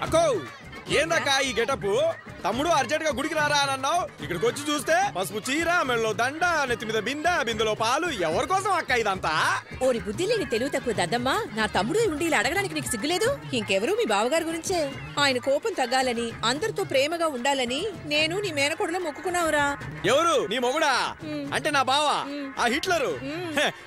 అక్కో ఏందక్క ఈ గెటప్? తమ్ముడు అర్జెంట్ గా గుడికి రారా అని అన్నావు. ఇక్కడికి వచ్చి చూస్తే పసుపు చీర, మెడలో దండ, నెత్తి మీద బిందెలో పాలు. ఎవరి కోసం అక్క ఇదంతా? ఓరి బుద్ధి లేని తెలుగు తక్కువ దద్దమ్మా, నా తమ్ముడు ఉండి ఇలా అడగడానికి నీకు సిగ్గులేదు? ఇంకెవరు మీ బావగారి గురించే. ఆయన కోపం తగ్గాలని, అందరితో ప్రేమగా ఉండాలని నేను నీ మేనకోడలో మొక్కుకున్నావురా. ఎవరు నీ మొగుడా? అంటే నా బావ ఆ హిట్లరు.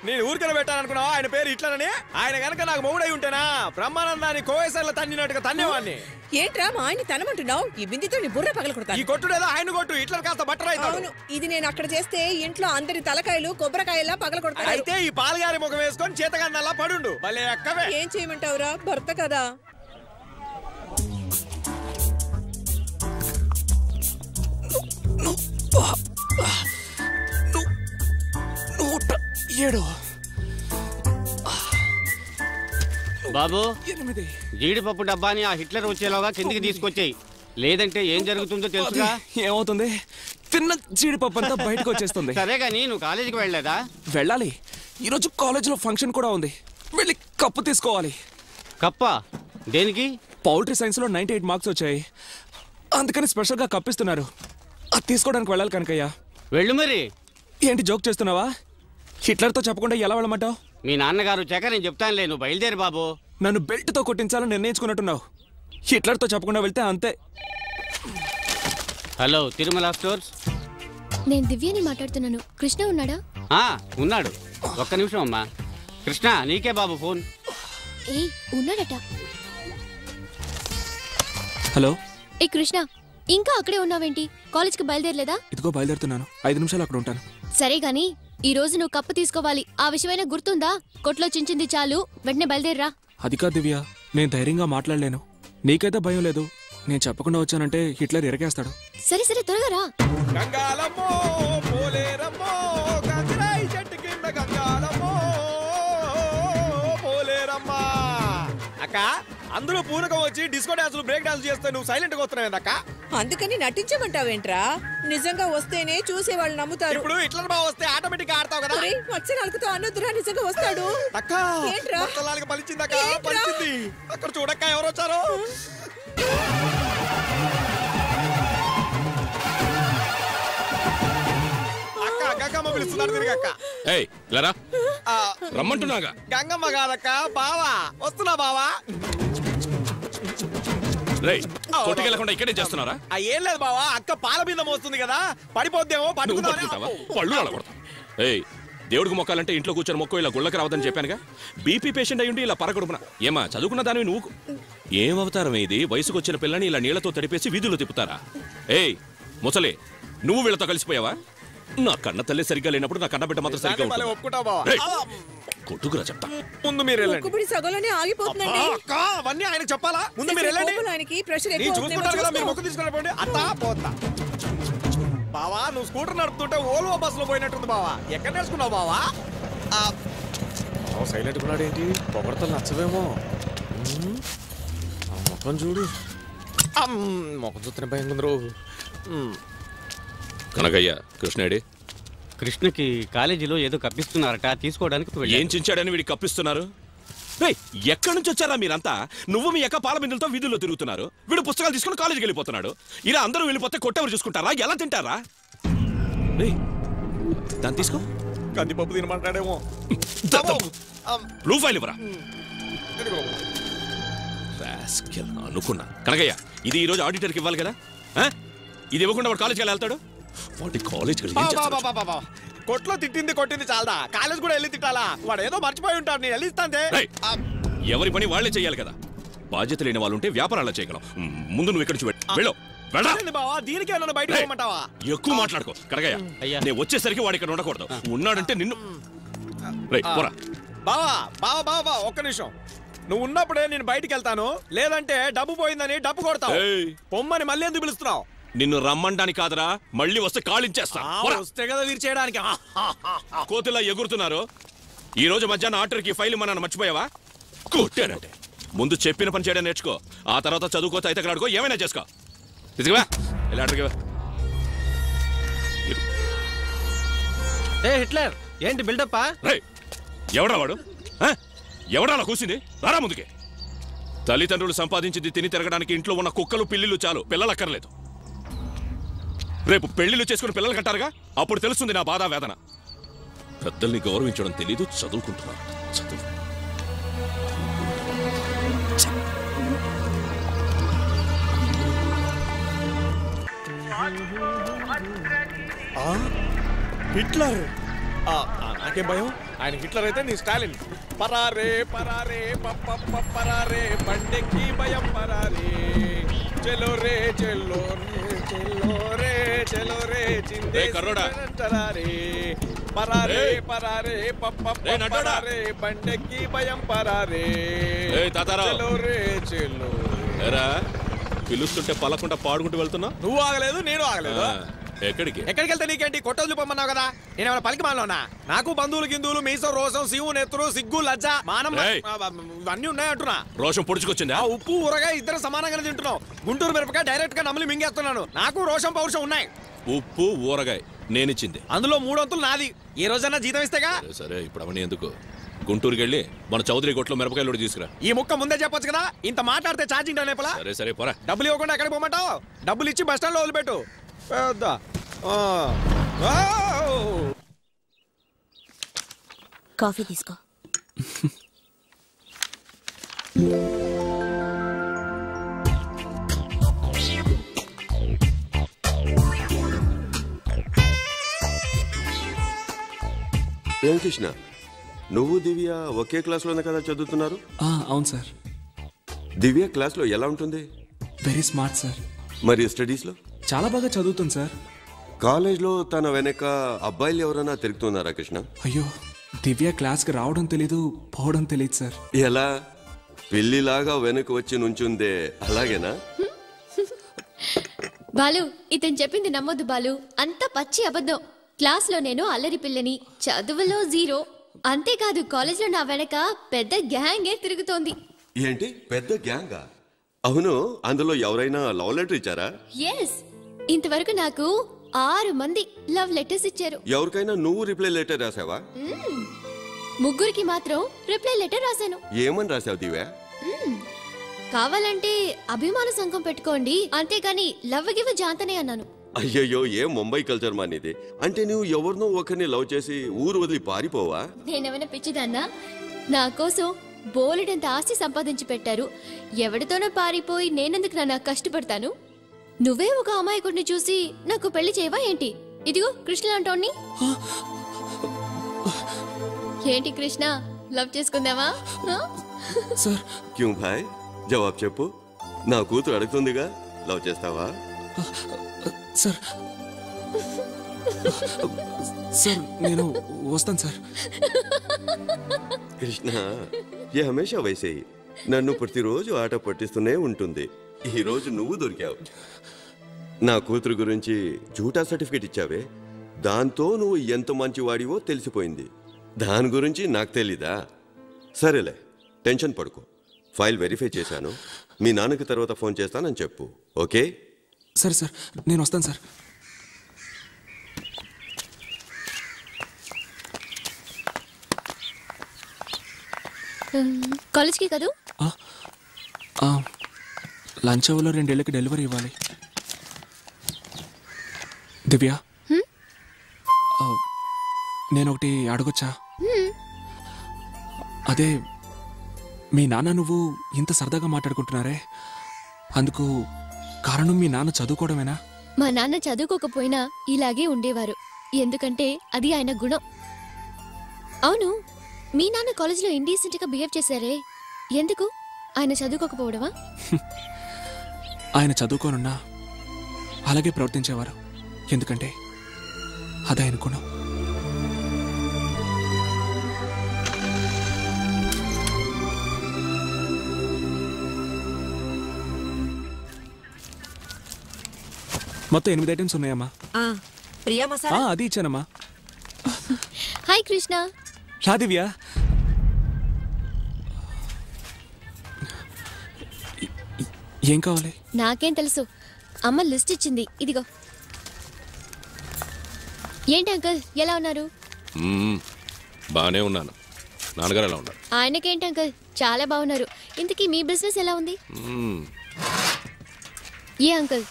నేను ఊరికన పెట్టాలనుకున్నావా ఆయన పేరు హిట్లర్ అని? ఆయన గనక నాకు మొగుడై ఉంటేనా బ్రహ్మానందాన్ని కోవేశ్వర్లో తన్నినట్టుగా తన్నేవాడిని. ఏంట్రా మా ఆయన తనమంటున్నావు? ఈ బిందితో నీ బుర్ర పగలకొడతాను. ఈ కొట్టుడేదో ఆయన కొట్టు, హిట్లర్ కాస్త బట్టర్ అవుతాడు. అవును, ఇది నేను అక్కడ చేస్తే ఇంట్లో అందరి తలకాయలు కొబ్బరికాయలా పగలకొడతాడు. అయితే ఈ పాలుగారి ముఖం వేసుకొని చేతగాన్నలా పడుండు. భలే అక్కవే. ఏం చేయమంటావురా, భర్త కదా. బాబు, జీడిపప్పు డబ్బాని ఆ హిట్లర్ వచ్చేలాగా కిందికి తీసుకొచ్చాయి. లేదంటే ఏం జరుగుతుందో తెలుసుగా? ఏమవుతుంది? తిన్న జీడిపప్పు అంతా బయటకు వచ్చేస్తుంది. సరే గానీ నువ్వు కాలేజీకి వెళ్ళలేదా? వెళ్ళాలి. ఈరోజు కాలేజీలో ఫంక్షన్ కూడా ఉంది. వెళ్ళి కప్పు తీసుకోవాలి. కప్పా? దేనికి? పౌల్ట్రీ సైన్స్ లో 98 మార్క్స్ వచ్చాయి. అందుకని స్పెషల్ గా కప్పిస్తున్నారు. అది తీసుకోవడానికి వెళ్ళాలి కనకయ్య. వెళ్ళు మరి. ఏంటి జోక్ చేస్తున్నావా? హిట్లర్తో చెప్పకుండా ఎలా వెళ్ళమంటావు? మీ నాన్నగారు వచ్చాక నేను చెప్తానులే, నువ్వు బయలుదేరి బాబు. నన్ను బెల్ట్ తో కొట్టించాలని నిర్ణయించుకున్నట్టున్నావు. హిట్లర్తో చెప్పకుండా వెళ్తే అంతే. Hello, Tirumala stores. నేను దివ్యని మాట్లాడుతున్నాను. కృష్ణ ఉన్నాడా? ఉన్నాడు. ఒక్క నిమిషం అమ్మా. కృష్ణ, నీకే బాబు ఫోన్. ఏయ్, ఉన్నాడట. హలో. ఏ కృష్ణ, ఇంకా అక్కడే ఉన్నావేంటి? కాలేజ్కి బయలుదేరలేదా? ఇదిగో బయలుదేరుతున్నాను. 5 నిమిషాలు అక్కడ ఉంటాను. సరే గాని ఈ రోజు నువ్వు కప్పు తీసుకోవాలి. ఆ విషయమైనా గుర్తుందా? కొట్లో చించింది చాలు, వెంటనే బయలుదేరరా. అది కాదు దివ్య, నేను ధైర్యంగా మాట్లాడలేను. నీకైతే భయం లేదు. నేను చెప్పకుండా వచ్చానంటే హిట్లర్ ఎరగేస్తాడు. సరే సరే, త్వరగా రా. గంగాలమ్మో పోలేరమ్మో, గంగరాయి చెట్టు కింద గంగాలమ్మో పోలేరమ్మా. అక్క, అందులో పూనకం వచ్చి డిస్కో డాన్సులు, బ్రేక్ డాన్స్ చేస్తే నువ్వు సైలెంట్ గా వస్తున్నావు అక్క. అందుకని నటించమంటావేంట్రా? నిజంగా వస్తేనే చూసేవాళ్ళు నమ్ముతారు. ఇప్పుడు హిట్లర్ బావ వస్తే ఆటోమేటిక్ గా ఆడతావు కదా. వచ్చే నాలుగుతో అనొద్దురా, నిజంగా వస్తాడు. అక్క, ఏంట్రా? పలిచింది అక్క, పలిచింది. అక్కడ చూడక్క ఎవరు వచ్చారు. అక్క, గంగమ్మ పిలుస్తున్నారు. తిరిగి అక్క. రమ్మంటున్నాగా. గంగమ్మ కాదక్క, బావా వస్తున్నా. బావా కొట్టుకెళ్ళకుండా ఇక్కడే చేస్తున్నారా? ఏం లేదు బావా, అక్క పాల మీద మోస్తుంది కదా, పడిపోద్దేమో. ఏయ్, దేవుడికి మొక్కాలంటే ఇంట్లో కూర్చొని మొక్కు, ఇలా గుళ్ళకి రావద్దని చెప్పానుగా. బీపీ పేషెంట్ అయ్యుండి ఇలా పరగడుపున. ఏమా చదువుకున్న దానివి నువ్వు? ఏమవతారం ఇది? వయసుకు వచ్చిన పిల్లని ఇలా నీళ్లతో తడిపేసి వీధుల్లో తిప్పుతారా? ఏయ్ ముసలి, నువ్వు వీళ్ళతో కలిసిపోయావా? నా కన్న తల్లి సరిగ్గా లేనప్పుడు నా కన్న బిడ్డ మాత్రం సరిగ్గా కొట్టుకురా చెప్తా. ముందు మీరు సగంలోనే ఆగిపోతుందండి. అవన్నీ ఆయన చెప్పాలా? ముందు మీరు వెళ్ళండి. ఆయనకి ప్రెషర్ చూసుకుంటారు కదా, మీరు మొక్కు తీసుకుని అత్తా పోతా. బావా, నువ్వు స్కూటర్ నడుపుతుంటే ఓల్వో బస్సులో పోయినట్టుంది బావా. ఎక్కడ నేర్చుకున్నావు బావా? సైలెంట్ ఉన్నాడు ఏంటి? పొగడతలు నచ్చవేమో. మొఖం చూడు, మొఖం చూస్తున్న భయం కొందరు. కనకయ్య, కృష్ణేడి? కృష్ణకి కాలేజీలో ఏదో కప్పిస్తున్నారట, తీసుకోవడానికి. ఏం చించాడని వీడికి కప్పిస్తున్నారు? ఎక్కడి నుంచి వచ్చారా మీరంతా? నువ్వు మీ యొక్క పాల బిందులతో వీధుల్లో తిరుగుతున్నారు. వీడు పుస్తకాలు తీసుకుని కాలేజీకి వెళ్ళిపోతున్నాడు. ఇలా అందరూ వెళ్ళిపోతే కొట్టెవరు చూసుకుంటారా? ఎలా తింటారా? దాన్ని తీసుకో. కందిపప్పు తినమంటాడేమో. బ్లూ ఫైల్ ఇవ్వరా? అనుకున్నా. కనకయ్య, ఇది ఈ రోజు ఆడిటర్కి ఇవ్వాలి కదా. ఇది ఇవ్వకుండా వాడు కాలేజీకి వెళ్తాడు. వాడి కాలేజ్ కొట్లో తిట్టింది కొట్టింది చాలదా, కాలేజ్ కూడా వెళ్ళి తిట్టాలా? వాడు ఏదో మర్చిపోయి ఉంటాడు. నేను వెళ్ళిస్తాంతే. ఎవరి పని వాళ్లే చెయ్యాలి కదా. బాధ్యత లేని వాళ్ళు ఉంటే వ్యాపారాలు చేయగలం. ముందు నువ్వు ఇక్కడి నుంచి వెళ్ళు. దీనికి బయట పోమంటావా? ఎక్కువ మాట్లాడుకో. కనకయ్య, నేను వచ్చేసరికి వాడు ఇక్కడ ఉండకూడదు. ఉన్నాడంటే నిన్ను. బావా బావా బావా, ఒక్క నిమిషం. నువ్వు ఉన్నప్పుడే నేను బయటికి వెళ్తాను, లేదంటే డబ్బు పోయిందని డబ్బు కొడతావు. పొమ్మని మళ్ళీ ఎందుకు పిలుస్తున్నావు? నిన్ను రమ్మండానికి కాదురా, మళ్ళీ వస్తే కాళించేస్తా. వస్తే కదా వీరు చేయడానికి. కోతిలా ఎగురుతున్నారు. ఈ రోజు మధ్యాహ్నం ఆర్డర్కి ఫైల్ మన మర్చిపోయావా? కొట్టానంటే ముందు చెప్పిన పని చేయడం నేర్చుకో. ఆ తర్వాత చదువుకో, తైతకలాడుకో, ఏమైనా చేసుకో. తీసుకువా హిట్లర్. ఏంటి బిల్డప్పా? ఎవడా వాడు? ఎవడా కూర్చుంది? రారా ముందుకే. తల్లిదండ్రులు సంపాదించింది తిని తిరగడానికి ఇంట్లో ఉన్న కుక్కలు పిల్లిలు చాలు, పిల్లలక్కర్లేదు. రేపు పెళ్లిళ్ళు చేసుకుని పిల్లలు కంటారుగా, అప్పుడు తెలుస్తుంది నా బాధ వేదన. పెద్దల్ని గౌరవించడం తెలీదు, చదువుకుంటున్నారు. చదువు హిట్లర్. నాకేం భయం, ఆయన హిట్లర్ అయితే నీ స్టాలిన్. పరారే పరారే పరారే బండెక్కి భయం పరారే చెలో రే చెల్లో చెల్లో రే చెలో రే చిందే పరారే పరారే పరారే బండెక్కి భయం పరారే చెలో రే చెల్లో. పిలుస్తుంటే పలకుండా పాడుకుంటూ వెళ్తున్నా. నువ్వు ఆగలేదు, నేను ఆగలేదు. ఎక్కడికి వెళ్తే నీకేంటి? కొట్టలు చూపమన్నావు కదా, నేనేమైనా పలికి మాలోనా? నాకు బంధువులు గిందువులు మీసం రోసం శివు నెత్తురు సిగ్గు లజ్జ మానం ఇవన్నీ ఉన్నాయంటున్నా. రోషం పొడుచుకొచ్చిందా? ఉప్పు ఊరగా ఇద్దరు సమానంగానే తింటున్నావు. గుంటూరు మిరపకాయ డైరెక్ట్ గా నమిలి మింగేస్తున్నాను. నాకు రోషం పౌరుషం ఉన్నాయి. ఉప్పు ఊరగాయ నేనిచ్చింది, అందులో 3 వంతులు నాది. ఏ రోజన్నా జీతం ఇస్తేగా. సరే ఇప్పుడు అవన్నీ ఎందుకు, గుంటూరుకి వెళ్ళి మన చౌదరి కొట్లో మిరపకాయలు తీసుకురా. ఈ ముక్క ముందే చెప్పొచ్చు కదా, ఇంత మాట్లాడితే ఛార్జింగ్ డౌన్. సరే సరే పోరా. డబ్బులు ఇవ్వకుండా ఎక్కడికి పోమంటావు? డబ్బులు ఇచ్చి బస్ స్టాండ్ లో వదిలిపెట్టు. కాఫీ తీసుకో. ఏం కృష్ణ, నువ్వు దివ్య ఒకే క్లాస్లోనే కదా చదువుతున్నారు? అవును సార్. దివ్య క్లాస్లో ఎలా ఉంటుంది? Very smart sir. మరి స్టడీస్లో? చాలా బాగా చదువుతుంది సార్. కాలేజ్లో తన వెనక అబ్బాయిలు ఎవరైనా తిరుగుతున్నారా కృష్ణ? అయ్యో, దివ్య క్లాస్కి రావడం తెలీదు, పోవడం తెలియదు సార్. ఎలా? పిల్లిలాగా వెనక వచ్చి నుంచుందే అలాగేనా? బాలు, ఇతను చెప్పింది నమ్మొద్దు బాలు, అంత పచ్చి అబద్ధం. క్లాస్లో నేను అల్లరి పిల్లని, చదువులో 0. అంతేకాదు కాలేజ్లో నా వెనక పెద్ద గ్యాంగే తిరుగుతోంది. ఏంటి పెద్ద గ్యాంగా? అవును, అందులో ఎవరైనా లవ్ లెటర్ ఇచ్చారా? ఎస్, ఇంతవరకు నాకు 6 మంది లవ్ లెటర్స్ ఇచ్చారు. ఎవరికైనా నువ్వు రిప్లై లెటర్ రాసావా? 3 మాత్రం రిప్లై లెటర్ రాశాను. ఏమని రాసావు దివ్య? కావాలంటే అభిమాన సంఘం పెట్టుకోండి, అంతేగాని లవ్ గివ్ జాంతనే అన్నాను. అయ్యయ్యో, ఏం ముంబై కల్చర్ మానిది. అంటే నువ్వు ఎవరినో ఒకరిని లవ్ చేసి ఊరు వదిలి పారిపోవా? నేనేమైనా పిచ్చిదాన్నా? నా కోసం బోలెడంత ఆస్తి సంపాదించి పెట్టారు. ఎవరితోనో పారిపోయి నేనెందుకు నా కష్టపడతాను? నువ్వే ఒక అమాయకుడిని చూసి నాకు పెళ్లి చేయవా ఏంటి? ఇదిగో కృష్ణ అంటోని. ఏంటి కృష్ణ, లవ్ చేసుకుందావా? సార్ క్యూ భాయ్, జవాబు చెప్పు. నా కూతురు అడుగుతుందిగా, లవ్ చేస్తావా? సార్ సార్ నేను వస్తాను సార్. కృష్ణ, ఏ హమేషా వైసే నన్ను ప్రతిరోజు ఆట పట్టిస్తూనే ఉంటుంది. ఈ రోజు నువ్వు దొరికావు. నా కూతురు గురించి జూటా సర్టిఫికేట్ ఇచ్చావే, దాంతో నువ్వు ఎంత మంచి వాడివో తెలిసిపోయింది. దాని గురించి నాకు తెలీదా? సరేలే, టెన్షన్ పడుకో. ఫైల్ వెరిఫై చేశాను. మీ నాన్నకి తర్వాత ఫోన్ చేస్తానని చెప్పు, ఓకే? సరే సార్, నేను వస్తాను సార్. కాలేజ్కి కదూ? లంచ్ అవర్లో 2 ఏళ్ళకి డెలివరీ ఇవ్వాలి. దివ్య, నేను ఒకటి అడగొచ్చా? అదే, మీ నాన్న నువ్వు ఇంత సరదాగా మాట్లాడుకుంటున్నారే, అందుకు కారణం మీ నాన్న చదువుకోవడమేనా? మా నాన్న చదువుకోకపోయినా ఇలాగే ఉండేవారు, ఎందుకంటే అది ఆయన గుణం. అవును, మీ నాన్న కాలేజ్లో ఇండీసెంట్గా బిహేవ్ చేశారే, ఎందుకు? ఆయన చదువుకోకపోవడమా? ఆయన చదువుకోనున్నా అలాగే ప్రవర్తించేవారు, ఎందుకంటే అది ఆయన గుణం. మొత్తం 8 ఐటమ్స్ ఉన్నాయమ్మా. ప్రియా మసాలా అది ఇచ్చానమ్మా. హాయ్ కృష్ణ. రా దివ్య. ఏం కావాలి? నాకేం తెలుసు, అమ్మ లిస్ట్ ఇచ్చింది, ఇదిగో. ఏంటి అంకుల్, ఎలా ఉన్నారు? బానే ఉన్నాను. నాన్నగారు ఎలా ఉన్నారు? ఆయనకేంటి అంకుల్, చాలా బాగున్నారు. ఇంతకీ మీ బిజినెస్ ఎలా ఉంది? ఏ అంకుల్,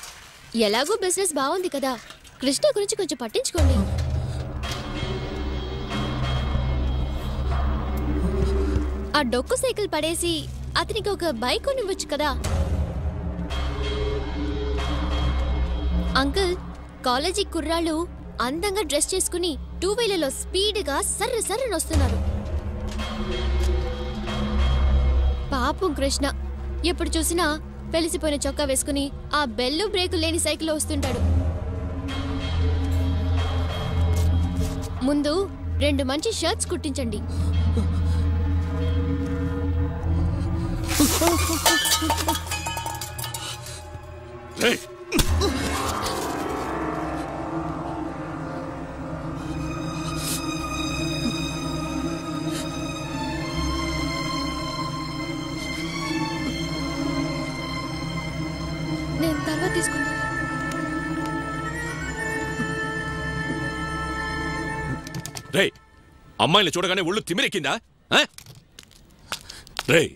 ఎలాగో బిజినెస్ బాగుంది కదా, కృష్ణ గురించి కొంచెం పట్టించుకోండి. ఆ డొక్కు సైకిల్ పడేసి అతనికి ఒక బైక్ కొనివ్వచ్చు కదా. అంకుల్, కాలేజీ కుర్రాళ్ళు అందంగా డ్రెస్ చేసుకుని 2 వీలర్లో స్పీడ్గా సర్ర సర్రని వస్తున్నారు. పాపం కృష్ణ ఎప్పుడు చూసినా పెలిసిపోయిన చొక్కా వేసుకుని ఆ బెల్లు బ్రేకు లేని సైకిల్ వస్తుంటాడు. ముందు 2 మంచి షర్ట్స్ కుట్టించండి. నేను తర్వాత తీసుకుంటాను. రేయ్, అమ్మాయిని చూడగానే ఒళ్ళు తిమిరెక్కిందా? రేయ్,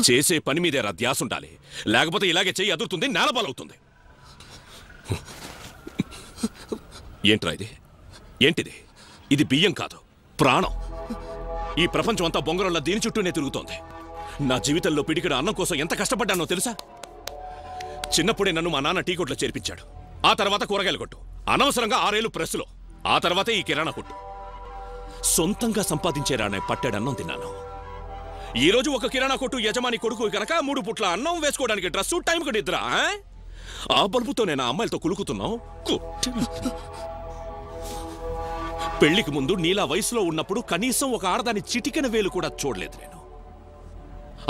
చేసే పని మీదే రా ధ్యాస ఉండాలి, లేకపోతే ఇలాగే చెయ్యి అదురుతుంది, నేలపాలవుతుంది. ఏంట్రా ఇది? ఏంటిది? ఇది బియ్యం కాదు, ప్రాణం. ఈ ప్రపంచం అంతా బొంగరంలా దీని చుట్టూనే తిరుగుతోంది. నా జీవితంలో పిడికిడ అన్నం కోసం ఎంత కష్టపడ్డానో తెలుసా? చిన్నప్పుడే నన్ను మా నాన్న టీ కొట్లో చేర్పించాడు. ఆ తర్వాత కూరగాయల కొట్టు, అనవసరంగా 6 ఏళ్ళు ప్రెస్సులో, ఆ తర్వాతే ఈ కిరాణా కొట్టు. సొంతంగా సంపాదించేరానే పట్టాడన్నం తిన్నాను. ఈ రోజు ఒక కిరాణా కొట్టు యజమాని కొడుకు కనుక 3 పుట్ల అన్నం, వేసుకోవడానికి డ్రెస్సు, టైంకి నిద్ర. ఆ బల్బుతో నేను ఆ అమ్మాయిలతో కులుకుతున్నావు. పెళ్లికి ముందు నీలా వయసులో ఉన్నప్పుడు కనీసం ఒక ఆడదాని చిటికెన వేలు కూడా చూడలేదు నేను.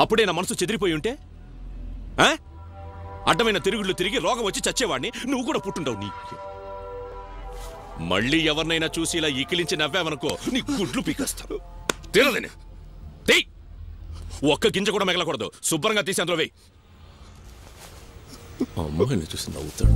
అప్పుడే నా మనసు చెదిరిపోయి ఉంటే అడ్డమైన తిరుగుళ్ళు తిరిగి రోగం వచ్చి చచ్చేవాడిని. నువ్వు కూడా పుట్టుండవు. నీ మళ్ళీ ఎవరినైనా చూసి ఇలా ఈకిలించి నవ్వావనుకో, నీ గుడ్లు పీకేస్తాను. తినదని ఒక్క గింజ కూడా మిగలకూడదు. శుభ్రంగా తీసి అందులో వేయి. అమ్మాయిని చూసి నవ్వుతాడు.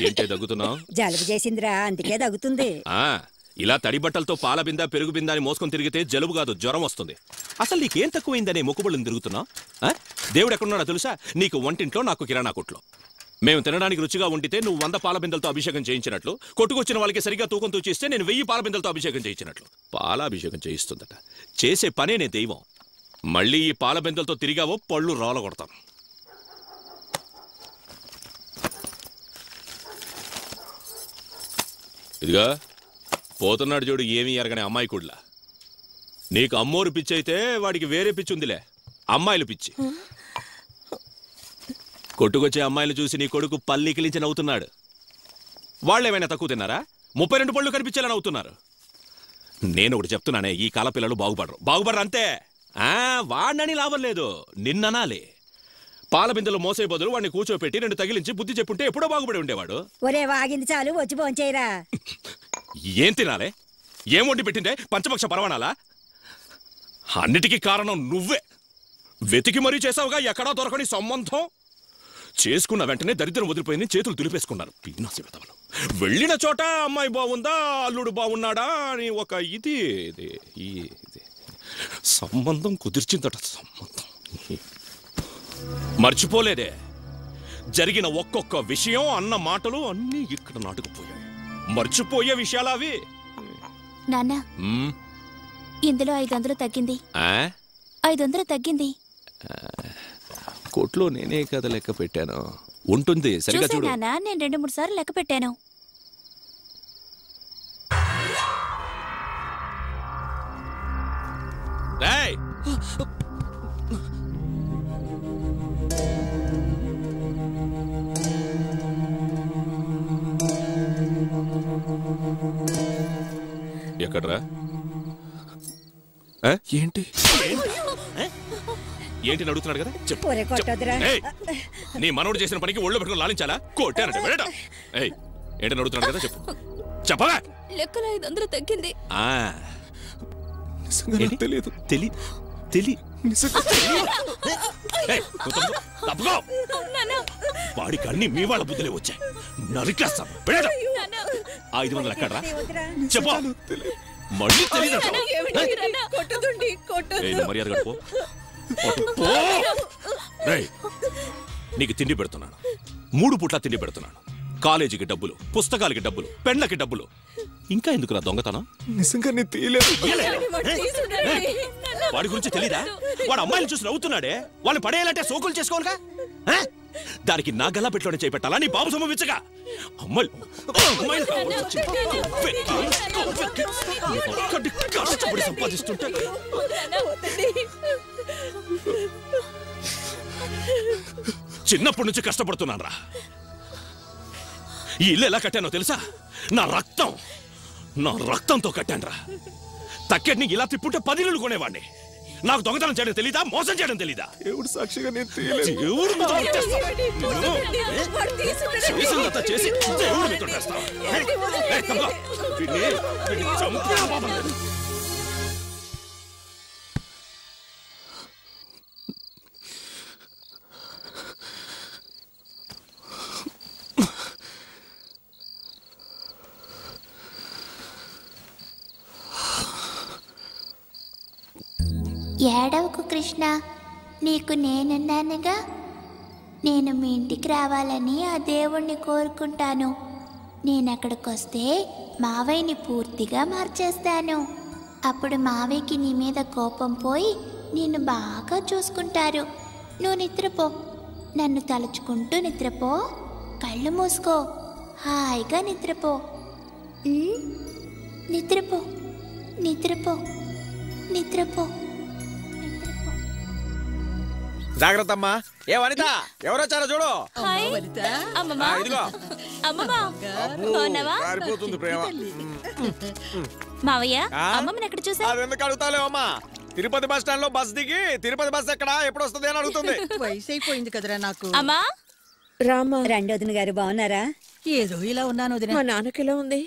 ఏంటే దగ్గుతున్నావు? జలుబు చేసిందిరా, అందుకే దగ్గుతుంది. ఇలా తడి బట్టలతో పాల బిందా పెరుగు బిందా అని మోసుకొని తిరిగితే జలుబు కాదు, జ్వరం వస్తుంది. అసలు నీకేం తక్కువైందనే మొక్కుబళ్ళని తిరుగుతున్నావు? దేవుడు ఎక్కడున్నాడో తెలుసా? నీకు వంటింట్లో, నాకు కిరాణా కొట్లో. మేము తినడానికి రుచిగా వండితే నువ్వు 100 పాల బిందెలతో అభిషేకం చేయించినట్లు, కొట్టుకొచ్చిన వాళ్ళకి సరిగా తూకం తూచిస్తే నేను 1000 పాల బిందెలతో అభిషేకం చేయించినట్లు. పాలాభిషేకం చేయిస్తుందట. చేసే పనే నే దైవం. మళ్ళీ ఈ పాల బిందెలతో తిరిగావో పళ్ళు రోల కొడతాను. ఇదిగా పోతున్నాడు చూడు, ఏమీ ఎరగనే అమ్మాయి కూడా. నీకు అమ్మోరు పిచ్చి అయితే వాడికి వేరే పిచ్చి ఉందిలే, అమ్మాయిలు పిచ్చి. కొట్టుకొచ్చే అమ్మాయిలు చూసి నీ కొడుకు పల్లికిలించి నవ్వుతున్నాడు. వాళ్ళేమైనా తక్కువ తిన్నారా? 32 పళ్ళు కనిపించేలా నవ్వుతున్నారు. నేను ఒకటి చెప్తున్నానే, ఈ కాల పిల్లలు బాగుపడరు అంతే. వాడినని లాభం లేదు, నిన్ననాలే. పాల బిందెలు మోసే బదులు వాడిని కూర్చోపెట్టి 2 తగిలించి బుద్ధి చెప్పుంటే ఎప్పుడో బాగుపడి ఉండేవాడు. ఒరే వాగింది చాలు, వచ్చి భోంచేయరా. ఏం తినాలే? ఏం వండి పెట్టిందే? పంచపక్ష పరవాణాలా? అన్నిటికీ కారణం నువ్వే. వెతికి మరీ చేసావుగా ఎక్కడా దొరకని సంబంధం. చేసుకున్న వెంటనే దరిద్రం వదిలిపోయింది, చేతులు దులిపేసుకున్నారు. పీనాసి వెతవలు. వెళ్ళిన చోట అమ్మాయి బాగుందా, అల్లుడు బాగున్నాడా అని ఒక ఇది సంబంధం కుదిర్చిందట. సంబంధం మర్చిపోలేదే. జరిగిన ఒక్కొక్క విషయం, అన్న మాటలు అన్నీ ఇక్కడ నాటుకుపోయాయి. మర్చిపోయే విషయాలు అవి. నాన్న, ఇందులో 500 తగ్గింది. 500 తగ్గింది. కోట్లో నేనే కదా లెక్క పెట్టాను. ఉంటుంది సరిగా చూడు. నాన్న, నేను 2-3 సార్లు లెక్క పెట్టాను. ఎక్కడ్రా? ఏంటి ఏంటి అడుగుతున్నాడు కదా చెప్పు. ఒరే కొట్టొద్దురా. ఏయ్, నీ మనోడు చేసిన పనికి ఒళ్ళు పెట్టుకుని లాలించాలా? కొట్టానంటే వెళ్ళట. ఏయ్, ఏంటని అడుగుతున్నాడు కదా చెప్పు. చెప్పవా? లెక్కలో 500 తగ్గింది. తెలియదు. వాడికి అన్ని మీ వాళ్ళ బుద్ధులే వచ్చాయి. నరికేస్తాం. 500 ఎక్కడ్రా చెప్పు. మళ్ళీ తెలియదు. మర్యాద గడుపు. నీకు తిండి పెడుతున్నాను, 3 పూట్ల తిండి పెడుతున్నాను. కాలేజీకి డబ్బులు, పుస్తకాలకి డబ్బులు, పెండ్లకి డబ్బులు. ఇంకా ఎందుకురా దొంగతనం? నిజంగా నేను తీయలేదు. వాడి గురించి తెలీదా? వాడు అమ్మాయిలు చూసి నవ్వుతున్నాడే. వాళ్ళని పడేయాలంటే సోకులు చేసుకోవాలిగా. దానికి నా గల్లా పెట్టులోనే చేపెట్టాలా? నీ బాబు సంభవించగా అమ్మాయిలు కష్టపడి సంపాదిస్తుంటే చిన్నప్పటి నుంచి కష్టపడుతున్నాను రా. ఈ ఇల్లు ఎలా కట్టానో తెలుసా? నా రక్తంతో కట్టాను రా. తక్కెడిని ఇలా తిప్పుంటే 10 ఇళ్ళు కొనేవాడిని. నాకు దొంగతనం చేయడం తెలీదా? మోసం చేయడం తెలీదా? దేవుడు సాక్షిగా నేను తీయలేదు. చేసి దేవుడు మీతో చేస్తావా? ఏడవకు కృష్ణ, నీకు నేనున్నానుగా. నేను మీ ఇంటికి రావాలని ఆ దేవుణ్ణి కోరుకుంటాను. నేను అక్కడికి వస్తే మావయ్యని పూర్తిగా మార్చేస్తాను. అప్పుడు మావయ్యకి నీ మీద కోపం పోయి నిన్ను బాగా చూసుకుంటారు. నువ్వు నిద్రపో, నన్ను తలుచుకుంటూ నిద్రపో. కళ్ళు మూసుకో, హాయిగా నిద్రపో. నిద్రపో, నిద్రపో, నిద్రపో. జాగ్రత్త అమ్మా. ఏ వనిత, ఎవరొచ్చారో చూడు. ఇదిగో పారిపోతుంది ప్రేమ. మావయ్య, అమ్మమ్మని ఎక్కడ చూసా? అది ఎందుకు అడుగుతాలేవు అమ్మా? తిరుపతి బస్ స్టాండ్ లో బస్ దిగి తిరుపతి బస్ ఎక్కడ ఎప్పుడు వస్తుంది అని అడుగుతుంది. వయసు అయిపోయింది కదరా నాకు. అమ్మా రామా. రండి వదిన గారు, బాగున్నారా? ఏదో ఇలా ఉన్నాను వదిన. మా నాన్నకి ఎలా ఉంది?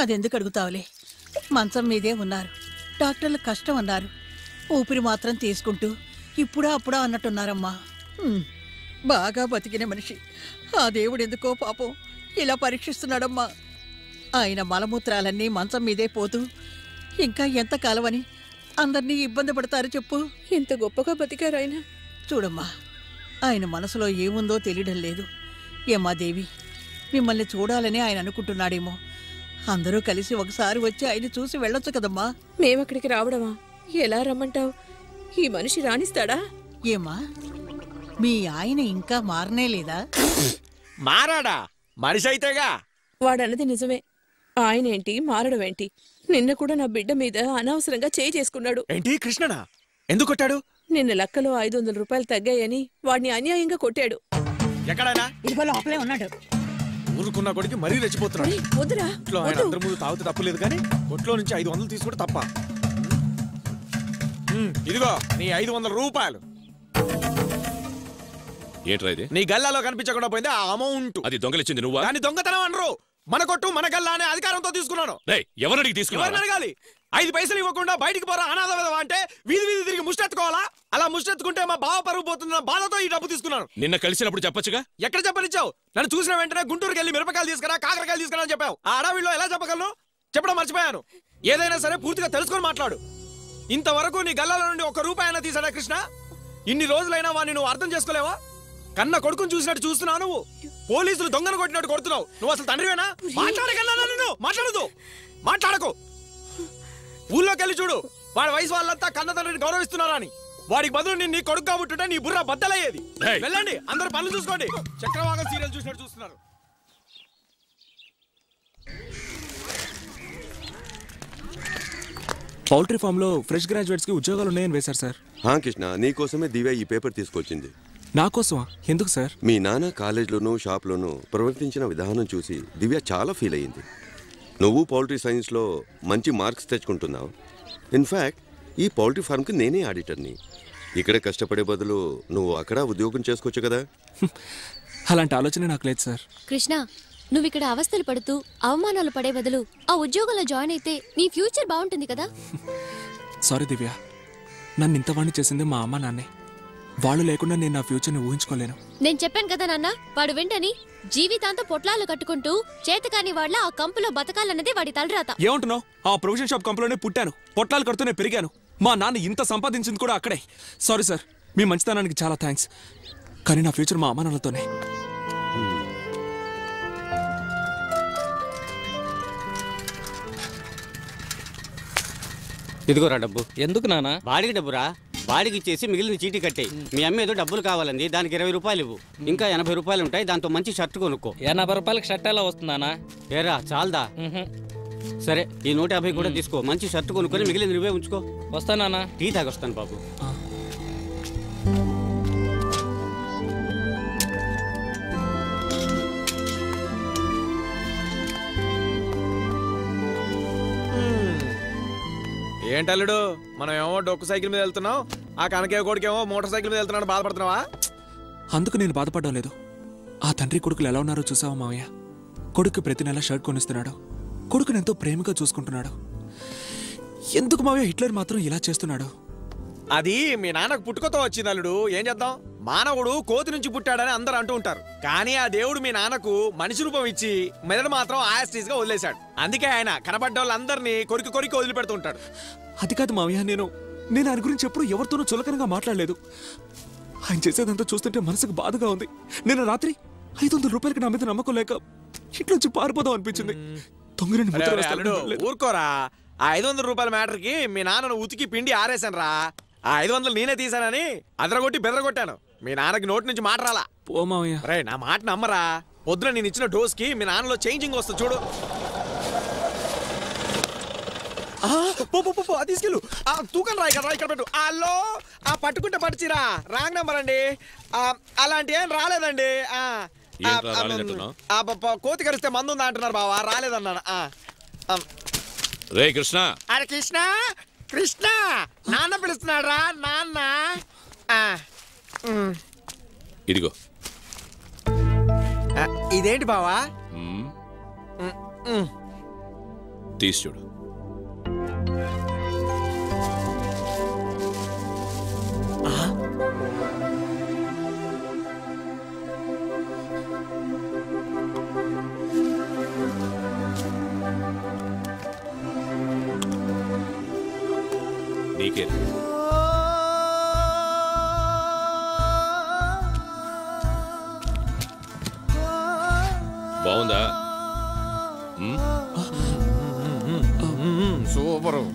అదెందుకు అడుగుతావులే, మంచం మీదే ఉన్నారు. డాక్టర్లు కష్టం అన్నారు. ఊపిరి మాత్రం తీసుకుంటూ ఇప్పుడా అప్పుడా అన్నట్టున్నారమ్మా. బాగా బతికిన మనిషి ఆ దేవుడు ఎందుకో పాపం ఇలా పరీక్షిస్తున్నాడమ్మా. ఆయన మలమూత్రాలన్నీ మంచం మీదే పోతూ ఇంకా ఎంత కాలమని అందరినీ ఇబ్బంది పడతారు చెప్పు. ఎంత గొప్పగా బతికారు ఆయన. చూడమ్మా, ఆయన మనసులో ఏముందో తెలియడం లేదు. ఏమ్మా దేవి, మిమ్మల్ని చూడాలని ఆయన అనుకుంటున్నాడేమో. అందరూ కలిసి ఒకసారి వచ్చి ఆయన చూసి వెళ్ళొచ్చు కదమ్మా. మేమక్కడికి రావడమా? ఎలా రమ్మంటావు? ఈ మనిషి రాణిస్తాడా? ఏమా, మీ ఆయన ఇంకా మారనే లేదా? మారాడా? మనిషి అయితేగా. వాడన్నది నిజమే. ఆయనేంటి మారడం ఏంటి? నిన్న కూడా నా బిడ్డ మీద అనవసరంగా చేయి చేసుకున్నాడు. ఏంటి కృష్ణనా? ఎందుకు కొట్టాడు? నిన్న లెక్కలో 500 రూపాయలు తగ్గాయని వాడిని అన్యాయంగా కొట్టాడు. ఎక్కడైనా? ఇదిగో లోపలే ఉన్నాడు. ఊరుకున్న కొడుకు మరీ రెచ్చిపోతున్నాడు. వద్దురా, ఇంట్లో ఆయన అందరి ముందు తాగితే తప్పలేదు, కానీ కొట్లో నుంచి 500 తీసుకుంటే తప్ప. ఇదిగో నీ 500 రూపాయలు. ఏంట్రా ఇది? నీ గల్లాలో కనిపించకుండా పోయింది ఆ అమౌంట్. అది దొంగలిచ్చింది నువ్వా? దాని దొంగతనం అనరు. మన కొట్టు మన గల్లా అనే అధికారంతో తీసుకున్నాను. ఎవరిని తీసుకున్నా? అడగాలి? 5 పైసలు ఇవ్వకుండా బయటికి పోరా అనాథ విధవా అంటే వీధి వీధి తిరిగి ముష్టెత్తుకోవాలా? అలా ముష్టెత్తుకుంటే మా బావ పరువు పోతున్న బాధతో ఈ డబ్బు తీసుకున్నాను. నిన్న కలిసినప్పుడు చెప్పొచ్చుగా. ఎక్కడ చెప్పనిచ్చావు? నన్ను చూసిన వెంటనే గుంటూరుకి వెళ్ళి మిరపకాయలు తీసుకురా, కాకరకాయలు తీసుకురా అని చెప్పావు. ఆ అడవిలో ఎలా చెప్పగలను? చెప్పడం మర్చిపోయాను. ఏదైనా సరే పూర్తిగా తెలుసుకొని మాట్లాడు. ఇంతవరకు నీ గల్లాల నుండి 1 రూపాయి అయినా తీసాడా కృష్ణ? ఇన్ని రోజులైనా వాడిని నువ్వు అర్థం చేసుకోలేవా? కన్న కొడుకుని చూసినట్టు చూస్తున్నావు నువ్వు. పోలీసులు దొంగను కొట్టినట్టు కొడుతున్నావు. నువ్వు అసలు తండ్రివేనా? మాట్లాడగలనా? నిన్ను మాట్లాడదు, మాట్లాడకు. ఊళ్ళోకి వెళ్ళి చూడు, వాడి వయసు వాళ్ళంతా కన్న తండ్రిని గౌరవిస్తున్నారా అని. వాడికి బదులు నీ కొడుకు కాబట్టుంటే నీ బుర్ర బద్దలయ్యేది. వెళ్ళండి, అందరు పనులు చూసుకోండి. చక్రవాకం సీరియల్ చూసినట్టు చూస్తున్నారు. పౌల్ట్రీ ఫామ్ లో ఫ్రెష్ గ్రాడ్యుయేట్స్ కి ఉద్యోగాలు ఉన్నాయని వేశారు సార్. కృష్ణ, నీకోసమే దివ్య ఈ పేపర్ తీసుకొచ్చింది. నా కోసమా? ఎందుకు సార్? మీ నాన్న కాలేజ్లోనూ షాప్లోనూ ప్రవర్తించిన విధానం చూసి దివ్య చాలా ఫీల్ అయ్యింది. నువ్వు పౌల్ట్రీ సైన్స్లో మంచి మార్క్స్ తెచ్చుకుంటున్నావు. ఇన్ఫ్యాక్ట్ ఈ పౌల్ట్రీ ఫార్మ్కి నేనే ఆడిటర్ని. ఇక్కడ కష్టపడే బదులు నువ్వు అక్కడ ఉద్యోగం చేసుకోవచ్చు కదా. అలాంటి ఆలోచన నాకు లేదు సార్. కృష్ణ, నువ్వు ఇక్కడ అవస్థలు పడుతూ అవమానాలు పడే బదులు ఆ ఉద్యోగంలో జాయిన్ అయితే నీ ఫ్యూచర్ బాగుంటుంది కదా. సారీ దివ్య, నన్ను ఇంతవాణ్ణి చేసింది మా అమ్మ నాన్నే. వాళ్ళు లేకుండా నేను నా ఫ్యూచర్ని ఊహించుకోలేను. నేను చెప్పాను కదా నాన్న, వాడు వెంటని జీవితాంతం పొట్లాలు కట్టుకుంటూ చేతకాని వాళ్ళ ఆ కంపులో బతకాలన్నదే వాడి తలరాత. ఏమంటున్నావు? ఆ ప్రొవిజన్ షాప్ కంపెనీలోనే పుట్టాను, పొట్లాలు కడుతూనే పెరిగాను. మా నాన్న ఇంత సంపాదించింది కూడా అక్కడే. సారీ సార్, మీ మంచితనానికి చాలా థ్యాంక్స్. కానీ నా ఫ్యూచర్ మా అమ్మ నాన్నలతోనే. ఇదిగోరా డబ్బు. ఎందుకు నానా? బాడికి డబ్బురా. బాడికి ఇచ్చేసి మిగిలిన చీటీ కట్టే. మీ అమ్మ ఏదో డబ్బులు కావాలంది, దానికి 20 రూపాయలు ఇవ్వు. ఇంకా 80 రూపాయలు ఉంటాయి, దాంతో మంచి షర్ట్ కొనుక్కో. 80 రూపాయలకి షర్ట్ ఎలా వస్తుందానా? ఏరా చాలదా? సరే, ఈ 150 కూడా తీసుకో. మంచి షర్ట్ కొనుక్కొని మిగిలిన నువ్వే ఉంచుకో. వస్తానా? టీ తాగొస్తాను బాబు. ఏంటల్లుడు, మనం ఏమో డొక్కు సైకిల్ మీద వెళ్తున్నాం, ఆ కనకే కొడుకేమో మోటార్ సైకిల్ మీద వెళ్తున్నాడు. బాధపడుతున్నావా? అందుకు నేను బాధపడడం లేదు. ఆ తండ్రి కొడుకులు ఎలా ఉన్నారో చూసావా మావయ్య? కొడుకు ప్రతి నెల షర్ట్ కొనిస్తున్నాడు, కొడుకుని ఎంతో ప్రేమగా చూసుకుంటున్నాడు. ఎందుకు మావయ్య హిట్లర్ మాత్రం ఇలా చేస్తున్నాడు? అది మీ నాన్నకు పుట్టుకతో వచ్చింది అల్లుడు. ఏం చేద్దాం, మానవుడు కోతి నుంచి పుట్టాడని అందరూ అంటూ ఉంటారు. కానీ ఆ దేవుడు మీ నాన్నకు మనిషి రూపం ఇచ్చి మెదడు మాత్రం ఆయాస్టీస్ గా వదిలేశాడు. అందుకే ఆయన కనబడ్డ వాళ్ళందరినీ కొరికి కొరికి వదిలిపెడుతూ ఉంటాడు. అది కాదు మావయ్య, నేను ఆయన గురించి ఎప్పుడు ఎవరితోనూ చులకనగా మాట్లాడలేదు. ఆయన చేసేదంతా చూస్తుంటే మనసుకు బాధగా ఉంది. నేను రాత్రి 500 రూపాయలకి నా మీద నమ్మకం లేక ఇంట్లోంచి పారిపోదాం అనిపించింది. ఊరుకోరా, ఆ 500 రూపాయల మ్యాటర్కి మీ నాన్నను ఉతికి పిండి ఆరేశాను రా. ఆ 500 నేనే తీసానని అదరగొట్టి బెదరగొట్టాను. మీ నాన్నకి నోటి నుంచి మాట రాలా. పో మావయ్య. రే, నా మాట నమ్మరా. పొద్దున నేను ఇచ్చిన డోస్ కి మీ నాన్నలో చేంజింగ్ వస్తుంది చూడు. తీసుకెళ్ళు. తూకం రా, ఇక్కడ పెట్టు. అల్లో, ఆ పట్టుకుంటే పట్టుచిరా. రాంగ్ నెంబర్ అండి. అలాంటి ఏం రాలేదండి. కోతి కరిస్తే మందు ఉందా అంటున్నారు బావా. రాలేదన్నా. రే కృష్ణ. అరే కృష్ణ, కృష్ణ నాన్న పిలుస్తున్నాడు రా. నాన్న ఇదిగో. ఇదేంటి బావా? తీసి చూడు. నీకే బాగుందా? సూపరు.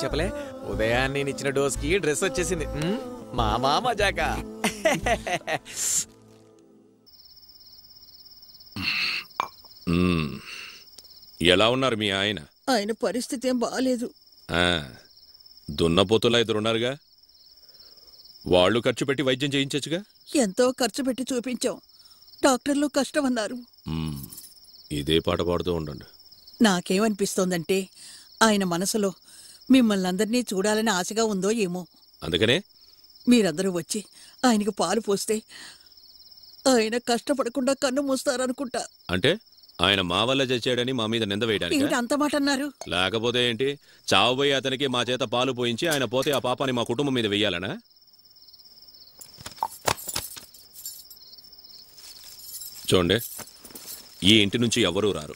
చెప్పలే ఉదయాన్నే నేను ఇచ్చిన డోస్ కి డ్రెస్ వచ్చేసింది. మామా మజాకా. ఎలా ఉన్నారు మీ ఆయన? ఆయన పరిస్థితి ఏం బాగాలేదు. దున్నపోతులా ఇద్దరున్నారుగా, వాళ్ళు ఖర్చు పెట్టి వైద్యం చేయించచ్చుగా. ఎంతో ఖర్చు పెట్టి చూపించాం, డాక్టర్లు కష్టం అన్నారు. ఇదే పాట పాడుతూ ఉండండి. నాకేమనిపిస్తోందంటే ఆయన మనసులో మిమ్మల్ని అందరినీ చూడాలని ఆశగా ఉందో ఏమో. అందుకనే మీరందరూ వచ్చి ఆయనకు పాలు పోస్తే ఆయన కష్టపడకుండా కన్ను మూస్తారనుకుంటా. అంటే ఆయన మా వల్ల చచ్చాడని మా మీద నింద వేయడానికి అంత మాట అన్నారు? లేకపోతే ఏంటి, చావుపోయి అతనికి మా చేత పాలు పోయించి ఆయన పోతే ఆ పాపాన్ని మా కుటుంబం మీద వెయ్యాలనా? చూడండి, ఈ ఇంటి నుంచి ఎవరూ రారు.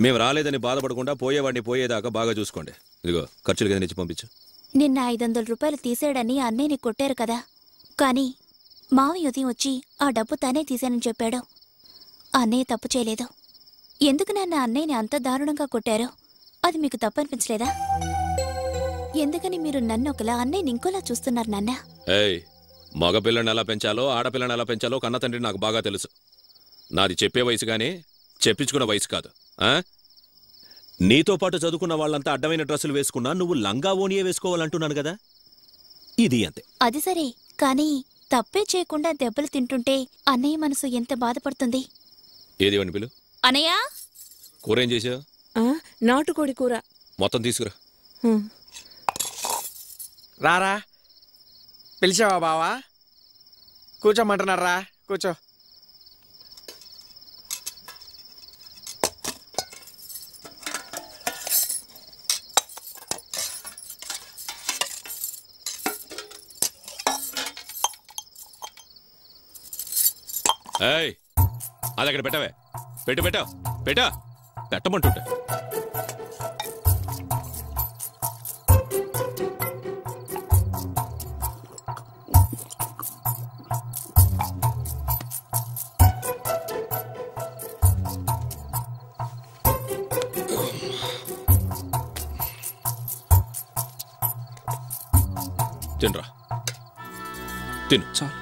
మేము రాలేదని బాధపడకుండా పోయేవాడిని పోయేదాకా బాగా చూసుకోండి. ఇదిగో ఖర్చులు కింద నుంచి పంపించు. నిన్న 500 రూపాయలు తీసాడని అన్నయ్యని కొట్టారు కదా, కానీ మావయ్య ఉదయం వచ్చి ఆ డబ్బు తనే తీశానని చెప్పాడు. అన్నయ్య తప్పు చేయలేదు. ఎందుకు నాన్న అన్నయ్యని అంత దారుణంగా కొట్టారో అది మీకు తప్పనిపించలేదా? ఎందుకని మీరు నన్ను ఒకలా అన్నయ్యని ఇంకోలా చూస్తున్నారు నాన్న? ఏయ్, మగపిల్లని ఎలా పెంచాలో ఆడపిల్లని ఎలా పెంచాలో కన్న తండ్రి నాకు బాగా తెలుసు. నాది చెప్పే వయసు గానీ చెప్పించుకున్న వయసు కాదు. నీతో పాటు చదువుకున్న వాళ్ళంతా అడ్డమైన డ్రెస్సులు వేసుకున్నా నువ్వు లంగా ఓనియే వేసుకోవాలంటున్నాను కదా, ఇది అంతే. అది సరే, కానీ తప్పే చేయకుండా దెబ్బలు తింటుంటే అన్నయ్య మనసు ఎంత బాధపడుతుంది. ఏది అని పిలు. అన్నయ్య, కూరేం చేసావు? నాటుకోడి కూర మొత్తం తీసుకురా. రారా, పిలిచావా బావా? కూర్చోమంటున్నారా? కూర్చో. ఏయ్, అది అక్కడ పెట్టవే. పెట్టమంటుంటే. తినరా, తిను. చాలు.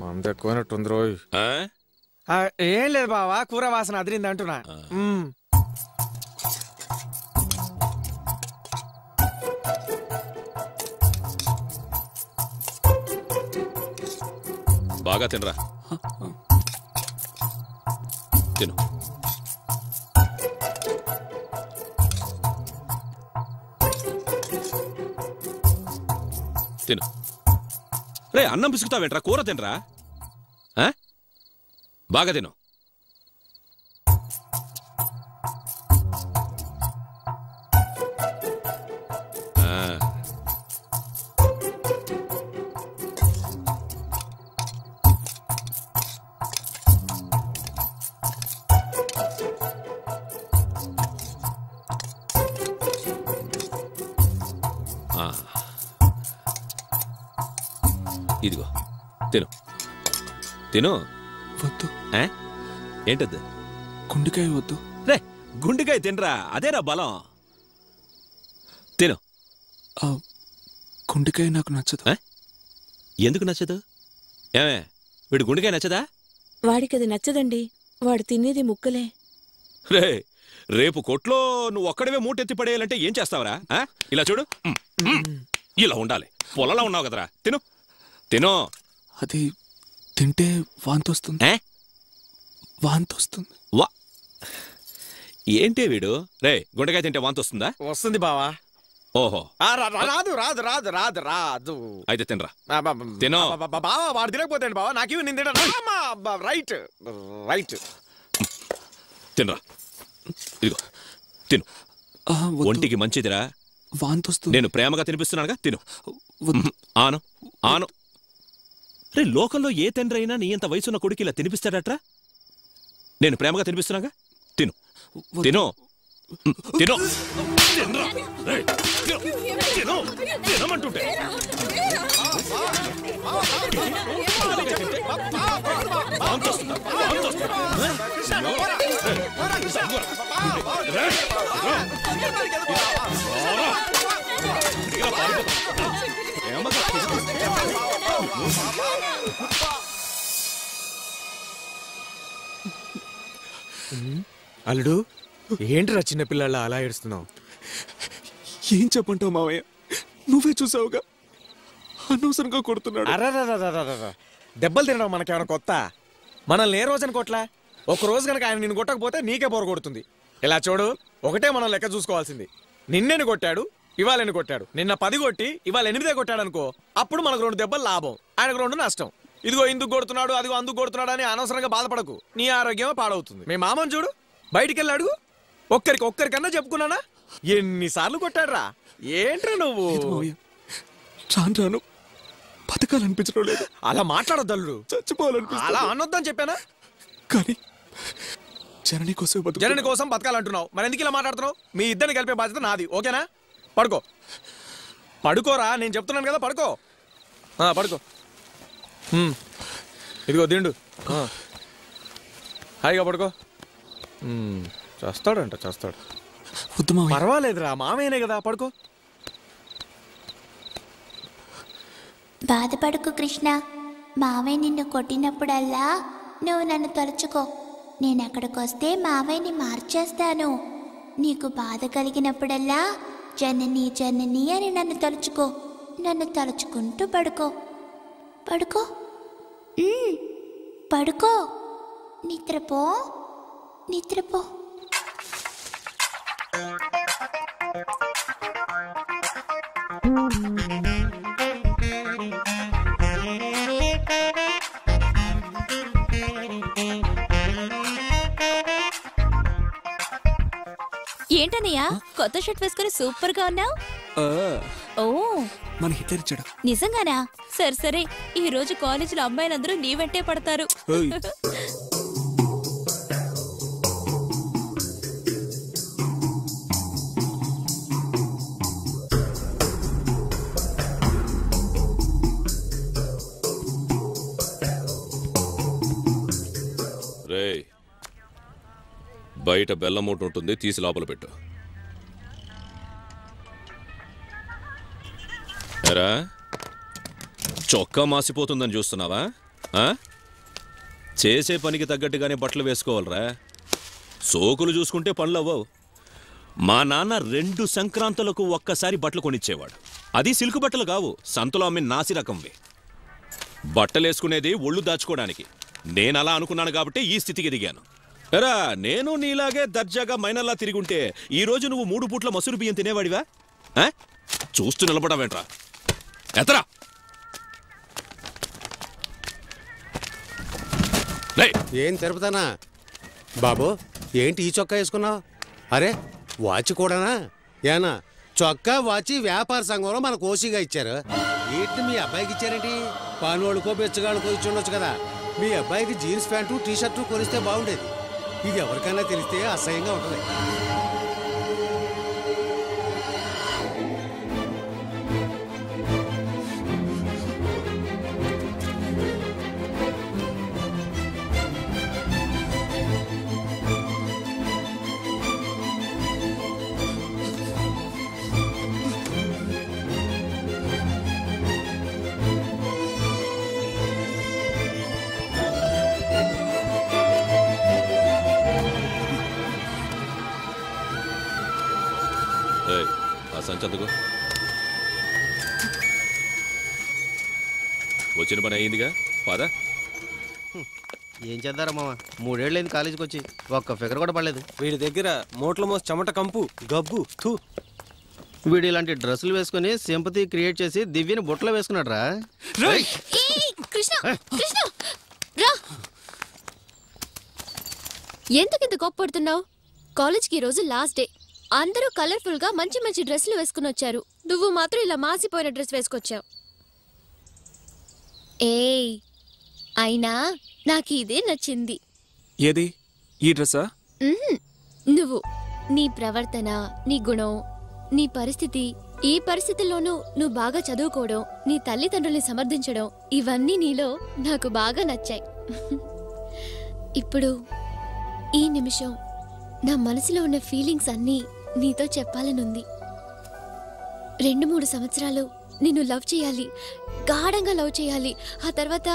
మంద ఎక్కువైనట్టుంది రోయ్. ఏం లేదు బావా, కూర వాసన అదిరింది అంటున్నా. బాగా తినరా, తిను. తిను. రే, అన్నం పిసుకుతావేంట్రా? కూర తినరా, బాగా తిను. ఇదిగో తిను, తిను. వద్దు. ఏంటద్దు? గుండెకాయ వద్దు. రే, గుండెకాయ తినరా, అదేనా బలం. తిను. గుండెకాయ నాకు నచ్చదు. ఎందుకు నచ్చదు? ఏమే, వీడు గుండెకాయ నచ్చదా? వాడికి అది నచ్చదండి, వాడు తినేది ముక్కలే. రే, రేపు కొట్లో నువ్వు ఒక్కడవే మూటెత్తి పడేయాలంటే ఏం చేస్తావరా? ఇలా చూడు, ఇలా ఉండాలి. పొలంలో ఉన్నావు కదరా. తిను, తిను. అది తింటే వాంతొస్తుంది. వాంతొస్తుంది. వా, ఏంటే వీడు? రే, గుండెకాయ తింటే వాంతొస్తుందా? వస్తుంది బావా. ఓహో, రాదు రాదు రాదు రాదు రాదు. అయితే తినరా, తిను. బావా, వాడు తినకపోతాడు బావా, నాకు నేను తింటా. Right right. తినరా, ఇదిగో తిను. ఒంటికి మంచిదిరా. వాంతొస్తుంది. నేను ప్రేమగా తినిపిస్తున్నానుగా, తిను. ఆను ఆను. రే, లోకంలో ఏ తండ్రి అయినా నీ అంత వయసున్న కొడుకు ఇలా తినిపిస్తాడట్రా? నేను ప్రేమగా తినిపిస్తున్నాగా, తిను. తిను, తిను. తినమంటుంటే అల్లుడు, ఏంట్రా చిన్నపిల్లల అలా ఏడుస్తున్నావు? ఏం చెప్పంటావు మావయ్య, నువ్వే చూసావుగా, అనవసరంగా కొడుతున్నాడు. దెబ్బలు తినడం మనకేమైనా కొత్త? మనల్ని ఏ రోజున కొట్లా? ఒక రోజు కనుక ఆయన నిన్ను కొట్టకపోతే నీకే బోర కొడుతుంది. ఇలా చూడు, ఒకటే మనం లెక్క చూసుకోవాల్సింది. నిన్నెని కొట్టాడు, ఇవాళని కొట్టాడు. నిన్న 10 కొట్టి ఇవాళ 8 కొట్టాడు అనుకో, అప్పుడు మనకు 2 దెబ్బలు లాభం, ఆయనకు 2 నష్టం. ఇదిగో ఇందుకు కొడుతున్నాడు, అదిగో అందుకు కొడుతున్నాడు అని అనవసరంగా బాధపడకు, నీ ఆరోగ్యమే పాడవుతుంది. మీ మామని చూడు, బయటికి వెళ్ళి అడుగు. ఒక్కరికన్నా చెప్పుకున్నానా? ఎన్నిసార్లు కొట్టాడురా? ఏంట్రా నువ్వు? రాను రాను బతకాలనిపించడం లేదు. అలా మాట్లాడొద్దల్లుడు, చచ్చిపోవాలనిపిస్తుంది. అలా అనొద్దని చెప్పానా? కానీ జనని కోసం బతకాలంటున్నావు, మరి ఎందుకు ఇలా మాట్లాడుతున్నావు? మీ ఇద్దరిని కలిపే బాధ్యత నాది, ఓకేనా? పడుకో, పడుకోరా, నేను చెప్తున్నాను కదా, పడుకో. పడుకో. ఇదిగో దిండు, హాయిగా పడుకో. చేస్తాడు. పర్వాలేదురా, మామయ్యనే కదా, పడుకో. బాధపడుకు కృష్ణ, మావయ్య నిన్ను కొట్టినప్పుడల్లా నువ్వు నన్ను తలుచుకో. నేను అక్కడికి వస్తే మావయ్యని మార్చేస్తాను. నీకు బాధ కలిగినప్పుడల్లా జనని జనని అని నన్ను తలుచుకో. నన్ను తలుచుకుంటూ పడుకో. పడుకో, నిద్రపో, నిద్రపో. ఏంటన్నయ్యా కొత్త షర్ట్ వేసుకుని సూపర్ గా ఉన్నావు? ఓ మన హిట్లర్ ఇచ్చాడు. నిజంగానా? సరే సరే, ఈ రోజు కాలేజీలో అమ్మాయిలందరూ నీ వెంటే పడతారు. రేయ్, బయట బెల్లం మూట ఉంటుంది, తీసి లోపల పెట్టు. ఎరా, చొక్కా మాసిపోతుందని చూస్తున్నావా? చేసే పనికి తగ్గట్టుగానే బట్టలు వేసుకోవాలరా. సోకులు చూసుకుంటే పనులు అవ్వవు. మా నాన్న 2 సంక్రాంతులకు ఒక్కసారి బట్టలు కొనిచ్చేవాడు. అది సిల్క్ బట్టలు కావు, సంతలో అమ్మిన నాసి రకంవి. బట్టలేసుకునేది ఒళ్ళు దాచుకోవడానికి. నేనలా అనుకున్నాను కాబట్టి ఈ స్థితికి ఎదిగాను. ఎరా, నేను నీలాగే దర్జాగా మైనల్లా తిరుగుంటే ఈరోజు నువ్వు 3 పూట్ల మసూరు బియ్యం తినేవాడివా? చూస్తూ నిలబడవేంట్రా? ఎత్తరా! ఏం తిరుపతానా బాబు? ఏంటి ఈ చొక్కా వేసుకున్నావు? అరే, వాచ్ కూడానా? ఏనా చొక్కా వాచి వ్యాపార సంఘంలో మన కోసిగా ఇచ్చారు. ఏంటి మీ అబ్బాయికి ఇచ్చారేంటి? పానోళ్ళకో బెచ్చగాళ్ళకో ఇచ్చి ఉండొచ్చు కదా. మీ అబ్బాయికి జీన్స్ ప్యాంటు టీషర్టు కొనిస్తే బాగుండేది. ఇది ఎవరికైనా తెలిస్తే అసహ్యంగా ఉంటుంది. సంచందుకు వచ్చిన పని అయ్యిందిగా, పదా. ఏం చేద్దారా మామ, 3 ఏళ్ళైంది కాలేజీకి వచ్చి, ఒక్క ఫిగర్ కూడా పడలేదు. వీడి దగ్గర మూట్ల మోసి చెమట కంపు గబ్బు థూ. వీడు ఇలాంటి డ్రెస్సులు వేసుకుని సింపతి క్రియేట్ చేసి దివ్యని బుట్టలో వేసుకున్నాడు రా. ఎందుకింత కోప్పడుతున్నావు? కాలేజ్కి ఈ రోజు లాస్ట్ డే. అందరూ కలర్ఫుల్ గా మంచి మంచి డ్రెస్సులు వేసుకుని వచ్చారు. నువ్వు మాత్రం ఇలా మాసిపోయిన డ్రెస్ వేసుకొచ్చావు. ఏయ్, అయినా నాకు ఇదే నచ్చింది. ఏది? ఈ డ్రెస్సా? నువ్వు, నీ ప్రవర్తన, నీ గుణం, నీ పరిస్థితి, ఈ పరిస్థితుల్లోనూ నువ్వు బాగా చదువుకోవడం, నీ తల్లిదండ్రుల్ని సమర్థించడం, ఇవన్నీ నీలో నాకు బాగా నచ్చాయి. ఇప్పుడు ఈ నిమిషం నా మనసులో ఉన్న ఫీలింగ్స్ అన్నీ నీతో చెప్పాలనుంది. 2-3 సంవత్సరాలు నిన్ను లవ్ చేయాలి, గాఢంగా లవ్ చేయాలి. ఆ తర్వాత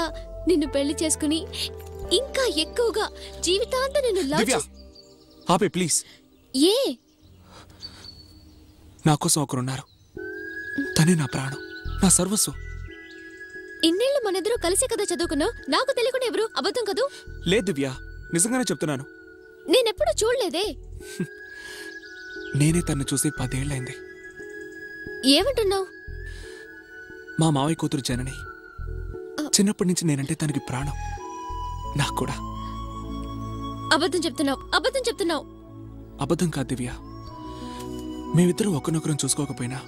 నిన్ను పెళ్లి చేసుకుని ఇంకా ఎక్కువగా జీవితాంతం నిన్ను లవ్ ఆపే ప్లీజ్. ఏ? నా కోసం ఒకరున్నారు. తనే నా ప్రాణం, నా సర్వస్వం. ఇన్నేళ్ళు మనిద్దరూ కలిసే కదా చదువుకున్నావు. నాకు తెలియకుండా ఎవరు? అబద్ధం కదూ? లేదు దివ్య, నిజంగానే చెప్తున్నాను. నేనెప్పుడు చూడలేదే. నేనే తను చూసి 10 ఏళ్ళైంది. ఏమంటున్నావు? మా మావయ్య కూతురు జనని. చిన్నప్పటి నుంచి నేనంటే తనకి ప్రాణం. నాకు కూడా. అబద్ధం చెప్తున్నావు, అబద్ధం చెప్తున్నావు. అబద్ధం కాదు దివ్య. మేమిద్దరం ఒకరినొకరం చూసుకోకపోయినా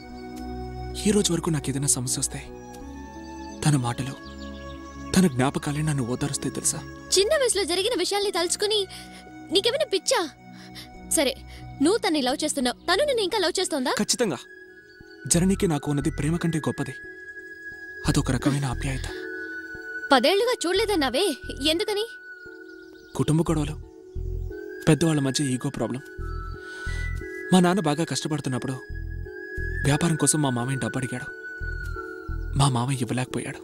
ఈ రోజు వరకు నాకేదైనా సమస్య వస్తాయి, తన మాటలు, తన జ్ఞాపకాలే నన్ను ఓదారుస్తాయి తెలుసా. చిన్న వయసులో జరిగిన విషయాల్ని తలుచుకుని నీకేమైనా పిచ్చా? సరే, నువ్వు తన్ని లవ్ చేస్తున్నావు, తను నిన్ను ఇంకా లవ్ చేస్తోందా? ఖచ్చితంగా. జననికి నాకు ఉన్నది ప్రేమ కంటే గొప్పది. అదొక రకమైన ఆప్యాయత. 10 ఏళ్లుగా చూడలేదన్నావే, ఎందుకని? కుటుంబ గొడవలు, పెద్దవాళ్ళ మధ్య ఈగో ప్రాబ్లం. మా నాన్న బాగా కష్టపడుతున్నప్పుడు వ్యాపారం కోసం మా మామయ్య డబ్బు అడిగాడు. మా మామయ్య ఇవ్వలేకపోయాడు.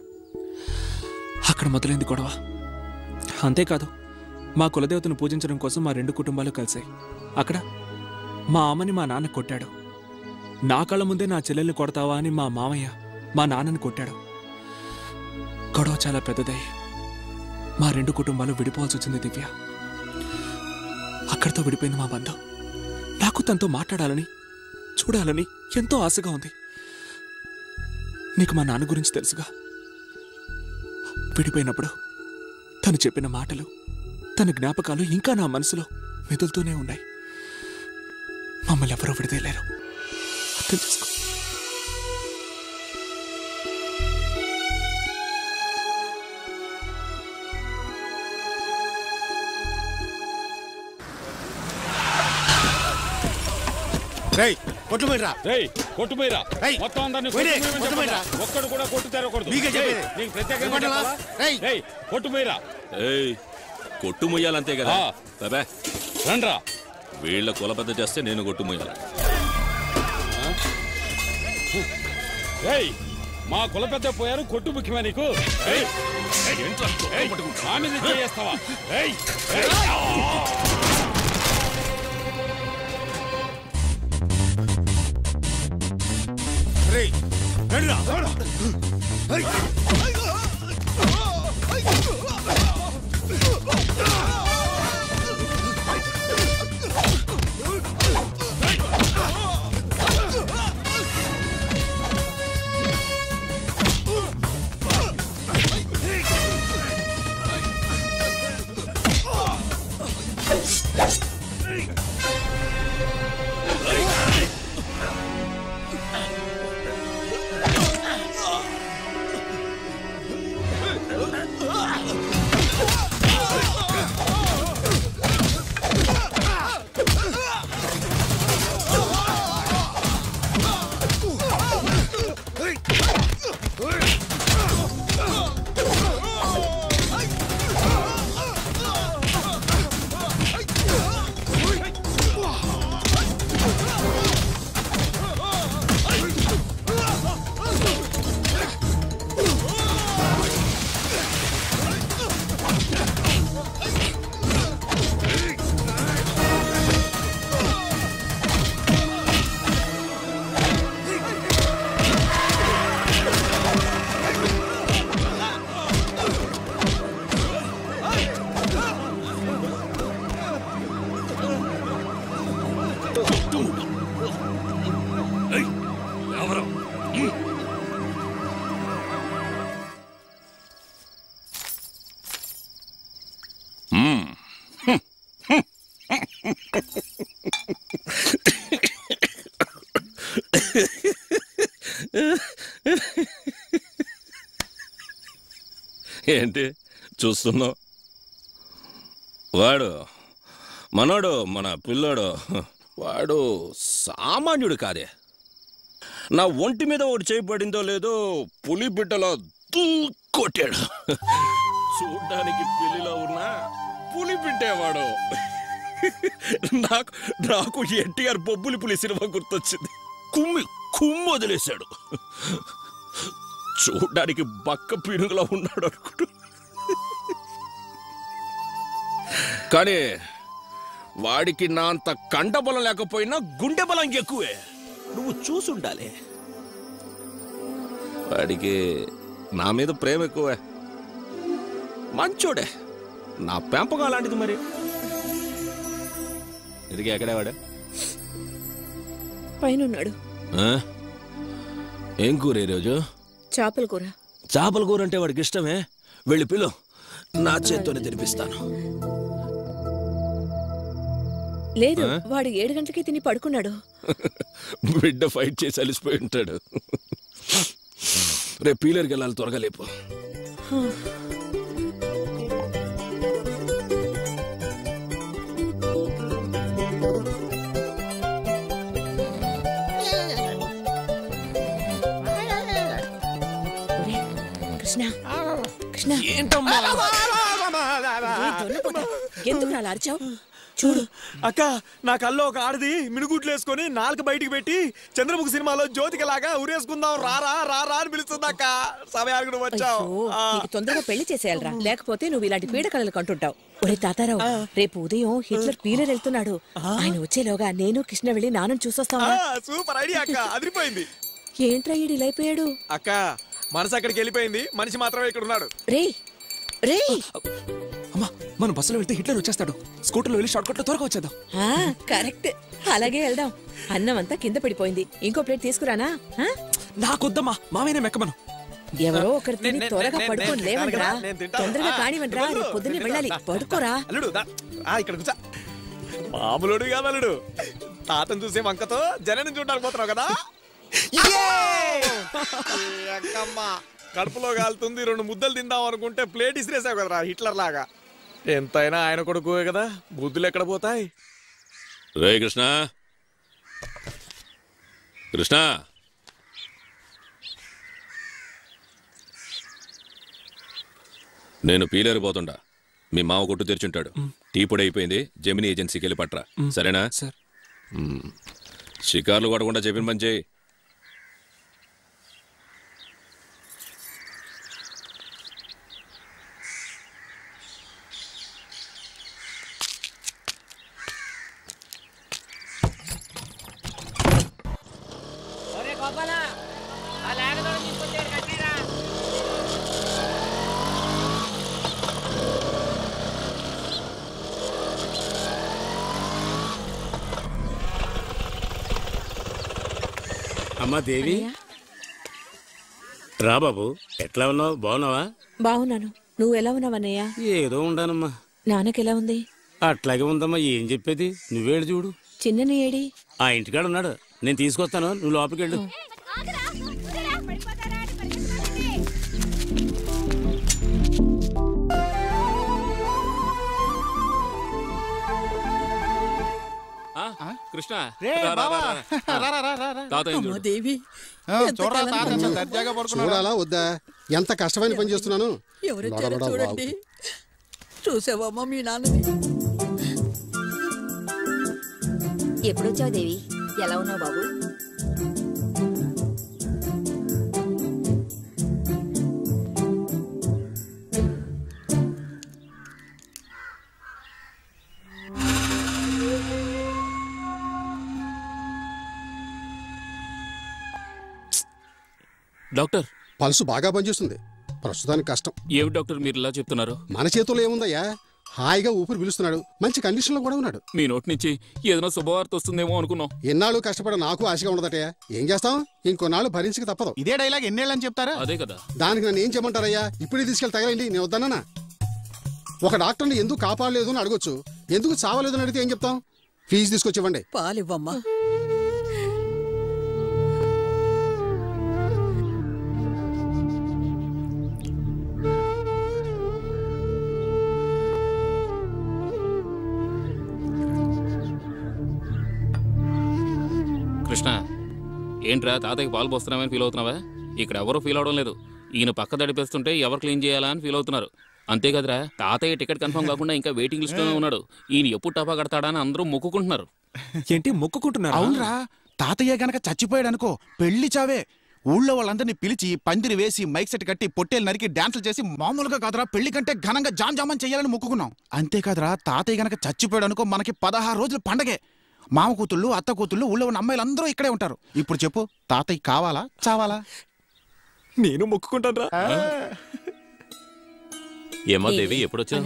అక్కడ మొదలైంది గొడవ. అంతేకాదు, మా కులదేవతను పూజించడం కోసం మా 2 కుటుంబాలు కలిసాయి. అక్కడ మా అమ్మని మా నాన్న కొట్టాడు. నా కళ్ళ ముందే నా చెల్లెల్ని కొడతావా అని మా మామయ్య మా నాన్నని కొట్టాడు. గొడవ చాలా పెద్దదై మా 2 కుటుంబాలు విడిపోవాల్సి వచ్చింది దివ్య. అక్కడితో విడిపోయింది మా బంధం. నాకు తనతో మాట్లాడాలని చూడాలని ఎంతో ఆశగా ఉంది. నీకు మా నాన్న గురించి తెలుసుగా. విడిపోయినప్పుడు తను చెప్పిన మాటలు, తన జ్ఞాపకాలు ఇంకా నా మనసులో మెదులుతూనే ఉన్నాయి. మమ్మల్ని ఎవరూ విడదలేరు. అర్థం చేసుకో. ఒక్కడు కూడా కొట్టు తెరకూడదు. కొట్టు మొయ్యాలంతే కదా. రండ్రా, వీళ్ళ కుల పెద్ద చేస్తే నేను కొట్టు మొయ్యాలి. మా కుల పెద్ద పోయారు, కొట్టు ముఖ్యమా నీకు? చేస్తావా? ఏంటి చూస్తున్నావు? వాడు మనోడు, మన పిల్లోడు, వాడు సామాన్యుడు కాదే. నా ఒంటి మీద ఒకటి చేయబడిందో లేదో పులి బిడ్డలో కొట్టాడు. చూడ్డానికి పిల్లిలో ఉన్న పులి బిడ్డేవాడు. నాకు ఎన్టీఆర్ బొబ్బులి పులి సినిమా గుర్తొచ్చింది. కుమ్ము వదిలేశాడు. చూడ్డానికి బక్క పీనుగులా ఉన్నాడు అనుకుంటూ. కానీ వాడికి నా అంత కండబలం లేకపోయినా గుండె బలం ఎక్కువే. నువ్వు చూసుండాలి. వాడికి నా మీద ప్రేమ ఎక్కువే. మంచోడే, నా పెంపకం లాంటిది. మరి ఇదిగే ఎక్కడే వాడు? పైనున్నాడు. ఏం కూర ఈరోజు? చేపల కూర. చేపల కూర అంటే వాడికి ఇష్టమే. వెళ్ళి పిలు, నా చేత్తోనే తినిపిస్తాను. లేదు, వాడు 7 గంటలకి తిని పడుకున్నాడు. బిడ్డ ఫైట్ చేసి అలిసిపోయి ఉంటాడు. రేపు పీలర్కి వెళ్ళాలి, త్వరగా లేపు. ఎందుకు అలా అరిచావు? చూడు అక్క, నా కల్లో ఒక ఆడది మినుగుట్లు వేసుకొని 4 బయటికి పెట్టి చంద్రముఖి సినిమాలో జ్యోతిక లాగా ఉరేసుకుందాం రారా రారా అని పిలుస్తుంది అక్క. సమయానికి నువ్వు వచ్చావు. తొందరగా పెళ్లి చేసేయాలరా, లేకపోతే నువ్వు ఇలాంటి పీడ కళలు కంటుంటావు. ఒరే తాతారావు, రేపు ఉదయం హిట్లర్ పీలర్ వెళ్తున్నాడు. ఆయన వచ్చేలోగా నేను కృష్ణ వెళ్ళి నాన్నని చూసొస్తావా? సూపర్ ఐడియా అక్క, అదిరిపోయింది. ఏంట్రా ఈడు ఇలా అయిపోయాడు? అక్క, మనసు అక్కడికి వెళ్ళిపోయింది, మనిషి మాత్రమే ఇక్కడ ఉన్నాడు. రే, రే అమ్మా మనం బస్సులో వెళ్తే హిట్లర్ వచ్చేస్తాడు. స్కూటర్లో వెళ్ళి షార్ట్ కట్ లో త్వరగా వచ్చేద్దాం. కరెక్ట్, అలాగే వెళ్దాం. అన్నం అంతా కింద పడిపోయింది, ఇంకో ప్లేట్ తీసుకురానా? నాకొద్దమ్మా, మామయ్యనే మెక్కమను. ఎవరో ఒకరు తిని త్వరగా పడుకొని లేవండ్రా. తొందరగా కానివ్వండ్రా, రేపు పొద్దున్నే వెళ్ళాలి. పడుకోరా. ఇక్కడ కూర్చో. మామూలుడు కాదు అల్లుడు, తాతను చూసే వంకతో జనని చూడడానికి పోతున్నావు కదా. కడుపులో కాలుతుంది, 2 ముద్దలు తిందాం అనుకుంటే ప్లేట్ ఇసిరేసావు కదరా హిట్లర్ లాగా. ఎంతైనా ఆయన కొడుకువే కదా, బుద్ధులు ఎక్కడ పోతాయి? రే కృష్ణ, కృష్ణ, నేను పీలేరిపోతుండా. మీ మామ కొట్టు తెరిచుంటాడు. టీ పొడి అయిపోయింది, జెమిని ఏజెన్సీకి వెళ్ళి పట్రా. సరేనా? షికార్లు కొట్టకుండా చెప్పిన పని చేయి. అమ్మా దేవి, రా బాబు. ఎట్లా ఉన్నావు? బాగున్నావా? బాగున్నాను. నువ్వు ఎలా ఉన్నావన్నయ్య? ఏదో ఉండానమ్మా. నాన్నకెలా ఉంది? అట్లాగే ఉందమ్మా. ఏం చెప్పేది? నువ్వేడు చూడు. చిన్నని ఏడి? ఆ ఇంటికాడ ఉన్నాడు. నేను తీసుకొస్తాను, నువ్వు లోపలికి వెళ్ళు. కృష్ణ, చూడాలా వద్దా? ఎంత కష్టమైన పని చేస్తున్నాను. చూడండి, చూసావమ్మా మీ నాన్నని? ఎప్పుడొచ్చావు దేవి? ఎలా ఉన్నావు బాబు? డాక్టర్, పల్సు బాగా పనిచేస్తుంది. ప్రస్తుతానికి కష్టం. ఏమి డాక్టర్ మీరు ఇలా చెప్తున్నారు? మన చేతుల్లో ఏముందయ్యా, హాయిగా ఊపిరి పిలుస్తున్నాడు, మంచి కండిషన్ లో కూడా ఉన్నాడు. మీ నోటి నుంచి ఏదైనా శుభవార్త వస్తుందేమో అనుకున్నాం. ఎన్నాళ్ళు కష్టపడ నాకు ఆశగా ఉండదటయ్యా. ఏం చేస్తాం, ఇంకొన్నాళ్ళు భరించక తప్పదు. ఇదే డైలాగ్ ఎన్నేళ్ళని చెప్తారా? అదే కదా. దానికి నన్ను ఏం చేయమంటారయ్యా? ఇప్పుడే తీసుకెళ్ళి తగలండి, నేను వద్దన్నా. ఒక డాక్టర్ని ఎందుకు కాపాడలేదు అని అడగొచ్చు, ఎందుకు చావలేదు అని అడిగితే ఏం చెప్తాం? ఫీజు తీసుకొచ్చివ్వండి. పాలివ్వమ్మా. కృష్ణ, ఏంట్రా తాతయ్యకి పాలు పోస్తున్నామని ఫీల్ అవుతున్నావా? ఇక్కడ ఎవరు ఫీల్ అవడం లేదు. ఈయన పక్క దడిపేస్తుంటే ఎవరు క్లీన్ చేయాలా అని ఫీల్ అవుతున్నారు. అంతే కదరా, తాతయ్య టికెట్ కన్ఫర్మ్ కాకుండా ఇంకా వెయిటింగ్ లిస్ట్ లోనే ఉన్నాడు. ఈయన ఎప్పుడు టపా కడతాడా అని అందరూ మొక్కుకుంటున్నారు. ఏంటి మొక్కుకుంటున్నారు? అవునరా, తాతయ్య గనక చచ్చిపోయాడు అనుకో, పెళ్లి చావే. ఊళ్ళో వాళ్ళందరినీ పిలిచి పందిరి వేసి మైక్ సెట్ కట్టి పొట్టేలు నరికి డాన్సులు చేసి మామూలుగా కాదురా పెళ్లి కంటే ఘనంగా జాంజామని చెయ్యాలని మొక్కుకున్నాం. అంతేకాదురా, తాతయ్య గనక చచ్చిపోయాడు అనుకో, మనకి 16 రోజులు పండగే. మామ కూతుళ్ళు, అత్త కూతుళ్ళు, ఊళ్ళో ఉన్న అమ్మాయిలందరూ ఇక్కడే ఉంటారు. ఇప్పుడు చెప్పు, తాతయ్య కావాలా చావాలా? నేను మొక్కుకుంటాను రా. ఏమో దేవి, ఎప్పుడొచ్చా?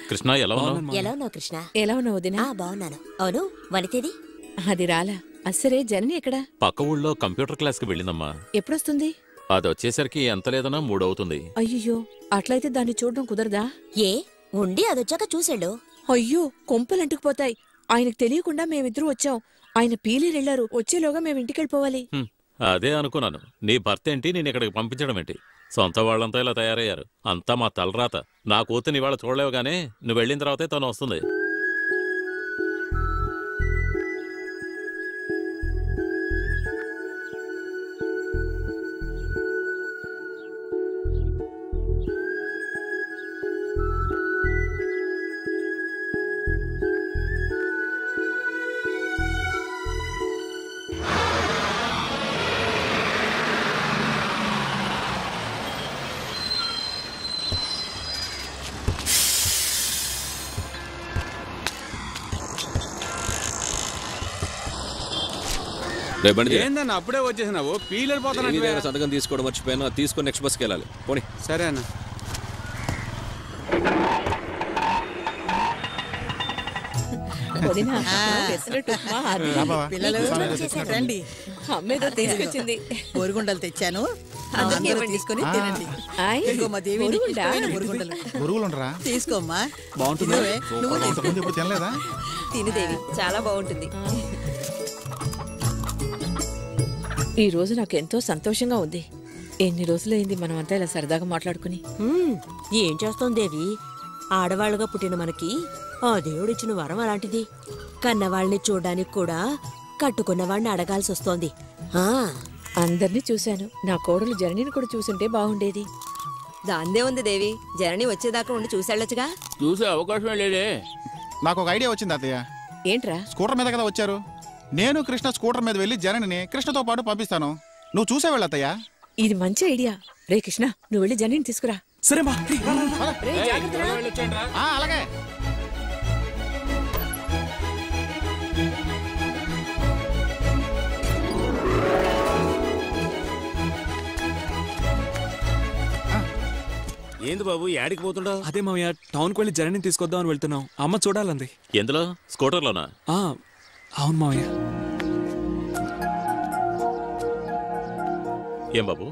కృష్ణ, ఎలా ఉన్నావు? ఎలా ఉన్నావు కృష్ణ? ఎలా ఉన్నావు వదినా? బాగున్నాను. అవును, వనితేది? అది రాలా. అసరే జనని ఎక్కడా? పక్క ఊళ్ళో కంప్యూటర్ క్లాస్ కి వెళ్ళిందమ్మా. ఎప్పుడొస్తుంది? అది వచ్చేసరికి ఎంత లేదన్నా 3 అవుతుంది. అయ్యో, అట్లయితే దాన్ని చూడడం కుదరదా? ఏ ఉండి అదొచ్చాక చూసాడు. అయ్యో, కొంపలంటుకుపోతాయి. ఆయనకు తెలియకుండా మేమిద్దరూ వచ్చాం. ఆయన పీలేరెళ్లారు. వచ్చేలోగా మేము ఇంటికెళ్ళిపోవాలి. అదే అనుకున్నాను. నీ భర్త ఏంటి నేను ఇక్కడికి పంపించడం ఏంటి? సొంత వాళ్ళంతా ఇలా తయారయ్యారు. అంతా మా తలరాత. నా కూతుని ఇవాళ చూడలేవు గానీ నువ్వు వెళ్ళిన తర్వాతే తను వస్తుంది. ఏందన్న అప్పుడే వచ్చేసినావు? పీలర్ సంతకం తీసుకోవడం మర్చిపోయాను. తీసుకొని నెక్స్ట్ బస్కి వెళ్ళాలి. పోనీ. సరే అన్న. వదినా, పెసరట్టు ఉప్మా అది. పిల్లలు రండి, అమ్మేదో తీసుకొచ్చింది. బొరుగుండలు తెచ్చాను, అందరికీ అందరూ ఇవ్వండి. తీసుకొని తినండి. ఆయ్, ఇదిగో మా దేవి నీకు బొరుగుండా? ఇష్టమైన బొరుగుండలు. బొరుగులుండరా తీసుకోమ్మా. బాగుంటుందా? ఇదిగోవే, నువ్వు తీసుకో. ఇంతకుముందు ఎప్పుడు తినలేదా? తిను దేవి, చాలా బాగుంటుంది. ఈ రోజు నాకు ఎంతో సంతోషంగా ఉంది. ఎన్ని రోజులైంది మనం అంతా ఇలా సరదాగా మాట్లాడుకుని. ఏం చేస్తాం దేవి, ఆడవాళ్ళుగా పుట్టిన మనకి ఆ దేవుడిచ్చిన వరం అలాంటిది. కన్నవాళ్ళని చూడడానికి కూడా కట్టుకున్న వాడిని అడగాల్సి వస్తోంది. అందరినీ చూశాను, నా కోడలు జననిని కూడా చూసుంటే బాగుండేది. దాందే ఉంది దేవి, జనని వచ్చేదాకా ఉండి చూసేళ్ళొచ్చుగా. చూసే అవకాశమే లేదే. నాకు ఒక ఐడియా వచ్చింది అత్తయ్య. ఏంట్రా? స్కూటర్ మీద కదా వచ్చారు, నేను కృష్ణ స్కూటర్ మీద వెళ్ళి జనని కృష్ణతో పాటు పంపిస్తాను. నువ్వు చూసే వెళ్ళత్తయ్యా. ఇది మంచి ఐడియా. రే కృష్ణ, నువ్వు వెళ్ళి జనని తీసుకురా. సరే మా అలాగే. ఏంది బాబు యాడికి పోతుండవు? అదే మామయ్య, టౌన్కి వెళ్ళి జర్నీ తీసుకొద్దామని వెళ్తున్నాం. అమ్మ చూడాలంది. ఎందులో? స్కూటర్లోనా? అవును మామయ్య. ఏం బాబు,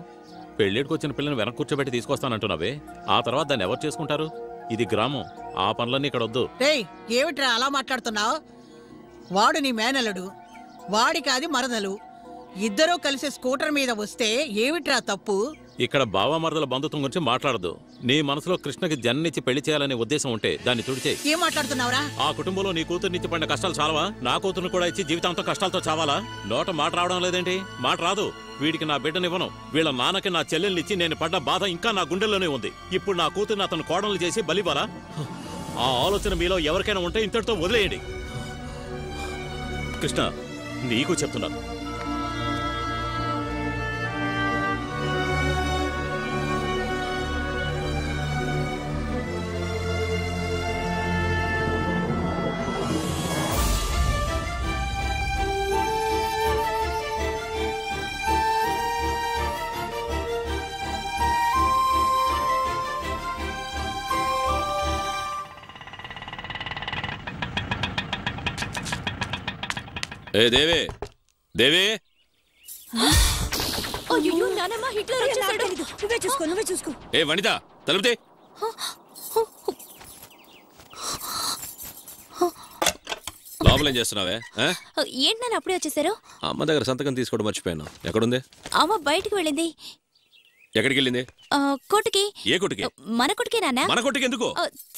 పెళ్ళిడికి వచ్చిన పిల్లని వెనక కూర్చోబెట్టి తీసుకొస్తానంటున్నావే, ఆ తర్వాత దాన్ని ఎవరు చేసుకుంటారు? ఇది గ్రామం, ఆ పనులన్నీ ఇక్కడ వద్దు. రేయ్, ఏమిట్రా అలా మాట్లాడుతున్నావు? వాడు నీ మేనల్లుడు, వాడికి అది మరదలు. ఇద్దరూ కలిసి స్కూటర్ మీద వస్తే ఏమిట్రా తప్పు? ఇక్కడ బావమరదల బంధుత్వం గురించి మాట్లాడదు. నీ మనసులో కృష్ణకి జన్నిచ్చి పెళ్లి చేయాలనే ఉద్దేశం ఉంటే దాన్ని తుడిచే. ఏం మాట్లాడుతున్నావురా? ఆ కుటుంబంలో నీ కూతుర్నిచ్చి పడిన కష్టాలు చాలవా? నా కూతురుని కూడా ఇచ్చి జీవితాంతం కష్టాలతో చావాలా? నోట మాట రావడం లేదేంటి? మాట రాదు. వీడికి నా బిడ్డనివ్వను, వీళ్ళ నాన్నకి నా చెల్లెల్నిచ్చి నేను పడ్డ బాధ ఇంకా నా గుండెల్లోనే ఉంది. ఇప్పుడు నా కూతుర్ని అతను కోడలు చేసి బలిబాలా? ఆ ఆలోచన మీలో ఎవరికైనా ఉంటే ఇంతటితో వదిలేయండి. కృష్ణ, నీకు చెప్తున్నాను. ఏ దేవి, దేవి, అయ్యో నానమ్మ, హిట్లర్ వచ్చేసాడు. నువ్వే చూసుకో. ఏ వనిత, తలుపుతే. లోపల ఏం చేస్తున్నావే? ఏంటి నాన్న అప్పుడే వచ్చేసారు? అమ్మ దగ్గర సంతకం తీసుకోవడం మర్చిపోయాను. ఎక్కడుంది? అమ్మ బయటికి వెళ్ళింది. ఎక్కడికి వెళ్ళింది? కోటికి. ఏ కొట్టుకి? మన కొట్టుకే నాన్న. మన కొట్టుకి ఎందుకు?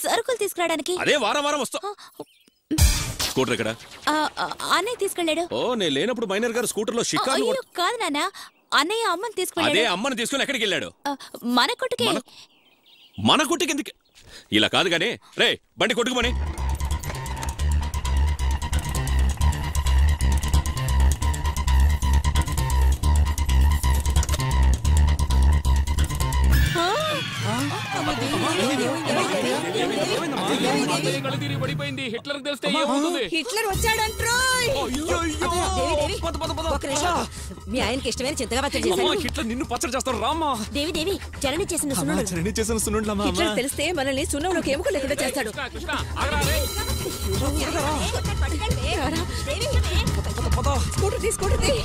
సరుకులు తీసుకురావడానికి. అదే వారం వారం వస్తా. స్కూటర్ ఎక్కడ? అన్నయ్య తీసుకెళ్ళాడు. ఓ, నేను లేనప్పుడు మైనర్ గారు స్కూటర్ లో షికారు. అయ్యో కాదు నాన్న, అన్నయ్య అమ్మని తీసుకెళ్ళాడు. అదే అమ్మని తీసుకుని ఎక్కడికి వెళ్ళాడు? మన కొట్టుకే. మన కొట్టుకి ఎందుకు? ఇలా కాదు గానీ, రే బండి కొట్టుకుమని. హిట్లర్ వచ్చాడంట్రోయ్. మీ ఆయనకి ఇష్టమైన చింతగా పచ్చడి చేశాను. హిట్లర్ నిన్ను పచ్చడి చేస్తాడు. రామ్మా. దేవి దేవి, జనని చేసిన సున్నుండలు. హిట్లర్ తెలిస్తే మనల్ని సున్నంలోకి ఎముకలు లేకుండా చేస్తాడు. స్కూటర్ తీ, స్కూటర్ తీ.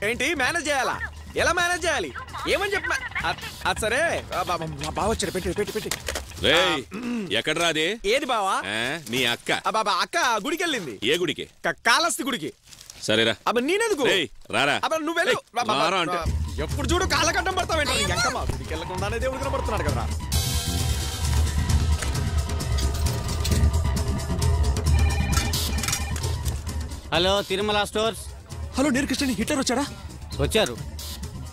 ఏంటి మేనేజ్ చేయాలా? ఎలా మేనేజ్ చేయాలి? ఏమని చెప్ప. అది సరే, బావ వచ్చాడు. పెట్టి పెట్టి పెట్టి. ఎక్కడ రాది? ఏది బావా? నీ అక్క. బాబా అక్క గుడికి వెళ్ళింది. ఏ గుడికి? కాళహస్తి గుడికి. సరేరా. అబ్బా నేనెందుకు? రారా. అబ్బా నువ్వు వెళ్ళు. ఎప్పుడు చూడు కాళ్ళ కట్టం పడతావేంటి? ఎంకమ్మా గుడికి వెళ్ళకుండానే దేవుడు కనబడుతున్నాడు కదా. Hello, Tirumala stores. హలో, నేను కృష్ణని. హిట్లర్ వచ్చాడా? వచ్చారు,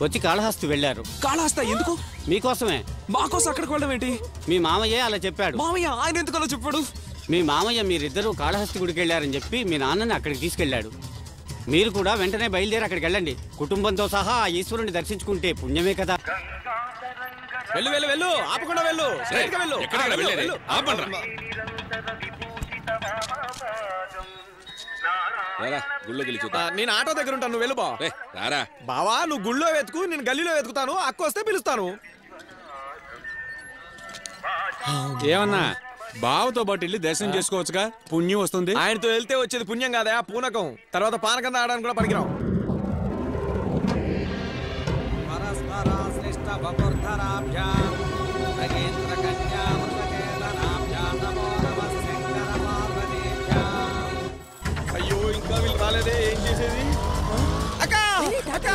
వచ్చి కాళహస్తి వెళ్ళారు. కాళహస్తి ఎందుకు? మీకోసమే. మాకోసం అక్కడికి వెళ్ళడం ఏంటి? మీ మామయ్య అలా చెప్పాడు. మామయ్య? ఆయన ఎందుకు అలా చెప్పాడు? మీ మామయ్య మీరిద్దరూ కాళహస్తి గుడికి వెళ్ళారని చెప్పి మీ నాన్నని అక్కడికి తీసుకెళ్ళాడు. మీరు కూడా వెంటనే బయలుదేరి అక్కడికి వెళ్ళండి. కుటుంబంతో సహా ఆ ఈశ్వరుని దర్శించుకుంటే పుణ్యమే కదా. వెళ్ళు వెళ్ళు వెళ్ళు, ఆపకుండా వెళ్ళు. నేను ఆటో దగ్గర ఉంటాను, నువ్వు వెళ్ళు బావా. బావా నువ్వు గుళ్ళో వెతుకు, నేను గల్లీలో వెతుకుతాను. అక్క వస్తే పిలుస్తాను. ఏమన్నా బావతో పాటు వెళ్ళి దర్శనం చేసుకోవచ్చుగా, పుణ్యం వస్తుంది. ఆయనతో వెళ్తే వచ్చేది పుణ్యం కాదా, పూనకం. తర్వాత పానకం తాగడానికి కూడా పనికిరాం. అయ్యో ఇంకా వీళ్ళు రాలేదే, ఏం చేసేది? అక్క అక్క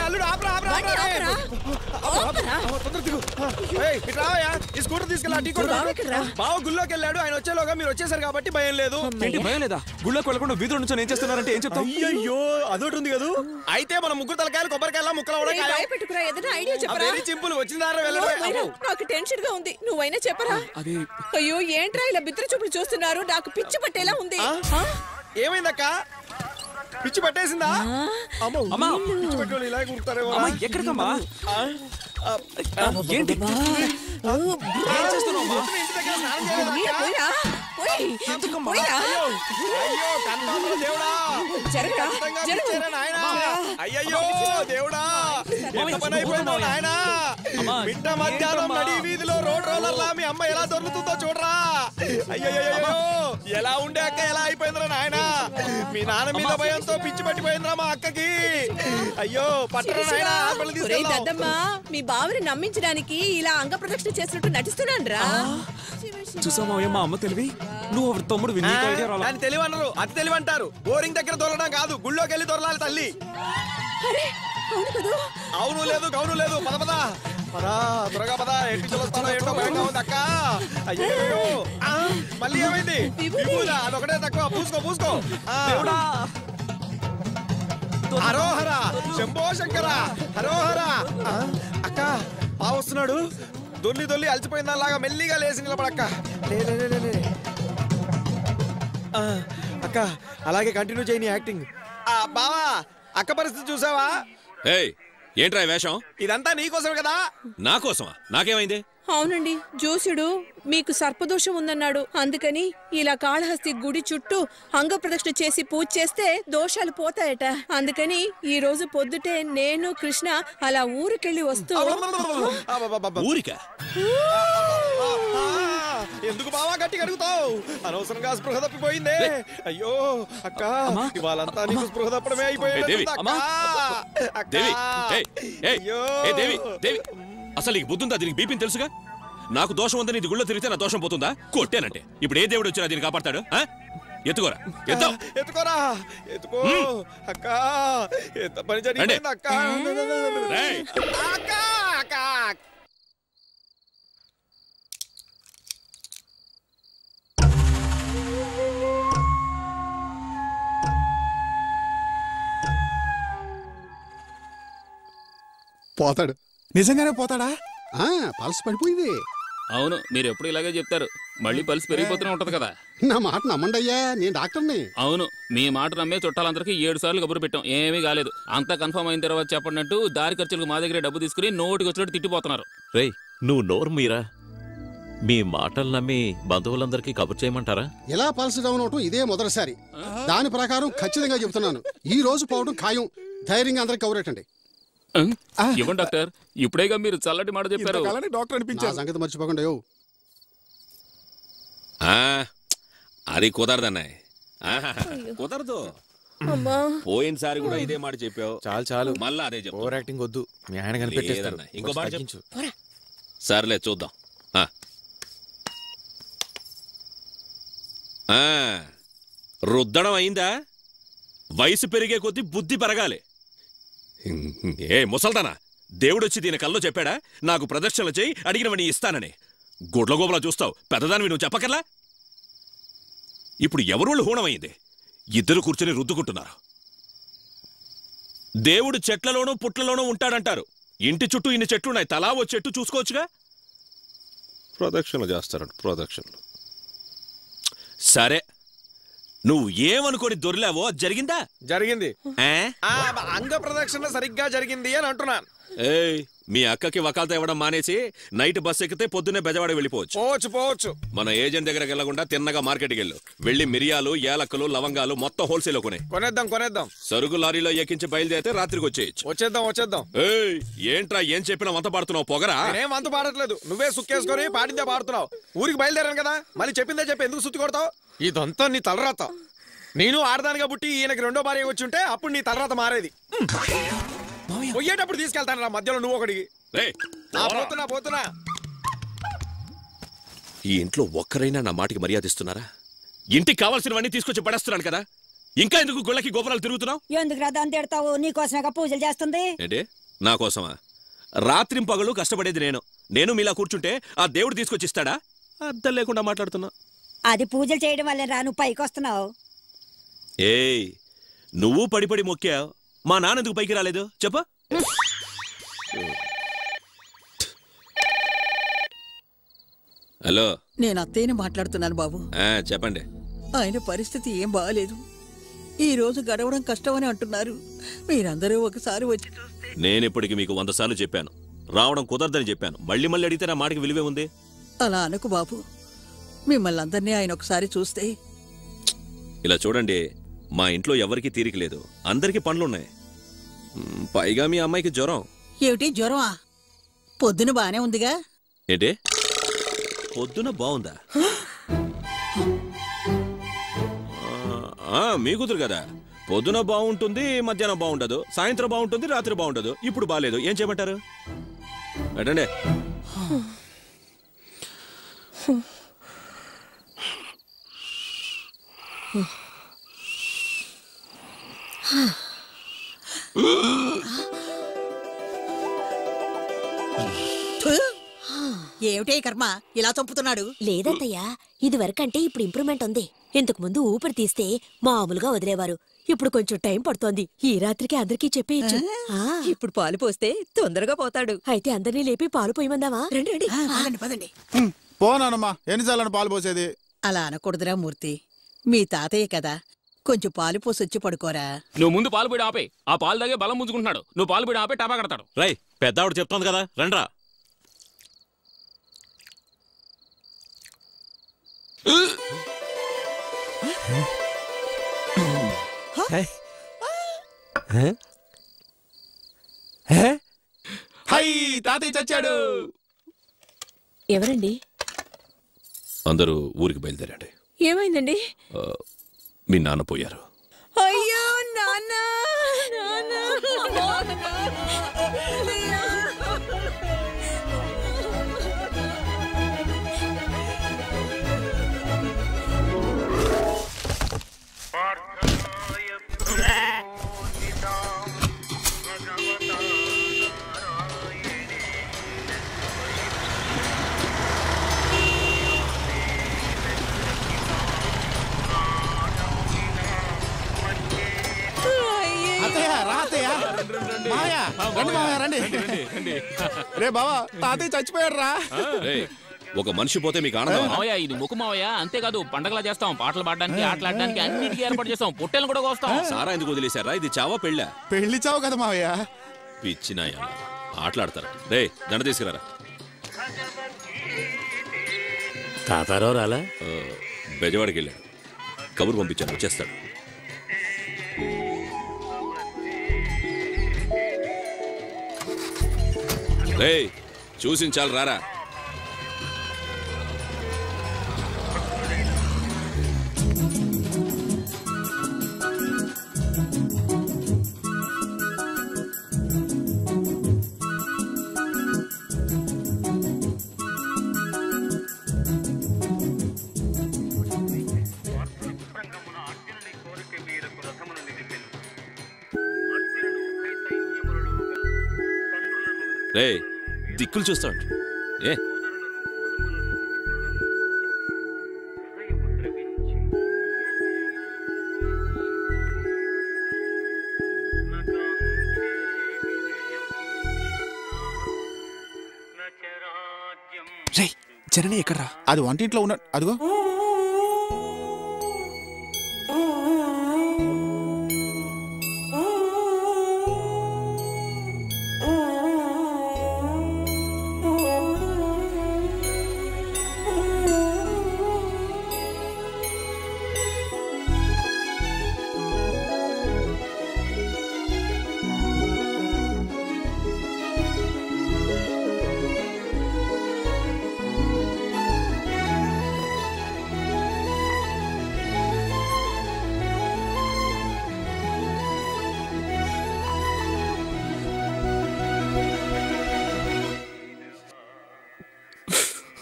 అల్లుడు ఆపరా ఆపరా ఈ స్కూటర్ తీసుకెళ్ళి బావ గుళ్ళోకి వెళ్ళాడు. ఆయన వచ్చేలోగా మీరు వచ్చేసారు కాబట్టి భయం లేదు. ఏంటి భయం లేదా? గుళ్ళోకి వెళ్ళకుండా వీధుల నుంచి ఏం చేస్తున్నారంటే ఏం చెప్తాం? అయ్యో అదొకటి ఉంది కదా. అయితే మనం ముగ్గురు తలకాయలు కొబ్బరికాయల ముక్కలు చింపులు వచ్చిన దారి వెళ్ళడం. నాకు టెన్షన్ గా ఉంది, నువ్వైనా చెప్పరా. అయ్యో ఏంట్రా ఇలా బిత్తర చూపులు చూస్తున్నారు, నాకు పిచ్చి పట్టేలా ఉంది. ఏమైందక్క? పిచ్చి పట్టేసిందా? పిచ్చి పట్టేవాళ్ళు ఇలా కుడతారేమో. ఎక్కడికమ్మా? ఏంటి అయ్యో దేవుడా, ఎంత పని అయిపోయిందో నాయనా. మిట్ట మధ్యాహ్నం నడి వీధిలో రోడ్ రోలర్లా మీ అమ్మ ఎలా దొరుకుతుందో చూడరా. అయ్యో ఎలా ఉండే అక్క ఎలా అయిపోయిందిరా నాయనా. మీ నాన్న మీద భయంతో పిచ్చి పట్టిపోయిందిరా మా అక్కకి. అయ్యో పట్టరా నాయనా. మీ బావని నమ్మించడానికి ఇలా అంగ ప్రదక్షిణ చేసినట్టు నటిస్తున్నాను రా. చూసామా మా అమ్మ తెలివి. నువ్వు తమ్ముడు దాన్ని తెలివి అనరు, అది తెలివి అంటారు. బోరింగ్ దగ్గర దొరలడం కాదు, గుళ్ళోకి వెళ్ళి దొరలాలి తల్లి. అవును లేదు గౌను లేదు. పద పద పదా త్వరగా పద. ఎట్టి చూస్తానో ఏంటో భయంగా ఉంది అక్క. అయ్యో మళ్ళీ ఏమైంది? అదొకటే తక్కువ. పూసుకో పూసుకో. హరోహర శంభో శంకర హరోహర. అక్క బా వస్తున్నాడు. దొల్లి దొల్లి అలసిపోయిన దానిలాగా మెల్లిగా లేచి నిలబడక్క. అక్క అలాగే కంటిన్యూ చేయని యాక్టింగ్. బావా అక్క పరిస్థితి చూసావా? ఏంట్రా వేషం? ఇదంతా నీకోసం కదా. నా కోసమా? నాకేమైంది? అవునండి, జోసుడు మీకు సర్పదోషం ఉందన్నాడు. అందుకని ఇలా కాళహస్తి గుడి చుట్టూ అంగ ప్రదక్షిణ చేసి పూజ చేస్తే దోషాలు పోతాయట. అందుకని ఈ రోజు పొద్దుటే నేను కృష్ణ అలా ఊరికెళ్ళి వస్తూ. ఊరికా? ఎందుకు బావా గట్టిగా అడుగుతావు? అనవసరంగా స్పృహ తప్పిపోయిందే. అయ్యో అక్క ఇవాళంతా నీకు స్పృహ తప్పడమే అయిపోయింది. అసలు నీకు బుద్ధుందా? దీనికి బీపీని తెలుసుగా. నాకు దోషం ఉందని ఇది గుళ్ళో తిరిగితే నా దోషం పోతుందా? కొట్టానంటే ఇప్పుడు ఏ దేవుడు వచ్చినా దీన్ని కాపాడతాడు? ఎత్తుకోరా ఎత్తుకోరా ఎత్తుకో అక్క. ఎంత పని జరిగింది అక్క. పోతాడు, నిజంగానే పోతాడా? పల్స్ పడిపోయింది. అవును, మీరు ఎప్పుడు ఇలాగే చెప్తారు. మళ్ళీ పల్స్ పెరిగిపోతూనే ఉంటది కదా. నా మాట నమ్మండి అయ్యా, నేను డాక్టర్ని. అవును, మీ మాట నమ్మే చుట్టాలందరికీ 7 సార్లు కబురు పెట్టాం, ఏమీ కాలేదు. అంతా కన్ఫర్మ్ అయిన తర్వాత చెప్పండి దారి ఖర్చులకు మా దగ్గర డబ్బు తీసుకుని నోటికి వచ్చినట్టు తిట్టిపోతున్నారు. రేయ్ నువ్వు నోరు మీరా? మీ మాటలు నమ్మి బంధువులందరికీ కబురు చేయమంటారా? ఇలా పల్స్ డౌన్ అవటం ఇదే మొదటిసారి. దాని ప్రకారం ఖచ్చితంగా చెబుతున్నాను, ఈ రోజు పోవడం ఖాయం. ధైర్యంగా అందరికి కబురెట్టండి. ఇవ్వండి డాక్టర్, ఇప్పుడేగా మీరు చల్లటి మాట చెప్పారు. డాక్టర్ అనిపించారు. సంగతి మర్చిపోకుండా. అది కుదరదన్నాయ్. కుదరదు. పోయినసారి కూడా ఇదే మాట చెప్పావు. చాలు మళ్ళా అదే చెప్పు. ఓవర్ యాక్టింగ్ వద్దు, మీ ఆయన కనిపెట్టేస్తాడు. ఇంకో మాట చెప్పు. సర్లే చూద్దాం. రుద్దడం అయిందా? వయసు పెరిగే కొద్దీ బుద్ధి పెరగాలి. ఏ ముసల్దానా, దేవుడొచ్చి దీని కల్లో చెప్పాడా నాకు ప్రదర్శనలు చేయి, అడిగినవని ఇస్తానని? గుడ్లగోబలా చూస్తావు, పెద్దదానివి నువ్వు చెప్పకర్లా. ఇప్పుడు ఎవరోళ్ళు హూణమైంది, ఇద్దరు కూర్చొని రుద్దుకుంటున్నారు. దేవుడు చెట్లలోనూ పుట్లలోనూ ఉంటాడంటారు. ఇంటి చుట్టూ ఇన్ని చెట్లున్నాయి, తలా ఓ చెట్టు చూసుకోవచ్చుగా. ప్రదక్షిణ చేస్తారంట, ప్రదక్షిణలు. సరే, నువ్వు ఏమనుకోని దొరిలావో జరిగిందా? జరిగింది. అంగ ప్రదక్షిణ సరిగ్గా జరిగింది అని అంటున్నాను. ఏయ్, మీ అక్కకి వకాలతో ఇవ్వడం మానేసి నైట్ బస్ ఎక్కితే పొద్దున్నే బెజవాడ వెళ్ళిపోవచ్చు. పోవచ్చు. మన ఏజెంట్ దగ్గరకు వెళ్లకుండా తిన్నగా మార్కెట్కి వెళ్ళి మిరియాలు, యాలక్కలు, లవంగాలు మొత్తం హోల్సేల్ కొనేద్దాం. సరుకు లారీలో ఎక్కించి బయలుదేరితే రాత్రికి వచ్చేద్దాం. ఏయ్, ఏంట్రా ఏం చెప్పినా వంత పాడుతున్నావు? పొగరా? నేనేం వంత పాడట్లేదు, నువ్వే సుక్కేసుకొని పాడిందే పాడుతున్నావు. ఊరికి బయలుదేరాను కదా, మళ్ళీ చెప్పిందే చెప్పి ఎందుకు సుత్తి కొడతావు? ఇదంతా నీ తలరాత. నేను ఆడదానిగా పుట్టి ఈయనకి రెండో భార్య వచ్చి ఉంటే అప్పుడు నీ తలరాత మారేది. పోయేటప్పుడు తీసుకెళ్తాను రా మధ్యలో నువ్వు ఒకడికి. పోతున్నా. ఈ ఇంట్లో ఒక్కరైనా నా మాటికి మర్యాద ఇస్తున్నారా? ఇంటికి కావాల్సినవన్నీ తీసుకొచ్చి పడేస్తున్నాను కదా, ఇంకా ఎందుకు గుళ్ళకి గోపురాలు తిరుగుతున్నావు? ఎందుకు రథం తిడతావు? నీకోసమే పూజలు చేస్తుంది. ఏంటి నా కోసమా? రాత్రింపగలు కష్టపడేది నేను మీలా కూర్చుంటే ఆ దేవుడు తీసుకొచ్చి ఇస్తాడా? అర్థం లేకుండా మాట్లాడుతున్నా. అది పూజలు చేయడం వల్ల రా నువ్వు పైకి వస్తున్నావు. ఏయ్, నువ్వు పడి మొక్కావు, మా నాన్న ఎందుకు పైకి రాలేదు చెప్ప? హలో, నేను అత్తయ్యని మాట్లాడుతున్నాను బాబు. చెప్పండి. ఆయన పరిస్థితి ఏం బాగాలేదు. ఈ రోజు గడవడం కష్టమని అంటున్నారు. మీరందరూ ఒకసారి వచ్చి చూస్తే. నేను ఇప్పటికి మీకు 100 సార్లు చెప్పాను, రావడం కుదరదని చెప్పాను. మళ్ళీ అడిగితే నా మాటకి విలువే ఉంది. అలా అనకు బాబు, మిమ్మల్ని అందరినీ ఆయన ఒకసారి చూస్తే. ఇలా చూడండి, మా ఇంట్లో ఎవరికి తీరిక లేదు, అందరికి పనులున్నాయి. పైగా మీ అమ్మాయికి జ్వరం. ఏమిటి జ్వరమా? పొద్దున బానే ఉందిగా. ఏంటి పొద్దున బాగుందా? మీ కూతురు కదా, పొద్దున బాగుంటుంది, మధ్యాహ్నం బాగుండదు, సాయంత్రం బాగుంటుంది, రాత్రి బాగుండదు. ఇప్పుడు బాగాలేదు, ఏం చేయమంటారు? అటండి. ఏమిటే కర్మ ఇలా చంపుతున్నాడు? లేదత్తయ్యా, ఇది వరకంటే ఇప్పుడు ఇంప్రూవ్మెంట్ ఉంది. ఇంతకు ముందు ఊపిరి తీస్తే మామూలుగా వదిలేవారు, ఇప్పుడు కొంచెం టైం పడుతోంది. ఈ రాత్రికి అందరికీ చెప్పేయచ్చు. ఇప్పుడు పాలు పోస్తే తొందరగా పోతాడు. అయితే అందరినీ లేపి పాలు పోయమందావా? రండి. పదండి. పోనానమ్మా, ఎన్నిసార్లు పాలు పోసేది? అలా అనకూడదురా మూర్తి, మీ తాతయ్య కదా, కొంచెం పాలు పోసొచ్చి పడుకోరా. నువ్వు ముందు పాలు పోయి ఆపే, ఆ పాలు తాగే బలం ముంచుకుంటున్నాడు. నువ్వు పాలు పోయి ఆపే, టపా కడతాడు. రై, పెద్దావిడ చెప్తోంది కదా, రండ్రా. తాతయ్య చచ్చాడు. ఎవరండి? అందరూ ఊరికి బయలుదేరండి. ఏమైందండి? మీ నాన్న పోయారు. అయ్యో నాన్న. రే బావా, తాతయ్య చచ్చిపోయాడు రా. ఒక మనిషి పోతే మీకు ఆనందం? మావయ్య, ఇది ముఖమావయ్య. అంతేకాదు, పండగలా చేస్తాం, పాటలు పాడడానికి, ఆటలాడడానికి, అన్నిటికీ ఏర్పాటు చేస్తాం. పొట్టెలు కూడా కోస్తాం. సారా ఎందుకు వదిలేశారా? ఇది చావా పెళ్ళా? పెళ్లి చావు కదా మావయ్య. పిచ్చినాయ ఆటలాడతారా? రే, దండ తీసుకురారా. తాతారావు రాలా? బెజవాడికి వెళ్ళాడు, కబురు పంపించాను, వచ్చేస్తాడు. రే, చూసించాలి, రారా. రే, దిక్కులు చూస్తాడు. ఏ జనని ఎక్కడ్రా? అది వంటింట్లో ఉన్నాడు. అదిగో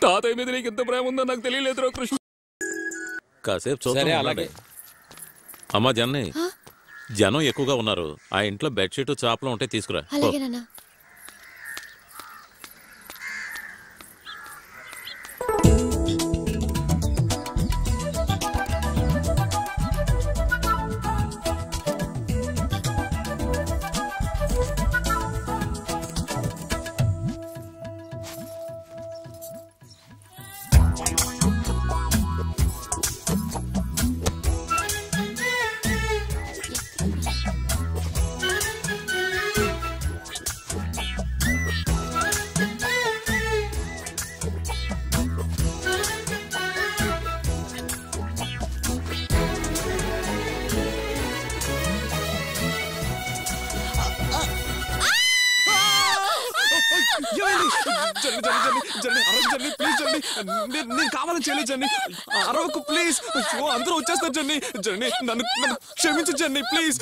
తాతయ్య మీద నీకు ఎంత ప్రేమ ఉందో నాకు తెలియలేదురా కృష్ణ. కాసేపు సరే, చూద్దాం. అలాగే. అమ్మా జన్ని, జనం ఎక్కువగా ఉన్నారు. ఆ ఇంట్లో బెడ్షీట్ చాపలు ఉంటే తీసుకురా. అలాగే నాన్న. నేను కావాలని చేయలేదు జర్నీ. అరవకు ప్లీజ్. అందరూ వచ్చేస్తారు జర్నీ. జర్నీ నన్ను క్షమించు జర్నీ ప్లీజ్.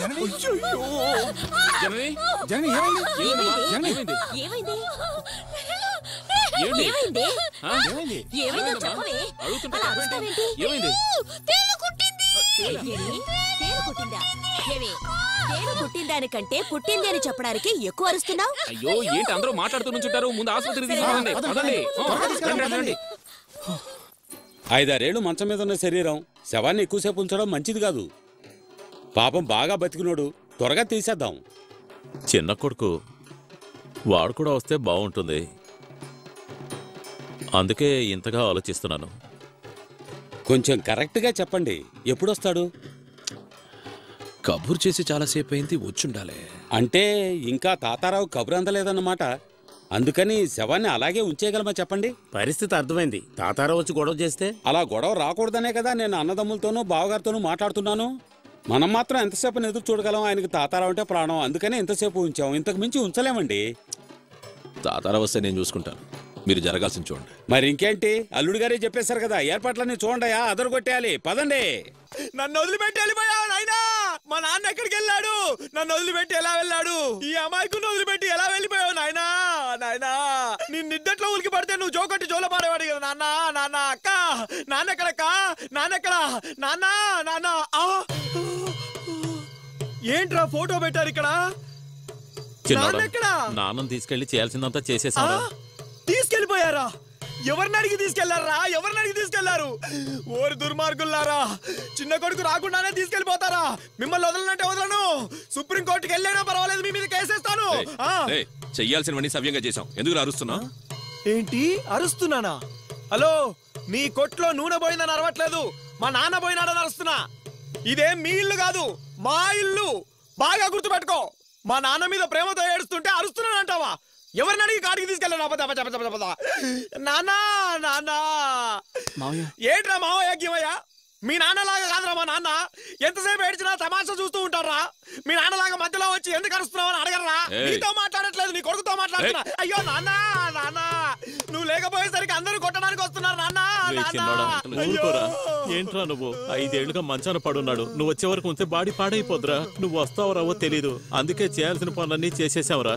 కుట్టిందానికంటే పుట్టింది అని చెప్పడానికి ఎక్కువ అరుస్తున్నావు. అయ్యో ఏంటి అందరూ మాట్లాడుతూ నుంచుంటారు, ముందు ఆసుపత్రికి తీసుకురండి. 5-6 ఏళ్ళు మంచం మీద ఉన్న శరీరం శవాన్ని ఎక్కువసేపు ఉంచడం మంచిది కాదు. పాపం బాగా బతికినోడు, త్వరగా తీసేద్దాం. చిన్న కొడుకు వాడు కూడా వస్తే బాగుంటుంది. అందుకే ఇంతగా ఆలోచిస్తున్నాను. కొంచెం కరెక్ట్గా చెప్పండి, ఎప్పుడొస్తాడు? కబుర్ చేసి చాలాసేపు అయింది, వచ్చుండాలి. అంటే ఇంకా తాతారావు కబురు అందలేదన్నమాట. అందుకని శవాన్ని అలాగే ఉంచేయగలమా చెప్పండి? పరిస్థితి అర్థమైంది. తాతారావు వచ్చి గొడవ చేస్తే? అలా గొడవ రాకూడదనే కదా నేను అన్నదమ్ములతోనూ బావగారితోనూ మాట్లాడుతున్నాను. మనం మాత్రం ఎంతసేపు ఎదురు చూడగలం? ఆయనకి తాతారావు అంటే ప్రాణం, అందుకనే ఎంతసేపు ఉంచాం. ఇంతకు మించి ఉంచలేమండి. తాతారావు వస్తే నేను చూసుకుంటాను, మీరు జరగాల్సింది చూడండి. మరి ఇంకేంటి, అల్లుడు గారే చెప్పేశారు కదా, ఏర్పాట్లన్నీ చూడండియా, అదరు కొట్టేయాలి. పదండి. నన్ను వదిలిపెట్టి వెళ్ళిపోయావు నాయనా. మా నాన్న ఎక్కడికి వెళ్ళాడు? నన్ను వదిలిపెట్టి ఎలా వెళ్ళాడు? ఈ అమాయకుని వదిలిపెట్టి ఎలా వెళ్ళిపోయావు నాయనా? నాయనా నేను నిద్దట్లో ఉలికి పడితే నువ్వు జోకొట్టి జోల పాడేవాడు కదా నాన్న. నాన్న అక్క, నాన్నెక్కడక్క? నాన్నెక్కడ? నాన్న నాన్న. ఏంట్రా ఫోటో పెట్టారు ఇక్కడ? నాన్నని తీసుకెళ్లి చేయాల్సిందంతా చేసేసారా? తీసుకెళ్లిపోయారా? ఎవరిని అడిగి తీసుకెళ్లారా? ఎవరిని అడిగి తీసుకెళ్లారు? ఓరి దుర్మార్గుల్లారా, చిన్న కొడుకు రాకుండానే తీసుకెళ్లిపోతారా? మిమ్మల్ని వదలనంటే వదలను. సుప్రీంకోర్టుకి వెళ్ళైనా పర్వాలేదు, మీ మీద కేసేస్తాను. చెయ్యాల్సినవన్నీ సవ్యంగా చేశాం, ఎందుకు అరుస్తున్నా? ఏంటి అరుస్తున్నానా? హలో, మీ కొట్లో నూనె పోయిందని అరవట్లేదు, మా నాన్న పోయినాడని అరుస్తున్నా. ఇదేం మీ ఇల్లు కాదు, మా ఇల్లు. బాగా గుర్తుపెట్టుకో. మా నాన్న మీద ప్రేమతో ఏడుస్తుంటే అరుస్తున్నానంటావా? ఎవరిని అడిగి కాడికి తీసుకెళ్ళా? నానా నానా ఏంట్రా మావయ్య గీవయ్య? మీ నాన్నలాగా కాదురా మా నాన్న. ఎంతసేపు ఏడ్చినా తమాషా చూస్తూ ఉంటారా? మీ నాన్నలాగా మధ్యలో వచ్చి ఎందుకు అరుస్తున్నావు అని అడగరా? నీతో మాట్లాడట్లేదు, నీ కొడుకుతో మాట్లాడుతున్నా. అయ్యో నాన్న నాన్న, నువ్వు లేకపోయేసరికి అందరూ కొట్టడానికి వస్తున్నారు నాన్న. ఏంట్రా నువ్వు 5 ఏళ్లుగా మంచాన పడున్నాడు. నువ్వు వచ్చే వరకు ఉంటే బాడీ పాడైపోద్రా. నువ్వు వస్తావు రావో తెలీదు, అందుకే చేయాల్సిన పనులన్నీ చేసేసావురా.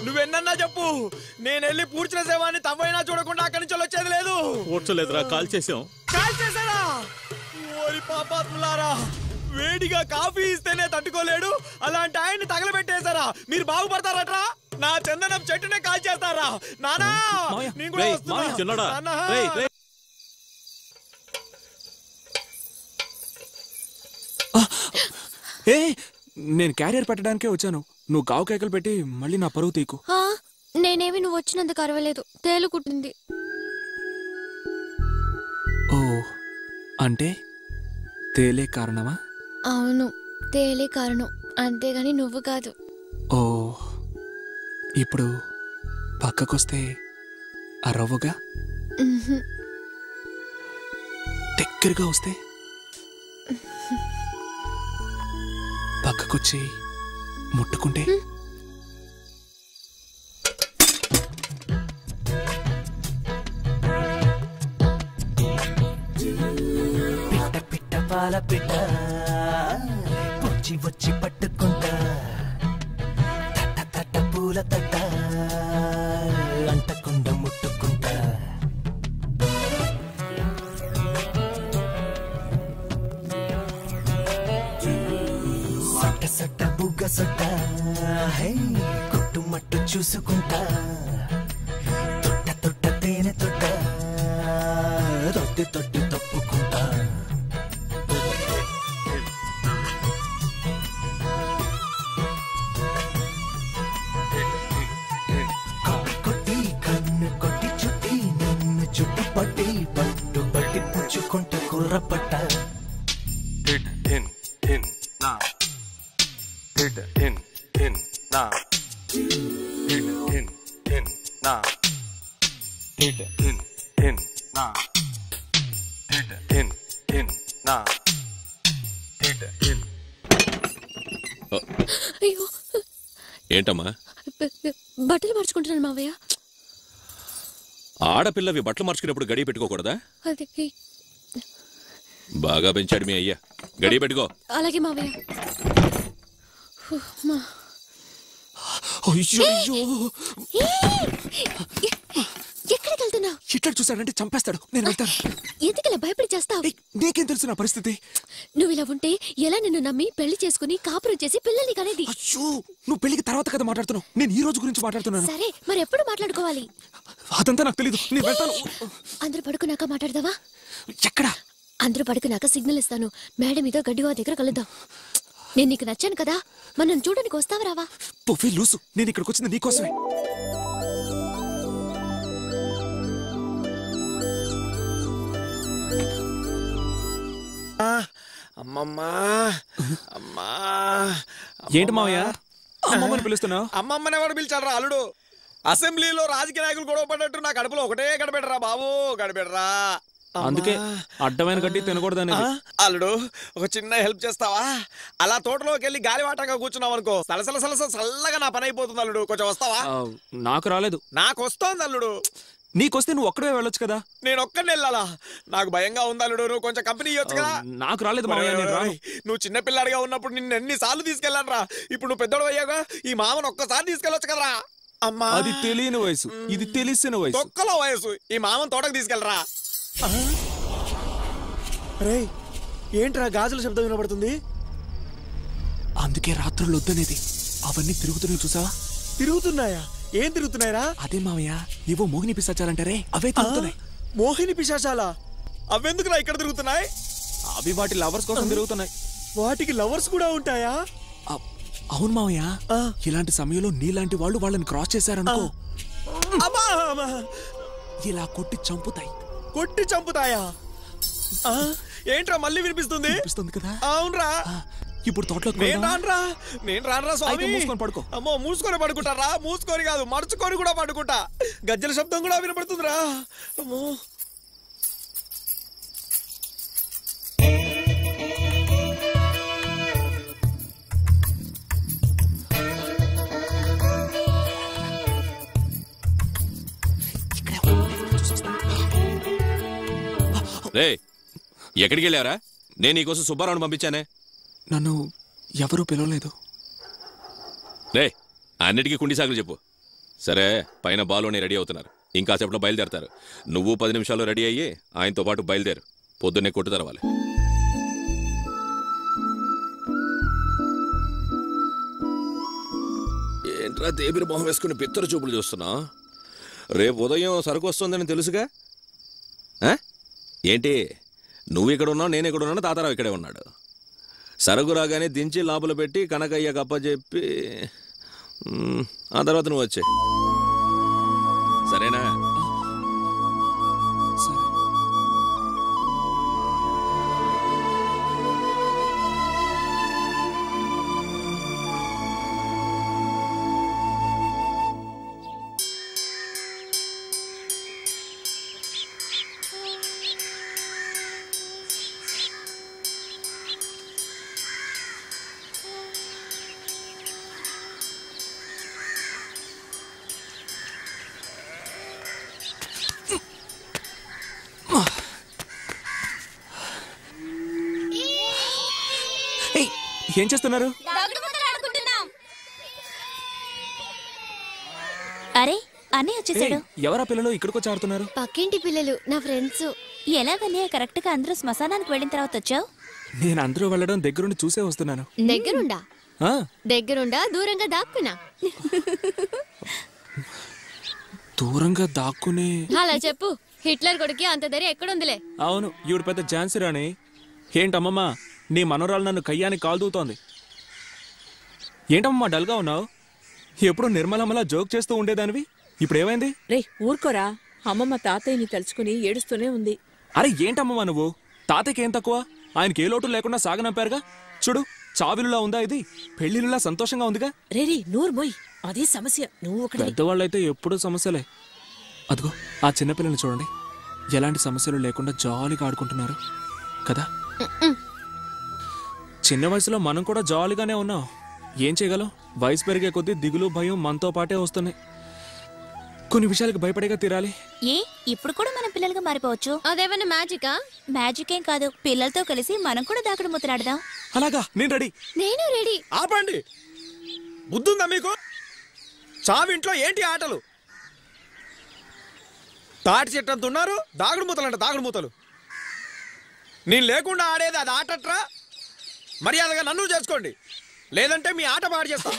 నువ్వెన్నన్నా చెప్పు, నేను వెళ్ళి పూడ్చిన సేవాన్ని తవ్వైనా చూడకుండా అక్కడి నుంచి వచ్చేది లేదు. కూర్చోలేదురా, కాల్ చేసాం. కాల్ చేశారా? ఓరి పాపాత్ములారా, వేడిగా కాఫీ ఇస్తేనే తట్టుకోలేడు, అలాంటి ఆయన్ని తగలబెట్టేశారా? మీరు బాగుపడతారట్రా? నా చందనం చెట్టునే కాల్ చేస్తారా? నానా నేను కూడా వస్తున్నా. ఏ నేను క్యారియర్ పెట్టడానికే వచ్చాను. నువ్వు గావు కేకలు పెట్టి మళ్ళీ నా పరువు తీకు. నేనేమి నువ్వు వచ్చినందుకు అరవలేదు, తేలు కుట్టింది. ఓ అంటే తేలే కారణమా? అవును, తేలే కారణం, అంతేగాని నువ్వు కాదు. ఓ ఇప్పుడు పక్కకొస్తే అరవ్వగా? దగ్గరగా వస్తే పక్కకొచ్చి ముట్టుకుంటే? పిట్ట పిట్ట పాల పిట్ట వచ్చి వచ్చి పట్టుకుంటా, తట్ట తట్ట పూల తట్ట అంటకుండా ముట్టుకుంటా. సొట్ట హే కుట్టుమట్టు చూసుకుంటా తొట్ట తొట్ట తేనె తొట్ట తొట్టి తొట్టి తప్పుకుంటా కొట్టి కొట్టి కన్ను కొట్టి చుట్టి నిన్ను చుట్టు పట్టి పట్టు పట్టి పుచ్చుకుంటే కుర్రపట్ట అయ్యో ఏంటమ్మా బట్టలు మార్చుకుంటున్నాను మావయ్య. ఆడపిల్లవి బట్టలు మార్చుకునేప్పుడు గడియ పెట్టుకోకూడదా? అదే బాగా పెంచాడు మీ అయ్యా. గడియ పెట్టుకో. అలాగే మావయ్య. ఎక్కడికి వెళ్తున్నావు? హిట్లర్ చూసాడంటే చంపేస్తాడు. నేను వెళ్తాను. ఎందుకలా భయపడి చేస్తావు? నీకేం తెలుసు నా పరిస్థితి? నువ్వు ఇలా ఉంటే ఎలా నిన్ను నమ్మి పెళ్లి చేసుకుని కాపురం చేసి పిల్లల్ని కనేది? అయ్యో, నువ్వు పెళ్లికి తర్వాత కదా మాట్లాడుతున్నావు. నేను ఈ రోజు గురించి మాట్లాడుతున్నాను. సరే, మరి ఎప్పుడు మాట్లాడుకోవాలి? అదంతా నాకు తెలీదు. నేను వెళ్తాను. అందరూ పడుకున్నాక మాట్లాడదావా? ఎక్కడ? అందరూ పడుకున్నాక సిగ్నల్ ఇస్తాను. మేడ మీద గడ్డివా దగ్గర కలుద్దాం. నేను నీకు నచ్చాను కదా, మనం చూడడానికి వస్తావా రావా? పొఫే లూసు, నేను ఇక్కడికి వచ్చింది నీకోసమే. అమ్మమ్మా అమ్మా. ఏంటి మావయ్య అమ్మమ్మని పిలుస్తున్నావు? అమ్మమ్మని ఎవరు పిలిచాడు రా అల్లుడు? అసెంబ్లీలో రాజకీయ నాయకులు గొడవ పడ్డట్టు నా కడుపులో ఒకటే గడబెడరా బాబు, గడబెడరా. అందుకే అడ్డమైన గడ్డి తినకూడదని. అల్లుడు, ఒక చిన్న హెల్ప్ చేస్తావా? అలా తోటలోకి వెళ్ళి గాలివాటంగా కూర్చున్నావు అనుకో, సలసల సలసల చల్లగా నా పని అయిపోతుంది అల్లుడు. కొంచెం వస్తావా? నాకు రాలేదు. నాకు వస్తోంది అల్లుడు. నీకొస్తే నువ్వు ఒక్కడే వెళ్ళొచ్చు కదా. నేను ఒక్కడిని వెళ్ళాలా? నాకు భయంగా ఉంది అల్లుడు. నువ్వు కొంచెం కంపెనీ ఇవ్వచ్చు కదా. నాకు రాలేదు మావయ్య, నేను రాను. నువ్వు చిన్న పిల్లాడిగా ఉన్నప్పుడు నిన్ను ఎన్నిసార్లు తీసుకెళ్ళాను రా. ఇప్పుడు నువ్వు పెద్దోడు అయ్యాగా ఈ మామను ఒక్కసారి తీసుకెళ్ళొచ్చు కదరా. అమ్మా, అది తెలియని వయసు, ఇది తెలిసిన వయసు. తొక్కలో వయసు. ఈ మామను తోటకు తీసుకెళ్ళరా. రే, ఏంట్రా గాజుల శబ్దం వినబడుతుంది? అందుకే రాత్రులు వద్దనేది. అవన్నీ తిరుగుతున్నాయి చూసావా? తిరుగుతున్నాయా? ఏం తిరుగుతున్నాయిరా? అదే మావయ్య, ఏవో మోహిని పిశాచాలంటారే, అవే తిరుగుతున్నాయి. మోహిని పిశాచాలా? అవెందుకురా ఇక్కడ తిరుగుతున్నాయి? అవి వాటి లవర్స్ కోసం తిరుగుతున్నాయి. వాటికి లవర్స్ కూడా ఉంటాయా? అవును మావయ్య, ఇలాంటి సమయంలో నీలాంటి వాళ్ళు వాళ్ళని క్రాస్ చేశారనుకో, ఇలా కొట్టి చంపుతాయి. కొట్టి చంపుతాయా? ఏంట్రా మళ్ళీ వినిపిస్తుంది? వినిపిస్తుంది కదా. అవునరా. ఇప్పుడు తోటలోకి నేను రానరా స్వామి. మూసుకొని పడుకో. అమ్మో, మూసుకొని పడుకుంటారా? మూసుకొని కాదు, మడుచుకొని కూడా పడుకుంటా. గజ్జల శబ్దం కూడా వినపడుతుందిరా. అమ్మో. రే, ఎక్కడికి వెళ్ళారా? నేను నీకోసం సుబ్బారావుని పంపించానే. నన్ను ఎవరూ పిలవలేదు. రే, అన్నిటికీ కుండి సాగులు చెప్పు. సరే, పైన బాలోనే రెడీ అవుతున్నారు. ఇంకా సేపట్లో బయలుదేరతారు. నువ్వు 10 నిమిషాల్లో రెడీ అయ్యి ఆయనతో పాటు బయలుదేరు. పొద్దున్నే కొట్టు తెరవాలి. ఏంట్రా దేబిరి మొహం వేసుకుని పిత్తరు చూపులు చూస్తున్నా? రేపు ఉదయం సరుకు వస్తుందని తెలుసుగా. ఏంటి, నువ్వు ఇక్కడ ఉన్నావు, నేను ఇక్కడ ఉన్నాను, తాతారావు ఇక్కడే ఉన్నాడు. సరుకు రాగానే దించి లోపల పెట్టి కనకయ్య కప్ప చెప్పి ఆ తర్వాత నువ్వు వచ్చే. సరేనా? ఏం చేస్తున్నారు? అరే, అన్నయ్య వచ్చేసాడు. ఎవరా పిల్లలు ఇక్కడికి వచ్చి ఆడుతున్నారు? పక్కింటి పిల్లలు, నా ఫ్రెండ్స్. ఎలాగన్నయ్య కరెక్ట్ గా అందరూ శ్మశానానికి వెళ్ళిన తర్వాత వచ్చావు? నేను అందరూ వెళ్ళడం దగ్గరుండి చూసే వస్తున్నాను. దగ్గరుండా? దగ్గరుండా దూరంగా దాక్కునా? దూరంగా దాక్కునే? అలా చెప్పు. హిట్లర్ కొడుకి అంత ధైర్యం ఎక్కడుందిలే? అవును, ఈవిడ పెద్ద ఝాన్సీ రాణి. ఏంటమ్మమ్మా నీ మనోరాలు నన్ను కయ్యానికి కాలు దూతోంది. ఏంటమ్మా డల్గా ఉన్నావు? ఎప్పుడు నిర్మలమ్మలా జోక్ చేస్తూ ఉండేదానివి, ఇప్పుడు ఏమైంది? రే ఊరుకోరా, అమ్మమ్మ తాతయ్యని తలుచుకుని ఏడుస్తూనే ఉంది. అరే ఏంటమ్మమ్మా నువ్వు? తాతయ్యకి ఏం తక్కువ? ఆయనకి ఏ లోటు లేకుండా సాగనంపారుగా. చూడు, చావిలులా ఉందా ఇది? పెళ్లిలా సంతోషంగా ఉందిగా. రే నూరు మోయ్, అదే సమస్య. నువ్వు ఒకటి. పెద్దవాళ్ళైతే ఎప్పుడూ సమస్యలే. అదిగో ఆ చిన్నపిల్లని చూడండి, ఎలాంటి సమస్యలు లేకుండా జాలీగా ఆడుకుంటున్నారు కదా. చిన్న వయసులో మనం కూడా జాలీగానే ఉన్నాం. ఏం చేయగలం? వయసు పెరిగే కొద్దీ దిగులు భయం మనతో పాటే వస్తున్నాయి. కొన్ని విషయాలకు భయపడేగా తీరాలి. ఏ ఇప్పుడు కూడా మనం పిల్లలుగా మారిపోవచ్చు. అదేమన్నా మ్యాజికా? మ్యాజిక్ ఏం కాదు, పిల్లలతో కలిసి మనం కూడా దాగుడు ముద్రాడదాం. అలాగా, నేను రెడీ. నేను రెడీ. ఆపండి, బుద్ధుందా మీకు? చావింట్లో ఏంటి ఆటలు? తాటి చెట్టంత ఉన్నారు, దాగుడు మూతలంట దాగుడు మూతలు. నేను లేకుండా ఆడేది అది ఆటట్రా? మర్యాదగా నన్ను చేసుకోండి, లేదంటే మీ ఆట పాడు చేస్తా.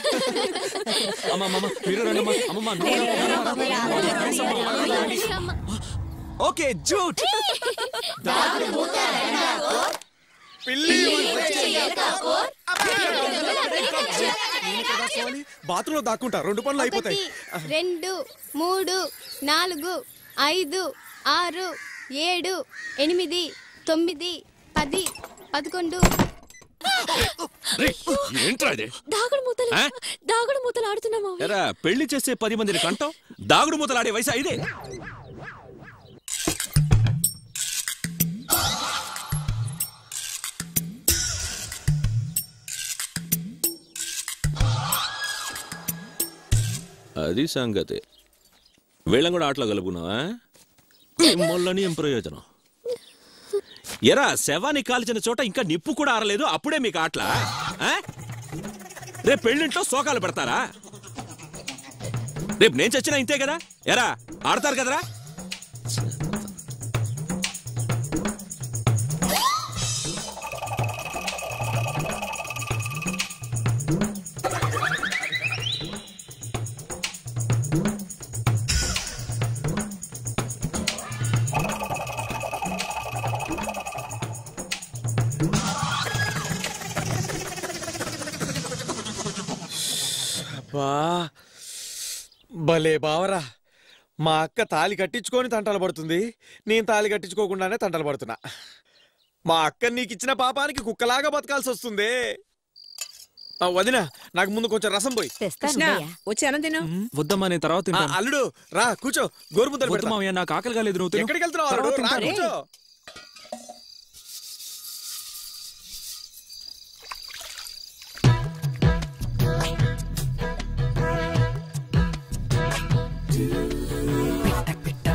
Okay jute. బాత్రూంలో దాక్కుంటా, 2 పనులు అయిపోతాయి. 2 3 4 5 6 7 8 9 10 11. ఏంట్రా ఇది? దాగుడు మూతలు ఆడుతున్నామా? ఎరా పెళ్లి చేసే 10 మందిని కంటాం, దాగుడు మూతలు ఆడే వయసా ఇదే? అది సంగతి. వీళ్ళని కూడా ఆటలో కలుపుకున్నావా? మిమ్మల్ని ఏం ప్రయోజనం? ఎరా శవాన్ని కాల్చిన చోట ఇంకా నిప్పు కూడా ఆరలేదు, అప్పుడే మీకు ఆటలా? రేపు పెళ్ళింట్లో శోకాలు పెడతారా? రేపు నేను చచ్చినా ఇంతే కదా. ఎరా ఆడతారు కదరా? భలే బావరా, మా అక్క తాళి కట్టించుకొని తంటలు పడుతుంది, నేను తాళి కట్టించుకోకుండానే తంటలు పడుతున్నా. మా అక్క నీకిచ్చిన పాపానికి కుక్కలాగా బతకాల్సి వస్తుంది. వదినా, నాకు ముందు కొంచెం రసం పోయి. వచ్చి అన్నం తిను. వద్దమ్మా, నేను తర్వాత తింటాను. అల్లుడు రా కూర్చో, గోరుముద్దలు వద్దు మావయ్య, నాకు ఆకలిగా లేదు. నువ్వు ఎక్కడికి వెళ్తున్నావు అల్లుడు? రా కూర్చో.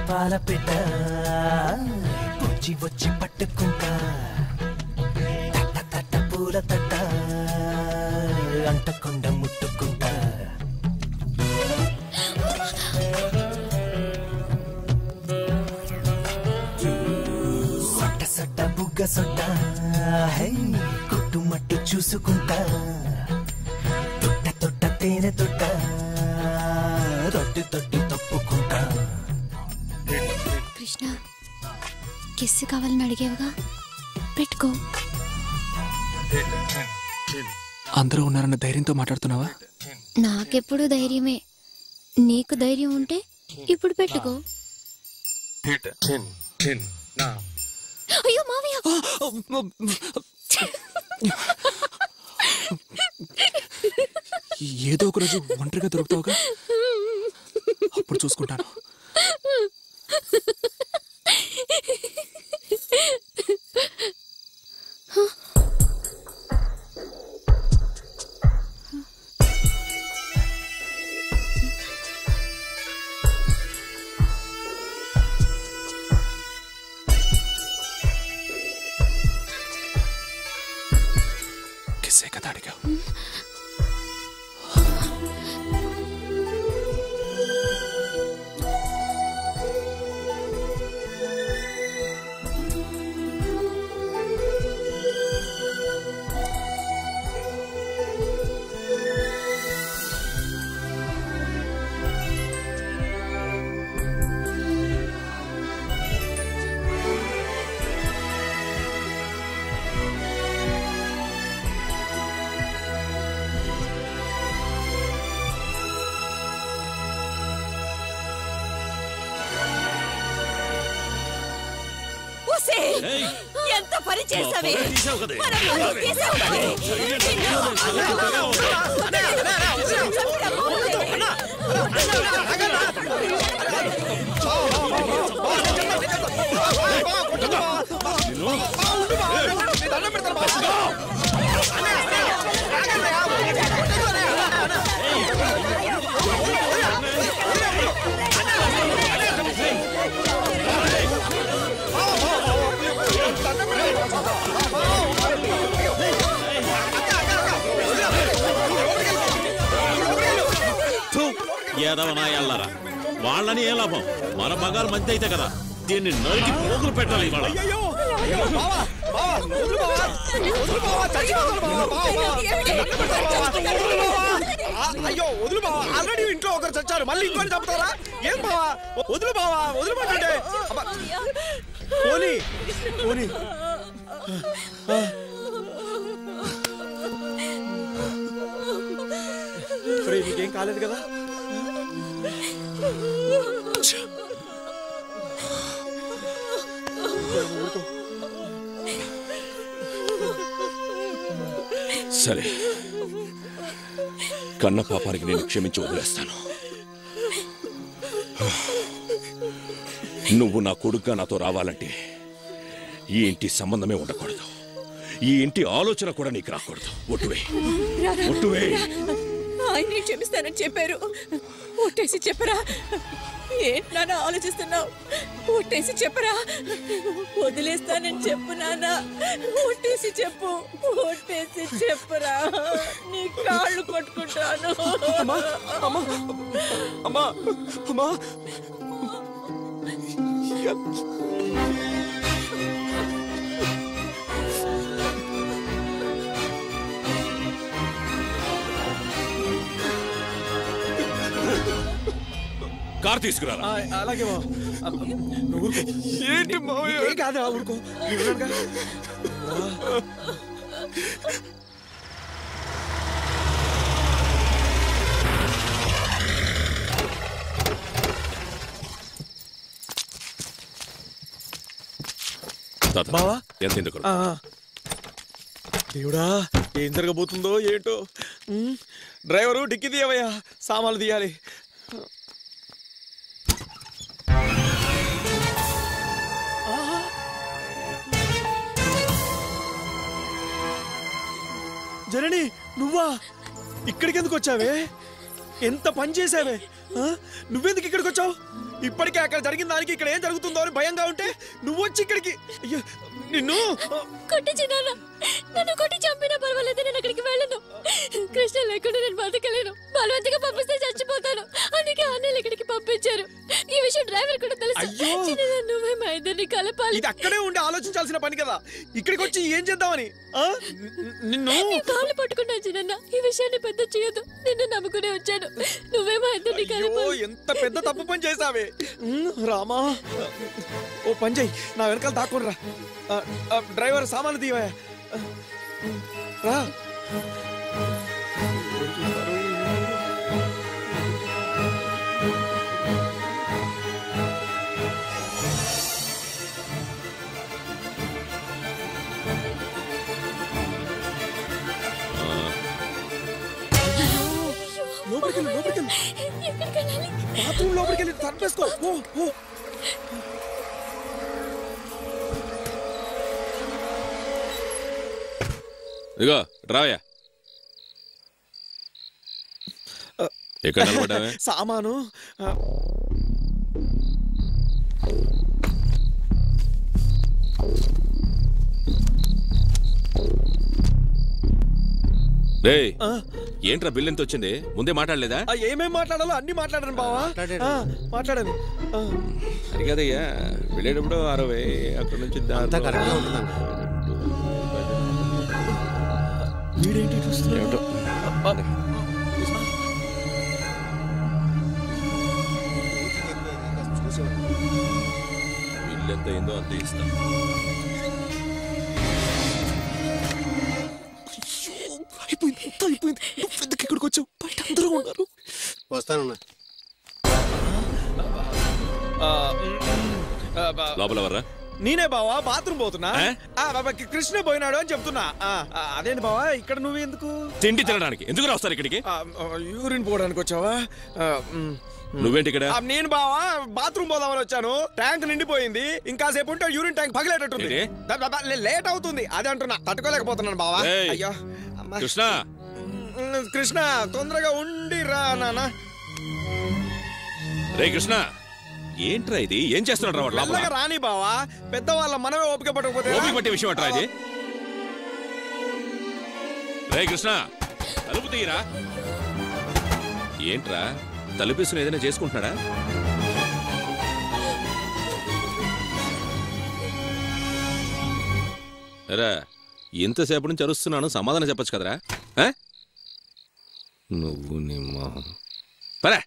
పాల పిట్ట వచ్చి వచ్చి పట్టుకుంటా, తట్ట తట్ట పూల తట్ట అంటకుండా ముట్టుకుంటా. సొట్ట సొట్ట బుగ్గ సొట్ట కుట్టుమట్టు చూసుకుంటా, తొట్ట తొట్ట తేనె తొట్ట తొట్టి తొట్టి తప్పుకుంటా. కృష్ణ, కిస్ కావాలని అడిగేవగా, పెట్టుకో. అందరూ ఉన్నారన్న ధైర్యంతో మాట్లాడుతున్నావా? నాకెప్పుడు ధైర్యమే. నీకు ధైర్యం ఉంటే ఇప్పుడు పెట్టుకో. అయ్యో మావయ్య, ఏదో ఒక రోజు ఒంటరిగా దొరుకుతావుగా, అప్పుడు చూసుకుంటాను. కిస్సే కదా అడిగావు? ఎంత పని చేసావే ఏదవనాయాలరా వాళ్ళని ఏ లాభం మన బంగారు మంచి అయితే కదా దీన్ని నరికి పోగులు పెట్టాలి ఇవాళ అయ్యో వదులు బావా ఆల్రెడీ ఇంట్లో ఒకరు చచ్చారు మళ్ళీ ఇంకోటి చంపుతారా ఏం బావా వదులు బావా వదిలిపంటే పోనీ పోనీ నీకేం కాలేదు కదా సరే కన్న పాపానికి నేను క్షమించి వదిలేస్తాను. నువ్వు నా కొడుకుగా నాతో రావాలంటే ఈ ఇంటి సంబంధమే ఉండకూడదు, ఈ ఇంటి ఆలోచన కూడా నీకు రాకూడదు. ఒట్టువే ఒట్టువే. ఆయన్ని క్షమిస్తానని చెప్పారు, ఒట్టేసి చెప్పరా? ఏంటి నాన్న ఆలోచిస్తున్నావు? ఒట్టేసి చెప్పరా? వదిలేస్తానని చెప్పు నాన్న, ఒట్టేసి చెప్పు, ఒట్టేసి చెప్పురా, నీ కాళ్ళు కొట్టుకుంటాను. అమ్మా అమ్మా అమ్మా కార్ తీసుకురా. అలాగే ఏంటి కాదా ఊరుకో. బావా ఎంత ఎందుకు దేవుడా ఏం జరగబోతుందో ఏంటో. డ్రైవరు డిక్కి తీయవయ్యా, సామాన్లు తీయాలి. జనని నువ్వా? ఇక్కడికి ఎందుకు వచ్చావే? ఎంత పని చేసావే? నువ్వెందుకు ఇక్కడికి వచ్చావు? ఇప్పటికే అక్కడ జరిగిన దానికి ఇక్కడ ఏం జరుగుతుందో అని భయంగా ఉంటే నువ్వు వచ్చి ఇక్కడికి. అయ్యో నిన్ను కొట్టి నన్ను కొట్టి చంపినా పర్వాలేదు, నేను అక్కడికి వెళ్ళను. కృష్ణ లేకుండా నేను బతకలేను, బలవంతంగా పంపిస్తే చచ్చిపోతాను. అందుకే అన్నయ్యలు ఇక్కడికి పంపించారు. ఈ విషయం డ్రైవర్ కూడా తెలుసు. నువ్వే మా ఇద్దరిని కలపాలి. ఇది అక్కడే ఉండి ఆలోచించాల్సిన పని కదా, ఇక్కడికి వచ్చి ఏం చేద్దామని. నిన్ను కాళ్ళు పట్టుకున్నా చిన్న, ఈ విషయాన్ని పెద్ద చేయొద్దు. నిన్ను నమ్ముకునే వచ్చాను, నువ్వే మా ఇద్దరిని కలపాలి. ఎంత పెద్ద తప్పు పని చేసావే రామా. ఓ పని చెయ్యి, నా వెనకాల దాక్కుని రా. డ్రైవర్ సామాన్లు తీవా రా. బాత్రూమ్ లోపలికి వెళ్ళి తప్పేసుకో. ఇదిగో రావయ్యా. ఎక్కడ నిలబడ్డావే? సామాను ఏంట్రా బిల్ ఎంత వచ్చింది? ముందే మాట్లాడలేదా? ఏమేం మాట్లాడాలో అన్ని మాట్లాడాను బావా. మాట్లాడాను. అది కదయ్యా, వెళ్ళేటప్పుడు 60, అక్కడ నుంచి వీడేంటి చూస్తున్నాడు? బిల్ ఎంత అయిందో అంత ఇస్తా. అయిపోయింది, అంతా అయిపోయింది. నువ్వెందుకు ఇక్కడికి వచ్చావు? బయట అందరూ ఉన్నారు. వస్తానన్నా. లోపల వర్రా. నేనే బావా బాత్రూమ్ పోతున్నా. కృష్ణ పోయినాడు అని చెప్తున్నా. అదేంటి బావా ఇక్కడ నువ్వు ఎందుకు? తిండి తినడానికి ఎందుకు వస్తారు ఇక్కడికి? యూరిన్ పోవడానికి వచ్చావా? నువ్వేంటి ఇక్కడ? నేను బావా బాత్రూమ్ పోదామని వచ్చాను. ట్యాంక్ నిండిపోయింది. ఇంకా సేపు ఉంటే యూరిన్ ట్యాంక్ పగిలేటట్టుంది. లేట్ అవుతుంది అదే అంటున్నా. తట్టుకోలేకపోతున్నాను బావా. అయ్యో కృష్ణ కృష్ణ తొందరగా ఉండి రా నాన్న. రే కృష్ణ ఏంట్రా ఇది? ఏం చేస్తున్నాడు? రాని బావా పెద్దవాళ్ళ మనమే ఓపిక పట్టకపోతే ఓపిక పట్టే విషయం అంటారా ఇది? రే కృష్ణ తలుపు తీయరా. ఏంట్రా తలుపేసుకుని ఏదైనా చేసుకుంటున్నాడా? రా ఇంతసేపు నుంచి అరుస్తున్నాను, సమాధానం చెప్పచ్చు కదరా. నువ్వు నిమ్మ పరా.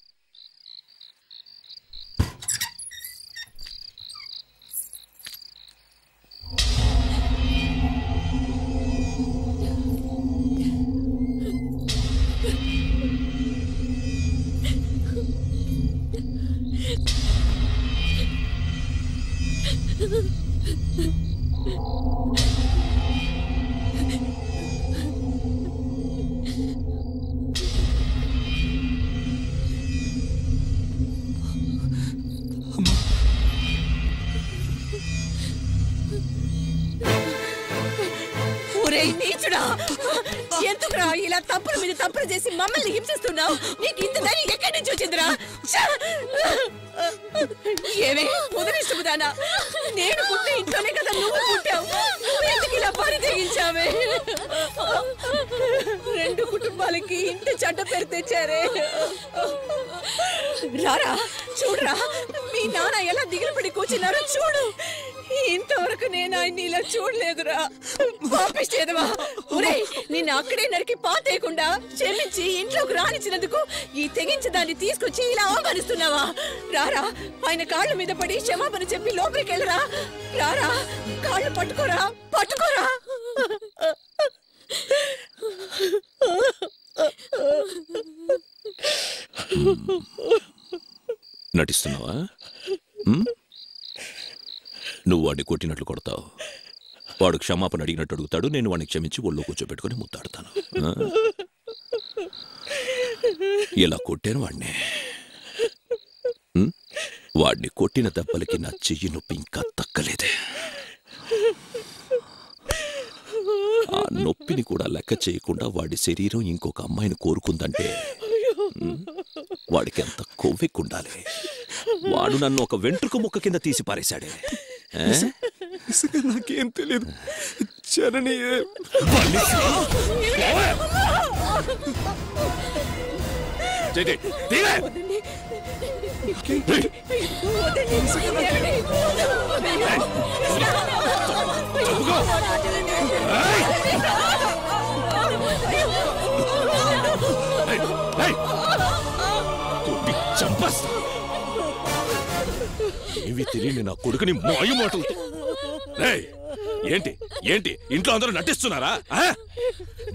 నీచుడా ఎందుకురా ఇలా తప్పుల మీద తప్పులు చేసి మమ్మల్ని హింసిస్తున్నావు? నీకు ఇంత ధైర్యం ఎక్కడి నుంచి వచ్చిందిరా? ఏమే ముదరిస్తుదానా? నేను పుట్టే ఇంట్లోనే కదా నువ్వు పుట్టావు. ఎందుకు ఇలా పని తెగించావే? 2 కుటుంబాలకి ఇంటి చెడ్డ పేరు తెచ్చారే. రారా చూడరా మీ నాన్న ఎలా దిగులు పడి కూర్చున్నారో చూడు. ఇంతవరకు నేను ఆయన్ని ఇలా చూడలేదురా. పాపిస్తేదవా నిన్ను అక్కడే నరికి పాతేయకుండా క్షమించి ఇంట్లోకి రానిచ్చినందుకు ఈ తెగించి దాన్ని తీసుకొచ్చి ఇలా అవమానిస్తున్నావా? రారా ఆయన కాళ్ళ మీద పడి క్షమాపణ చెప్పి లోపలికి వెళ్ళరా. రారా కాళ్ళు పట్టుకోరా పట్టుకోరా. నటిస్తున్నావా? నువ్వు వాడిని కొట్టినట్లు కొడతావు, వాడు క్షమాపణ అడిగినట్టు అడుగుతాడు, నేను వాడిని క్షమించి ఒళ్ళో కూర్చోబెట్టుకుని ముద్దాడుతాను. ఇలా కొట్టాను వాడిని. వాడిని కొట్టిన దెబ్బలకి నా చెయ్యి నొప్పి ఇంకా తగ్గలేదే. ఆ నొప్పిని కూడా లెక్క చేయకుండా వాడి శరీరం ఇంకొక అమ్మాయిని కోరుకుందంటే వాడికి ఎంత కొవ్వెక్కుండాలి. వాడు నన్ను ఒక వెంట్రుక ముక్క కింద తీసి పారేశాడే. నాకేం తెలియదు. జనని చంపేస్తా. ఏవి తెలియని నా కొడుకుని మాయ మాటలతో. ఏంటి ఏంటి ఇంట్లో అందరూ నటిస్తున్నారా?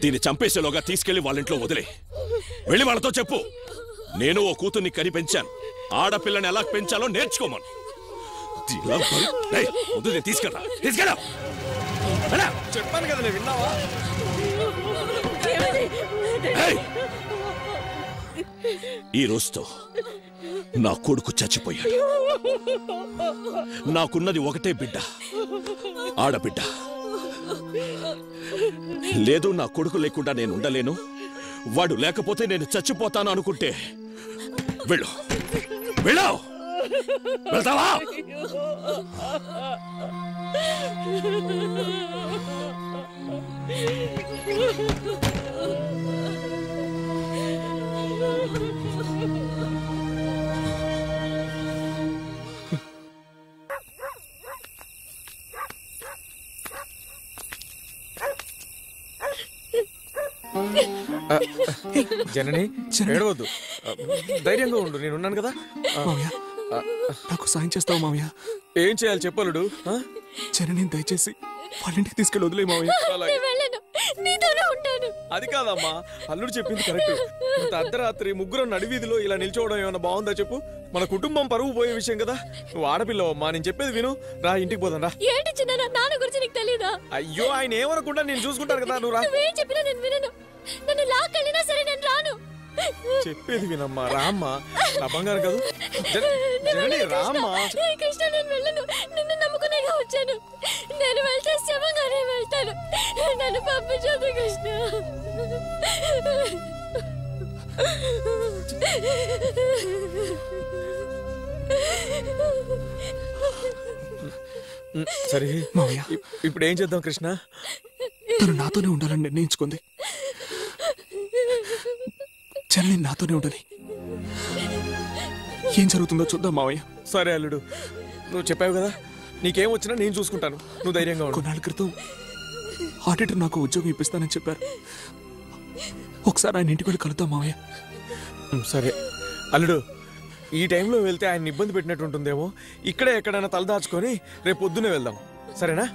దీన్ని చంపేసేలోగా తీసుకెళ్లి వాళ్ళ ఇంట్లో వదిలే. వెళ్ళి వాళ్ళతో చెప్పు, నేను ఓ కూతుర్ని కని పెంచాను, ఆడపిల్లని ఎలా పెంచాలో నేర్చుకోమను. తీసుకెళ్ళా తీసుకెళ్ళా. చెప్పాను కదా నేను, విన్నావా? ఈ రోజుతో నా కొడుకు చచ్చిపోయాడు. నాకున్నది ఒకటే బిడ్డ, ఆడబిడ్డ. లేదు నా కొడుకు లేకుండా నేను ఉండలేను, వాడు లేకపోతే నేను చచ్చిపోతాను అనుకుంటే వెళ్ళు వెళ్ళు. వెళ్తావా? జనని ఏడవద్దు, ధైర్యంగా ఉండు, నేనున్నాను కదా. నాకు సాయం చేస్తావు మావయ్య? ఏం చేయాలి చెప్పలుడు? జనని దయచేసి వాళ్ళ ఇంటికి తీసుకెళ్ళి వదిలే మావయ్య. నీతోనే ఉంటాను. అది కాదమ్మా, అల్లుడు చెప్పింది కరెక్ట్. ఇంత అర్ధరాత్రి ముగ్గురు నడివీధిలో ఇలా నిల్చోవడం ఏమైనా బాగుందా చెప్పు? మన కుటుంబం పరువు పోయే విషయం కదా. నువ్వు ఆడపిల్లవమ్మా, నేను చెప్పేది విను. రా, ఇంటికి పోదాం రా. ఏంటి చిన్న, నాన్న గురించి నీకు తెలీదా? అయ్యో, ఆయన ఏమనుకుంటా, నేను చూసుకుంటాను కదా. నువ్వు రా. నువ్వేం చెప్పినా నేను వినను. నన్ను లాక్కెళ్ళినా సరే నేను రాను. చెప్పేది వినమ్మా, రామ్మా. నా బంగారు కాదు, జనని రామ్మా. కృష్ణ, నేను వెళ్ళను. నిన్ను నమ్ముకునేగా వచ్చాను. నేను వెళ్తే శవంగానే వెళ్తాను. నన్ను పంపించదు కృష్ణ. సరే మావయ్య, ఇప్పుడు ఏం చేద్దాం కృష్ణ? తను నాతోనే ఉండాలని నిర్ణయించుకుంది. చెల్లి నాతోనే ఉండని. ఏం జరుగుతుందో చూద్దాం మావయ్య. సరే అల్లుడు, నువ్వు చెప్పావు కదా, నీకేం వచ్చినా నేను చూసుకుంటాను. నువ్వు ధైర్యంగా ఉండు. కొన్నాళ్ళ క్రితం ఆడిటర్ నాకు ఉద్యోగం ఇప్పిస్తానని చెప్పారు. ఒకసారి ఆయన ఇంటికి వెళ్ళి కలుద్దాం మావయ్య. సరే అల్లుడు, ఈ టైంలో వెళ్తే ఆయన ఇబ్బంది పెట్టినట్టు ఉంటుందేమో. ఇక్కడే ఎక్కడైనా తలదాచుకొని రేపు పొద్దునే వెళ్దాం. సరేనా?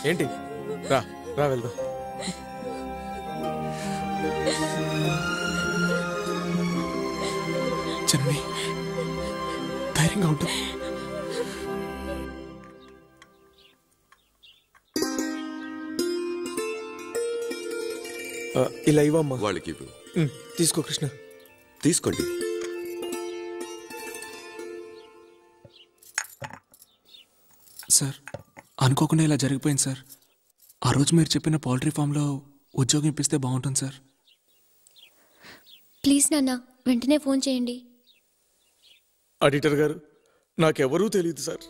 ఏంటి? రా రా వెళ్దాం. చెన్నై, ధైర్యంగా ఉంటుంది. ఇలా ఇవ్వమ్మా. వాళ్ళకి ఇవ్వు. తీసుకో కృష్ణ. తీసుకోండి. సార్, అనుకోకుండా ఇలా జరిగిపోయింది సార్. ఆ రోజు మీరు చెప్పిన పౌల్ట్రీ ఫామ్లో ఉద్యోగం ఇప్పిస్తే బాగుంటుంది సార్. ప్లీజ్ నాన్న, వెంటనే ఫోన్ చేయండి. ఆడిటర్ గారు, నాకెవరూ తెలియదు సార్.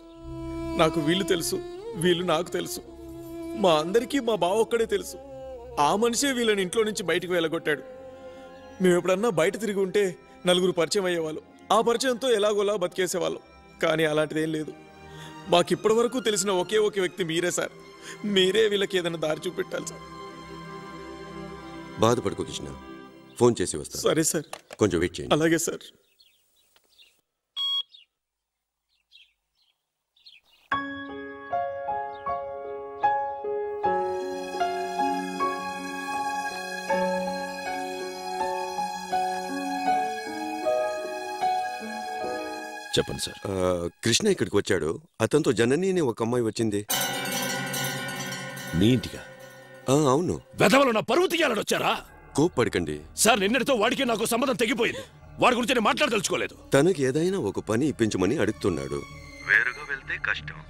నాకు వీళ్ళు తెలుసు, వీళ్ళు నాకు తెలుసు. మా అందరికీ మా బావ ఒక్కడే తెలుసు. ఆ మనిషే వీళ్ళని ఇంట్లో నుంచి బయటకు వెళ్ళగొట్టాడు. మేము ఎప్పుడన్నా బయట తిరిగి ఉంటే నలుగురు పరిచయం అయ్యేవాళ్ళు. ఆ పరిచయంతో ఎలాగోలా బతికేసేవాళ్ళం. కానీ అలాంటిదేం లేదు. మాకిప్పటి వరకు తెలిసిన ఒకే ఒక వ్యక్తి మీరే సార్. మీరే వీళ్ళకి ఏదైనా దారి చూపెట్టాలి సార్. బాధపడుకో కృష్ణ, ఫోన్ చేసి వస్తా. సరే సార్, కొంచెం వెయిట్ చేయండి. అలాగే సార్. చెప్పండి సార్. కృష్ణ ఇక్కడికి వచ్చాడు. అతనితో జనని అనే ఒక అమ్మాయి వచ్చింది. మీ ఇంటిగా? అవును. వెధవలు నా పరువు తీయాలని వచ్చారా? కోప్పడకండి సార్. నిన్నటితో వాడికి నాకు సంబంధం తెగిపోయింది. వాడి గురించి నేను మాట్లాడదలుచుకోలేదు. తనకి ఏదైనా ఒక పని ఇప్పించమని అడుగుతున్నాడు. వేరుగా వెళ్తే కష్టం,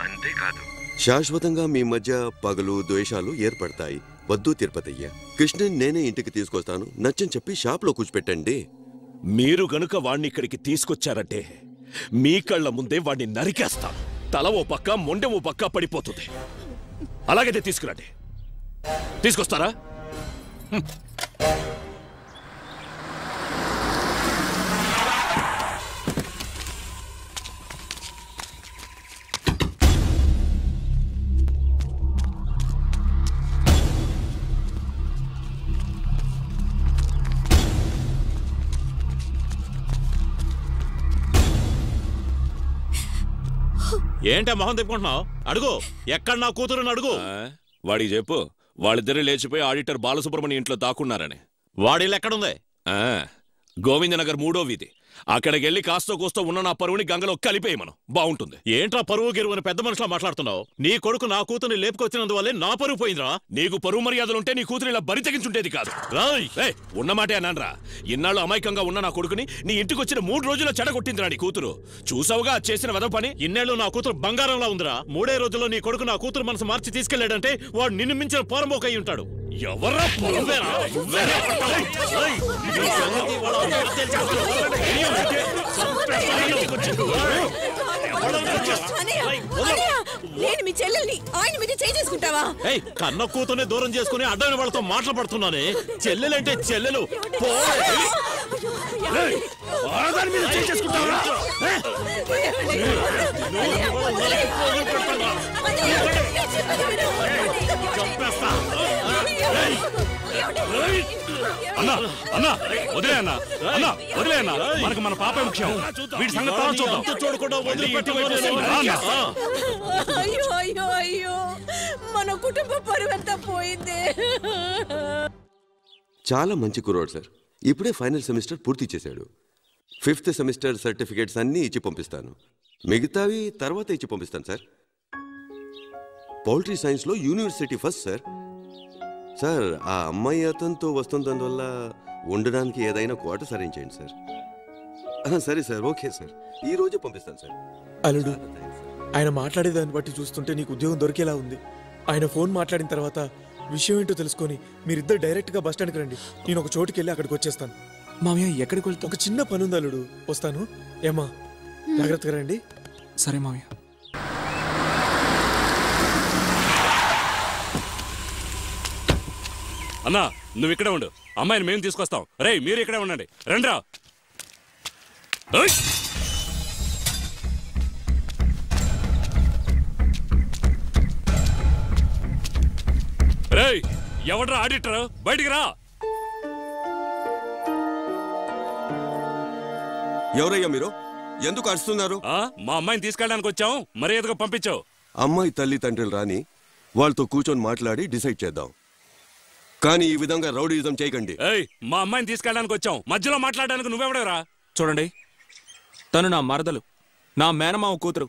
అంతేకాదు శాశ్వతంగా మీ మధ్య పగలు ద్వేషాలు ఏర్పడతాయి. వద్దు తిరుపతయ్య, కృష్ణని నేనే ఇంటికి తీసుకొస్తాను. నచ్చని చెప్పి షాప్లో కూర్చోపెట్టండి. మీరు గనుక వాణ్ణి ఇక్కడికి తీసుకొచ్చారంటే మీ కళ్ళ ముందే వాణ్ణి నరికేస్తాను. తల ఓ పక్క, మొండె ఓ పక్క పడిపోతుంది. అలాగైతే తీసుకురండి. తీసుకొస్తారా? ఏంటా మొహం తిప్పుకుంటున్నావు? అడుగు, ఎక్కడ నా కూతురుని అడుగు. వాడికి చెప్పు, వాళ్ళిద్దరే లేచిపోయి ఆడిటర్ బాలసుబ్రహ్మణ్యం ఇంట్లో దాక్కున్నారని. వాడిల్లు ఎక్కడుంది? గోవిందనగర్ 3వ వీధి. అక్కడికెళ్ళి కాస్తో కూస్తో ఉన్న నా పరువుని గంగలో కలిపేయమను. బాగుంటుంది. ఏంట్రా పరువు గిరువు అని పెద్ద మనుషులా మాట్లాడుతున్నావు? నీ కొడుకు నా కూతుర్ని లేపుకొచ్చినందువల్లే నా పరువు పోయిందిరా. నీకు పరువు మర్యాదలుంటే నీ కూతురు ఇలా బరి తెగించుంటేది కాదు. ఉన్నమాటే అన్నాన్రా. ఇన్నాళ్ళు అమాయకంగా ఉన్న నా కొడుకుని నీ ఇంటికి వచ్చిన 3 రోజుల్లో చెడగొట్టిందిరా నీ కూతురు. చూసావుగా చేసిన వెద పని. ఇన్నేళ్ళు నా కూతురు బంగారంలా ఉందిరా. 3 రోజుల్లో నీ కొడుకు నా కూతురు మనసు మార్చి తీసుకెళ్లాడంటే వాడు నిన్ను మించిన పోరంబోకై ఉంటాడు. ఎవర్రా? నేను మీ చెల్లెల్ని ఆయన మీద చేసుకుంటావా? కన్న కూతుర్ని దూరం చేసుకుని అడ్డమైన వాళ్ళతో మాట్లాడుతున్నానే. చెల్లెలంటే చెల్లెలు. అన్నా అన్నా వదిలే అన్నా, అన్నా వదిలే అన్నా. మనకు మన పాపే ముఖ్యం. వీటి సంగతి తర్వాత చూద్దాం. అయ్యో అయ్యో అయ్యో, మన కుటుంబ పరువంతా పోయింది. చాలా మంచి కుర్రాడు సార్. ఇప్పుడే ఫైనల్ సెమిస్టర్ పూర్తి చేశాడు. 5th సెమిస్టర్ సర్టిఫికేట్స్ అన్నీ ఇచ్చి పంపిస్తాను. మిగతావి తర్వాత ఇచ్చి పంపిస్తాను సార్. పౌల్ట్రీ సైన్స్లో యూనివర్సిటీ ఫస్ట్ సార్. సార్ ఆ అమ్మాయి అతనితో వస్తుందందువల్ల ఉండడానికి ఏదైనా క్వార్టర్స్ అరేంజ్ చేయండి సార్. సరే సార్, ఓకే సార్, ఈ రోజే పంపిస్తాను సార్. అల్లుడు, ఆయన మాట్లాడేదాన్ని బట్టి చూస్తుంటే నీకు ఉద్యోగం దొరికేలా ఉంది. ఆయన ఫోన్ మాట్లాడిన తర్వాత విషయం ఏంటో తెలుసుకొని మీరిద్దరు డైరెక్ట్గా బస్ స్టాండ్కి రండి. నేను ఒక చోటుకి వెళ్ళి అక్కడికి వచ్చేస్తాను. మామయ్య ఎక్కడికి వెళ్తా? ఒక చిన్న పని ఉంది అల్లుడు, వస్తాను. ఏమా జాగ్రత్తగా రండి. సరే మామయ్య. అన్నా నువ్వు ఇక్కడే ఉండు, అమ్మాయిని మేము తీసుకొస్తాం. రేయ్ మీరు ఇక్కడే ఉండండి, రండ్రా. రేయ్ ఎవడ్రా ఆడిటర్, బయటికి రా. ఎవరయ్యా మీరు? ఎందుకు అరుస్తున్నారు? మా అమ్మాయిని తీసుకెళ్ళడానికి వచ్చాం, మర్యాదగా పంపించావు. అమ్మాయి తల్లి తండ్రులు రాని వాళ్ళతో కూర్చొని మాట్లాడి డిసైడ్ చేద్దాం. కానీ ఈ విధంగా రౌడీయిజం చేయకండి. మా అమ్మాయిని తీసుకెళ్ళడానికి వచ్చాం, మధ్యలో మాట్లాడడానికి నువ్వెవడరా? చూడండి, తను నా మరదలు, నా మేనమావ కూతురు.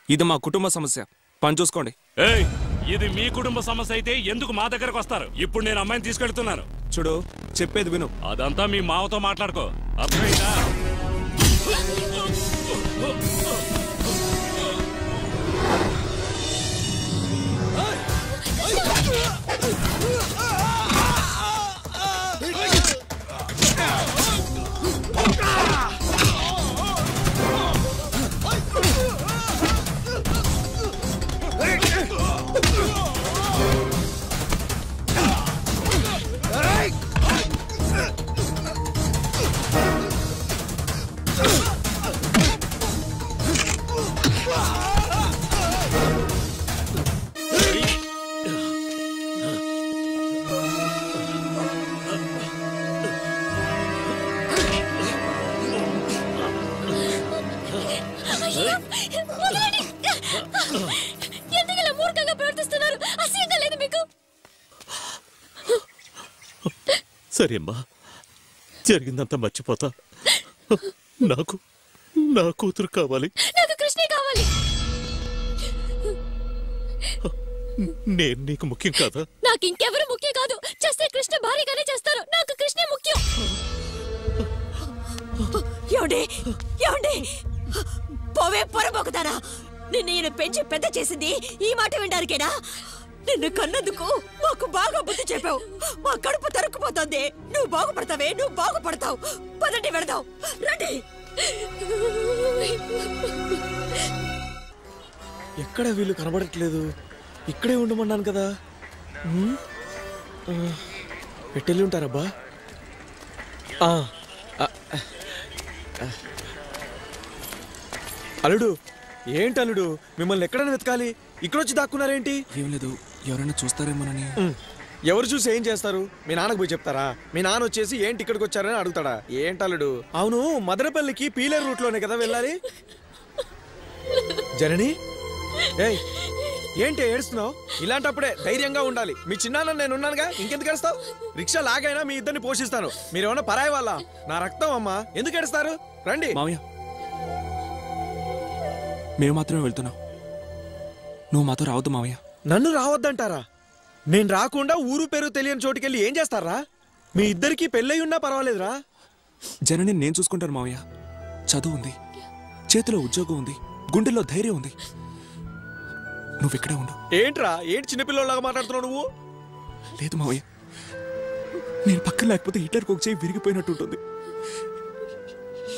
ఇది మా కుటుంబ సమస్య, పని చూసుకోండి. ఇది మీ కుటుంబ సమస్య అయితే ఎందుకు మా దగ్గరకు వస్తారు? ఇప్పుడు నేను అమ్మాయిని తీసుకెళ్తున్నాను. చూడు, చెప్పేది విను. అదంతా మీ మావతో మాట్లాడుకో, అర్థమైందా? ఎందుకు మూర్ఖంగా ప్రవర్తిస్తున్నారు? అసహ్యంగా లేదు మీకు? సరే అమ్మా, జరిగిందంతా మర్చిపోతా. నాకు నా కూతురు కావాలి. నాకు కృష్ణే కావాలి. నేను నీకు ముఖ్యం కాదా? నాకు ఇంకెవరు ముఖ్యం కాదు. చేస్తే కృష్ణ భారీగానే చేస్తారు. నాకు కృష్ణే ముఖ్యం. ఏమండి పోవే పొరబోకుతానా? నిన్ను ఈయన పెంచి పెద్ద చేసింది ఈ మాట వినడానికేనా? నిన్ను కన్నందుకు మాకు బాగా బుద్ధి చెప్పావు. మా కడుపు తరుక్కుపోతుంది. నువ్వు బాగుపడతావే, నువ్వు బాగుపడతావు. పదండి వెళదాం, రండి. ఎక్కడ వీళ్ళు కనబడట్లేదు? ఇక్కడే ఉండమన్నాను కదా. పెట్టెళ్ళి ఉంటారబ్బా. అల్లుడు, ఏంటి అల్లుడు, మిమ్మల్ని ఎక్కడైనా వెతకాలి, ఇక్కడొచ్చి దాక్కున్నారేంటి? ఏం లేదు, ఎవరైనా చూస్తారేమోనని. ఎవరు చూసి ఏం చేస్తారు? మీ నాన్నకు పోయి చెప్తారా? మీ నాన్న వచ్చేసి ఏంటి ఇక్కడికి వచ్చారని అడుగుతాడా? ఏంటి అల్లుడు? అవును, మదనపల్లికి పీలేరు రూట్ లోనే కదా వెళ్ళాలి. జనని, ఏంటి ఏడుస్తున్నావు? ఇలాంటప్పుడే ధైర్యంగా ఉండాలి. మీ చిన్నాన్న నేనున్నానుగా, ఇంకెందుకు ఏడుస్తావు? రిక్షా లాగైనా మీ ఇద్దరిని పోషిస్తాను. మీరేమన్నా పరాయి వాళ్ళ? నా రక్తం అమ్మా, ఎందుకు ఏడుస్తారు? రండి. మామయ్య, మేము మాత్రమే వెళ్తున్నాం, నువ్వు మాతో రావద్దు మామయ్య. నన్ను రావద్దంటారా? నేను రాకుండా ఊరు పేరు తెలియని చోటుకెళ్ళి ఏం చేస్తారా? మీ ఇద్దరికి పెళ్ళయి ఉన్నా పర్వాలేదురా. జనని నేను చూసుకుంటాను మామయ్య. చదువు ఉంది, చేతిలో ఉద్యోగం ఉంది, గుండెల్లో ధైర్యం ఉంది. నువ్వు ఇక్కడే ఉండు. ఏంట్రా, ఏంటి చిన్నపిల్లలాగా మాట్లాడుతున్నావు నువ్వు? లేదు మావయ్య, నేను పక్కన లేకపోతే హిట్లర్కి ఒక చేయి విరిగిపోయినట్టు ఉంటుంది.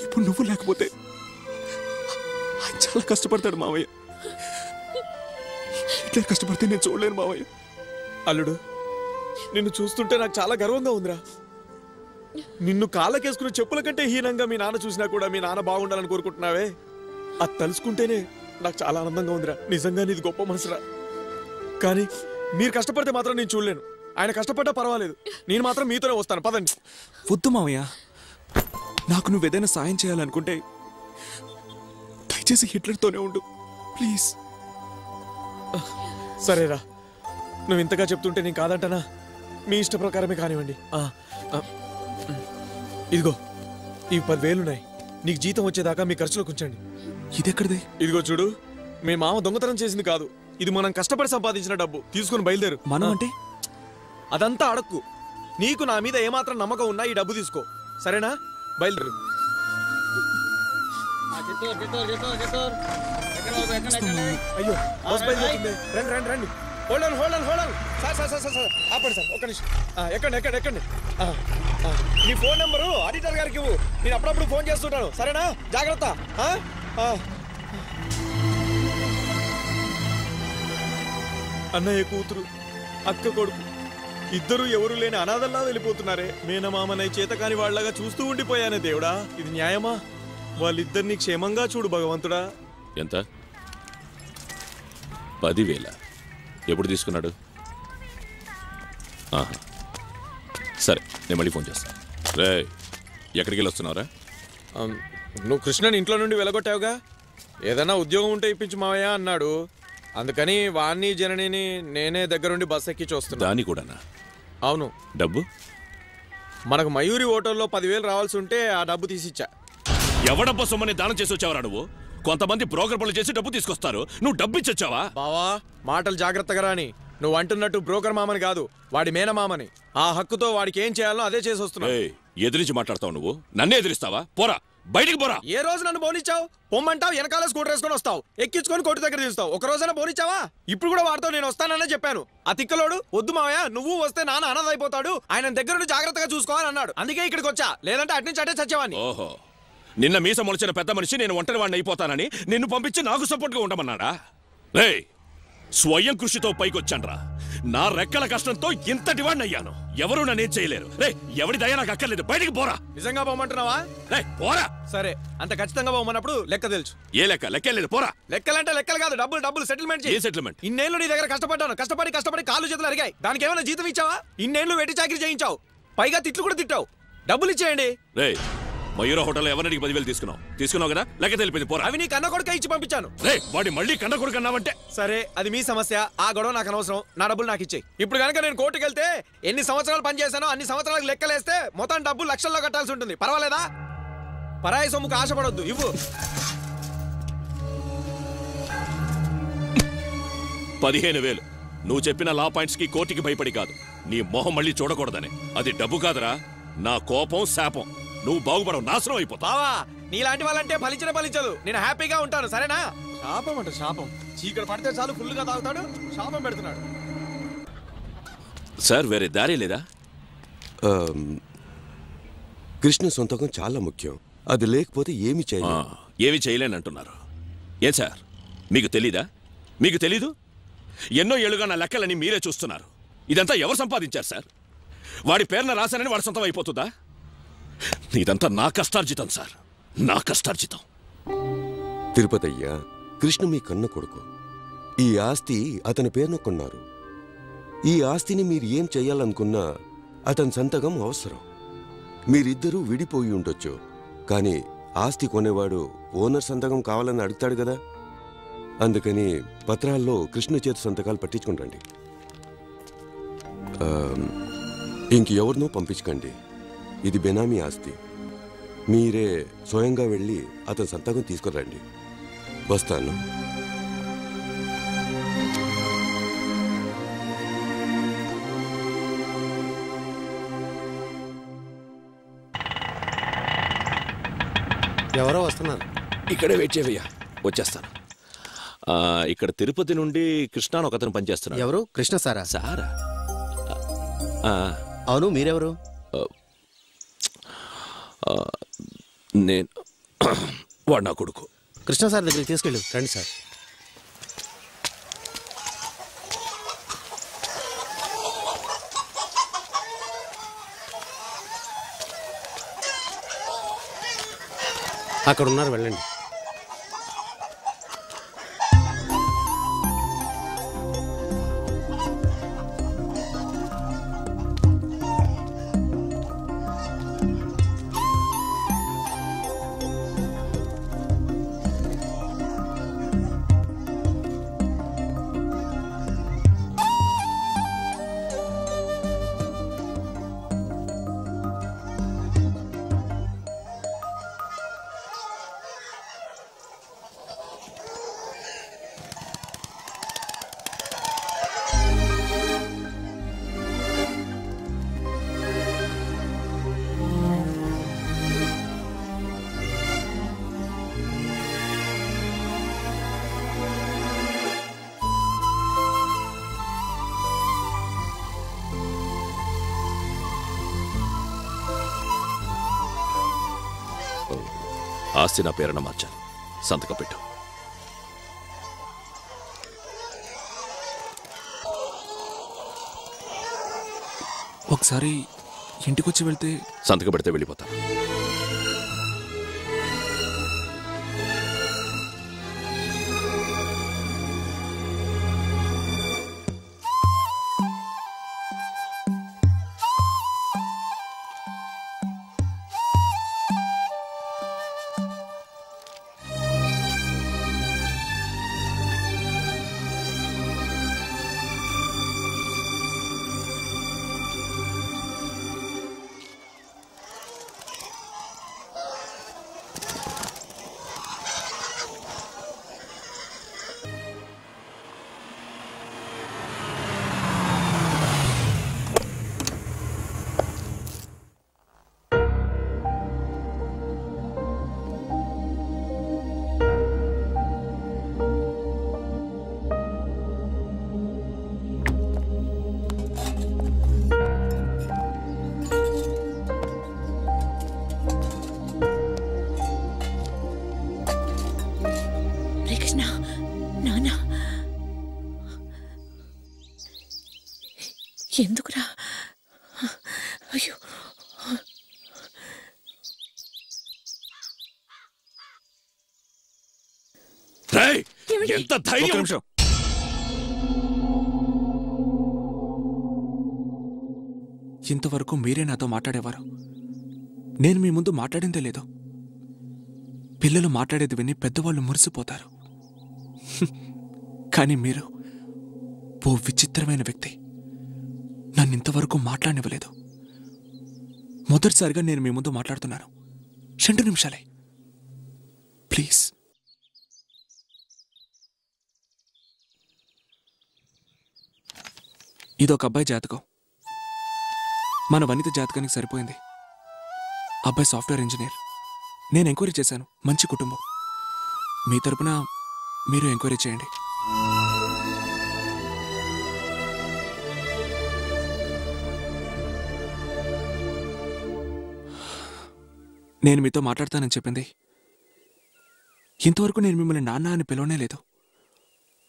ఇప్పుడు నువ్వు లేకపోతే ఆయన చాలా కష్టపడతాడు మావయ్య. హిట్లర్ కష్టపడితే నేను చూడలేను మావయ్య. అల్లుడు, నిన్ను చూస్తుంటే నాకు చాలా గర్వంగా ఉందిరా. నిన్ను కాళ్ళకేసుకునే చెప్పుల కంటే హీనంగా మీ నాన్న చూసినా కూడా మీ నాన్న బాగుండాలని కోరుకుంటున్నావే, అది తలుసుకుంటేనే నాకు చాలా ఆనందంగా ఉందిరా. నిజంగా నీది గొప్ప మనసురా. కానీ మీరు కష్టపడితే మాత్రం నేను చూడలేను. ఆయన కష్టపడ్డా పర్వాలేదు, నేను మాత్రం మీతోనే వస్తాను. పదండి. వద్దు మావయ్య, నాకు నువ్వు ఏదైనా సాయం చేయాలనుకుంటే దయచేసి హిట్లర్తోనే ఉండు ప్లీజ్. సరేరా, నువ్వు ఇంతగా చెప్తుంటే నేను కాదంటానా? మీ ఇష్ట ప్రకారమే కానివ్వండి. ఇదిగో ఈ 10,000 ఉన్నాయి. నీకు జీతం వచ్చేదాకా మీ ఖర్చులో ఉంచండి. ఇదెక్కడిది? ఇదిగో చూడు, మీ మామ దొంగతనం చేసింది కాదు, ఇది మనం కష్టపడి సంపాదించిన డబ్బు. తీసుకుని బయలుదేరు. మనం అంటే? అదంతా అడక్కు. నీకు నా మీద ఏమాత్రం నమ్మకం ఉన్నా ఈ డబ్బు తీసుకో, సరేనా? బయలుదేరు. అయ్యో బస్ బయలుదేరుతుంది. రండి రండి రండి. Hold on hold on hold on. Sir ఆపండి సార్, ఒక్క నిమిషం. ఎక్కండి. నీ ఫోన్ నెంబరు ఆడిటర్ గారికి ఇవ్వు, నేను అప్పుడప్పుడు ఫోన్ చేస్తుంటాను, సరేనా? జాగ్రత్త. అన్నయ్య కూతురు, అక్క కొడుకు ఇద్దరు ఎవరు లేని అనాథల్లా వెళ్ళిపోతున్నారే. మేనమామనై చేతకాని వాళ్ళగా చూస్తూ ఉండిపోయానే దేవుడా, ఇది న్యాయమా? వాళ్ళిద్దరిని క్షేమంగా చూడు భగవంతుడా. ఎంత? 10,000. ఎప్పుడు తీసుకున్నాడు? సరే, నేను మళ్ళీ ఫోన్ చేస్తాను. రే, ఎక్కడికి వెళ్ళి వస్తున్నావురా? నువ్వు కృష్ణని ఇంట్లో నుండి వెలగొట్టావుగా, ఏదైనా ఉద్యోగం ఉంటే ఇప్పించు మావయ్య అన్నాడు. అందుకని వాణ్ణి జననిని నేనే దగ్గరుండి బస్ ఎక్కించి వస్తున్నా. దాని కూడానా? అవును. డబ్బు? మనకు మయూరి హోటల్లో 10,000 రావాల్సి ఉంటే ఆ డబ్బు తీసిచ్చా. ఎవడబ్బా సొమ్మని దానం చేసి వచ్చావరా నువ్వు? కొంతమంది బ్రోకర్ పనులు చేసి డబ్బు తీసుకొస్తారు, నువ్వు డబ్బు ఇచ్చొచ్చావా? బావా, మాటలు జాగ్రత్తగా రాని. నువ్వు అంటున్నట్టు బ్రోకర్ మామని కాదు, వాడి మేనమామని. ఆ హక్కుతో వాడికి ఏం చేయాలో అదే చేసి వస్తున్నా. ఎదిరించి మాట్లాడతావు నువ్వు? నన్నే ఎదిరిస్తావా? పోరా, బయటికి పోరా. ఏ రోజు నన్ను బోనిచ్చావు? పొమ్మంటావు, వెనకాల స్కూటర్ వేసుకొని వస్తావు, ఎక్కించుకొని కోటి దగ్గర తీస్తావు. ఒక రోజైనా బోనిచ్చావా? ఇప్పుడు కూడా వాడితో నేను వస్తాననే చెప్పాను. ఆ తిక్కలోడు వద్దు మావయ్య, నువ్వు వస్తే నాన్న అనాథ అయిపోతాడు, ఆయన దగ్గర నుండి జాగ్రత్తగా చూసుకోవాలని అన్నాడు. అందుకే ఇక్కడికి వచ్చా, లేదంటే అటు నుంచి అటే చచ్చేవాడిని. ఓహో, నిన్న మీస మొలిచిన పెద్ద మనిషి నేను ఒంటరి వాడిని అయిపోతానని నిన్ను పంపించి నాకు సపోర్ట్గా ఉండమన్నాడా? రే, స్వయం కృషితో పైకొచ్చాన్రా. నా రెక్కల కష్టంతో ఇంతటి వాడిని అయ్యాను. ఎవరు నన్నేం చేయలేరు. రే, ఎవడి దయ నాకు అక్కర్లేదు, బయటికి పోరా. నిజంగా పోమంటున్నావా? రే, పోరా. సరే, అంత ఖచ్చితంగా పోమన్నప్పుడు లెక్క తెలుసు. ఏ లెక్క? లెక్కలేదు, పోరా. లెక్కలంటే లెక్కలు కాదు, డబ్బులు సెటిల్మెంట్. ఏ సెటిల్మెంట్? ఇన్నేళ్ళు నీ దగ్గర కష్టపడ్డాను, కష్టపడి కాళ్ళు చేతులు అరిగాయి. దానికి ఏమైనా జీతం ఇచ్చావా? ఇన్నేళ్ళు వెట్టి చాకరీ చేయించావు, పైగా తిట్లు కూడా తిట్టావు. డబ్బులు ఇచ్చేయండి. రే, మయూర హోటల్ ఎవరికి 10,000 తీసుకున్నావు కదా? లెక్క తెలిపింది, పోరా. అవి నీ కన్న కొడుకు ఇచ్చి పంపించాను. రే, వాడి మళ్ళీ కన్న కొడుకు అన్నావంటే? సరే, అది మీ సమస్య, ఆ గొడవ నాకు అనవసరం. నా డబ్బులు నాకు ఇచ్చేయి. ఇప్పుడు కనుక నేను కోర్టుకు వెళ్తే ఎన్ని సంవత్సరాలు పనిచేశానో అన్ని సంవత్సరాలకు లెక్కలేస్తే మొత్తం డబ్బు లక్షల్లో కట్టాల్సి ఉంటుంది. పర్వాలేదా? పరాయి సొమ్ముకు ఆశపడొద్దు, ఇవ్వు. 15,000. నువ్వు చెప్పిన లా పాయింట్స్ కి కోర్టుకి భయపడి కాదు, నీ మొహం మళ్ళీ చూడకూడదని. అది డబ్బు కాదురా, నా కోపం శాపం. నువ్వు బాగుపడవు, నాశనం అయిపోతావు. బావా, నీలాంటి వాళ్ళంటే ఫలించదు. నేను హ్యాపీగా ఉంటాను, సరేనా? శాపం అంటే శాపం. చీకటి పడితే చాలు ఫుల్గా తాగుతాడు, శాపం పెడుతున్నాడు. సార్, వేరే దారి లేదా? కృష్ణ సొంతకం చాలా ముఖ్యం, అది లేకపోతే ఏమి చేయలేం. ఏమి చేయలేనంటున్నారు. ఏం సార్, మీకు తెలీదా? మీకు తెలీదు? ఎన్నో ఏళ్ళుగా నా లెక్కలని మీరే చూస్తున్నారు. ఇదంతా ఎవరు సంపాదించారు సార్? వాడి పేరున రాశానని వాడి సొంతం అయిపోతుందా? ఇదంతా నా కష్టార్జితం సార్, నా కష్టార్జితం. తిరుపతయ్య, కృష్ణ మీ కన్న కొడుకు. ఈ ఆస్తి అతని పేరున కొన్నారు. ఈ ఆస్తిని మీరు ఏం చెయ్యాలనుకున్నా అతని సంతకం అవసరం. మీరిద్దరూ విడిపోయి ఉండొచ్చు, కానీ ఆస్తి కొనేవాడు ఓనర్ సంతకం కావాలని అడుగుతాడు కదా. అందుకని పత్రాల్లో కృష్ణ చేతి సంతకాలు పట్టించుకుని రండి. ఇంకెవరినో పంపించకండి, ఇది బెనామీ ఆస్తి. మీరే స్వయంగా వెళ్ళి అతని సంతకం తీసుకురండి. వస్తాను. ఎవరో వస్తున్నారు. ఇక్కడే వెయిట్ చేయవయ్యా, వచ్చేస్తాను. ఇక్కడ తిరుపతి నుండి కృష్ణ అని ఒకతను పనిచేస్తున్నాడు. ఎవరు? కృష్ణ సారా? సారా? అవును, మీరెవరు? నేను వాడు నా కొడుకు. కృష్ణ సార్ దగ్గరికి తీసుకెళ్ళు. రండి సార్. అక్కడ ఉన్నారు, వెళ్ళండి. ఆస్తి నా పేరున మార్చాను. సంతకం పెట్టు. ఒకసారి ఇంటికొచ్చి వెళ్తే సంతకం పెడితే వెళ్ళిపోతాను. ఎందుకురా? అయ్యో, ఎంత ధైర్యం! ఇంతవరకు మీరే నాతో మాట్లాడేవారు. నేను మీ ముందు మాట్లాడిందే లేదు. పిల్లలు మాట్లాడేది విని పెద్దవాళ్ళు మురిసిపోతారు. కానీ మీరు ఓ విచిత్రమైన వ్యక్తి. నన్నింతవరకు మాట్లాడనివ్వలేదు. మొదటిసారిగా నేను మీ ముందు మాట్లాడుతున్నాను. 2 నిమిషాలే, ప్లీజ్. ఇదొక అబ్బాయి జాతకం. మన వనిత జాతకానికి సరిపోయింది. అబ్బాయి సాఫ్ట్వేర్ ఇంజనీర్. నేను ఎంక్వైరీ చేశాను. మంచి కుటుంబం. మీ తరపున మీరు ఎంక్వైరీ చేయండి. నేను మీతో మాట్లాడతానని చెప్పింది. ఇంతవరకు నేను మిమ్మల్ని నాన్న అని పిలవనే లేదు.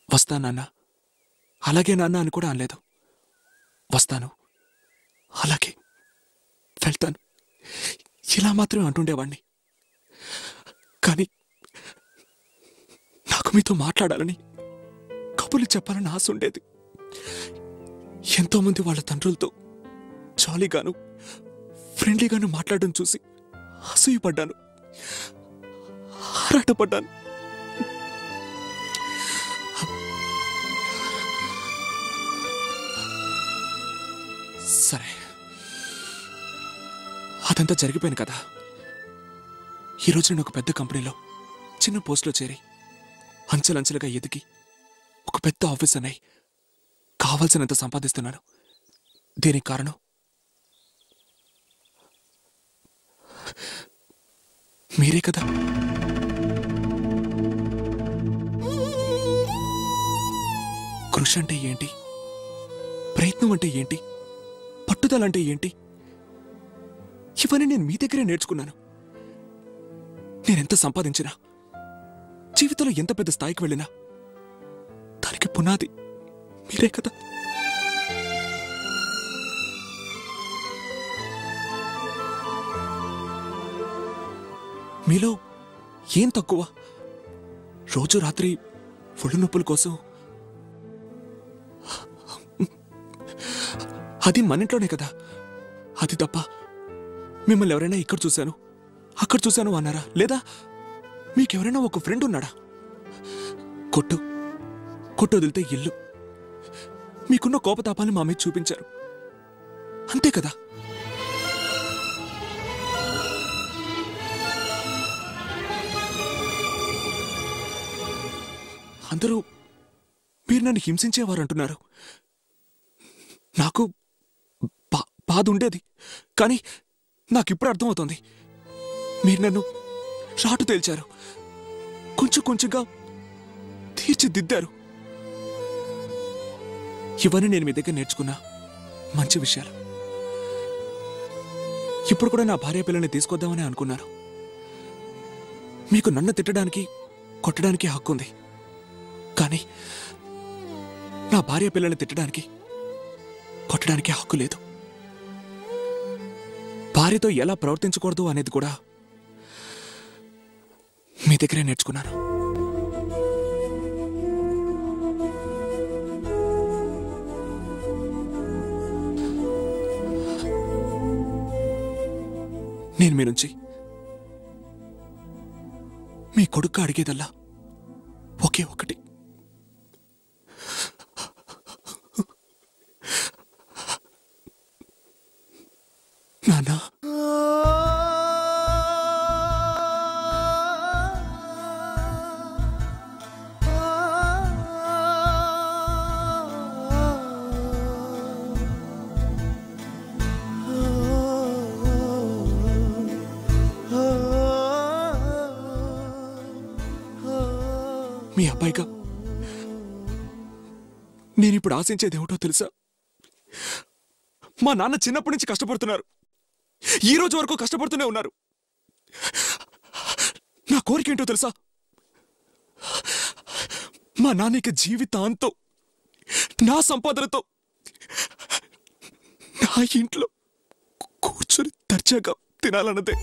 వస్తా నాన్న, అలాగే నాన్న అని కూడా అనలేదు. వస్తాను, అలాగే వెళ్తాను, ఇలా మాత్రమే అంటుండేవాణ్ణి. కానీ నాకు మీతో మాట్లాడాలని, కబుర్లు చెప్పాలని ఆశ ఉండేది. ఎంతోమంది వాళ్ళ తండ్రులతో జాలీగాను ఫ్రెండ్లీగాను మాట్లాడడం చూసి అసూయపడ్డాను, ఆరాటపడ్డాను. సరే, అదంతా జరిగిపోయింది కదా. ఈరోజు నేను ఒక పెద్ద కంపెనీలో చిన్న పోస్టులో చేరి అంచెలంచెలుగా ఎదిగి ఒక పెద్ద ఆఫీస్ అన్నాయి కావాల్సినంత సంపాదిస్తున్నాను. దీనికి కారణం మీరే కదా. కృషి అంటే ఏంటి, ప్రయత్నం అంటే ఏంటి, పట్టుదల అంటే ఏంటి, ఇవన్నీ నేను మీ దగ్గరే నేర్చుకున్నాను. నేనెంత సంపాదించినా, జీవితంలో ఎంత పెద్ద స్థాయికి వెళ్ళినా దానికి పునాది మీరే కదా. మీలో ఏం తక్కువ? రోజు రాత్రి ఒళ్ళు నొప్పుల కోసం, అది మన ఇంట్లోనే కదా. అది తప్ప మిమ్మల్ని ఎవరైనా ఇక్కడ చూశాను అక్కడ చూశాను అన్నారా? లేదా మీకెవరైనా ఒక ఫ్రెండ్ ఉన్నాడా? కొట్టు వదిలితే ఇల్లు, మీకున్న కోపతాపాన్ని మా మీద చూపించారు, అంతే కదా. అందరూ మీరు నన్ను హింసించేవారు అంటున్నారు. నాకు బాధ ఉండేది, కానీ నాకిప్పుడు అర్థమవుతోంది. మీరు నన్ను రాటు తేల్చారు, కొంచెం కొంచెంగా తీర్చిదిద్దారు. ఇవన్నీ నేను మీ దగ్గర నేర్చుకున్న మంచి విషయాలు. ఇప్పుడు కూడా నా భార్య పిల్లని తీసుకొద్దామని అనుకున్నాను. మీకు నన్ను తిట్టడానికి కొట్టడానికి హక్కు ఉంది, కానీ నా భార్య పిల్లల్ని తిట్టడానికి కొట్టడానికి హక్కు లేదు. భార్యతో ఎలా ప్రవర్తించకూడదు అనేది కూడా మీ దగ్గరే నేర్చుకున్నాను. నేను మీ నుంచి మీ కొడుకు అడిగేదల్లా ఒకే ఒకటి, నానా మీ అబ్బాయిగా నేనిప్పుడు ఆశించేది ఏమిటో తెలుసా? మా నాన్న చిన్నప్పటి నుంచి కష్టపడుతున్నారు, ఈ రోజు వరకు కష్టపడుతూనే ఉన్నారు. నా కోరిక ఏంటో తెలుసా? మా నాన్నకి జీవితాంతం నా సంపాదనతో నా ఇంట్లో కూర్చొని దర్జాగా తినాలన్నదే.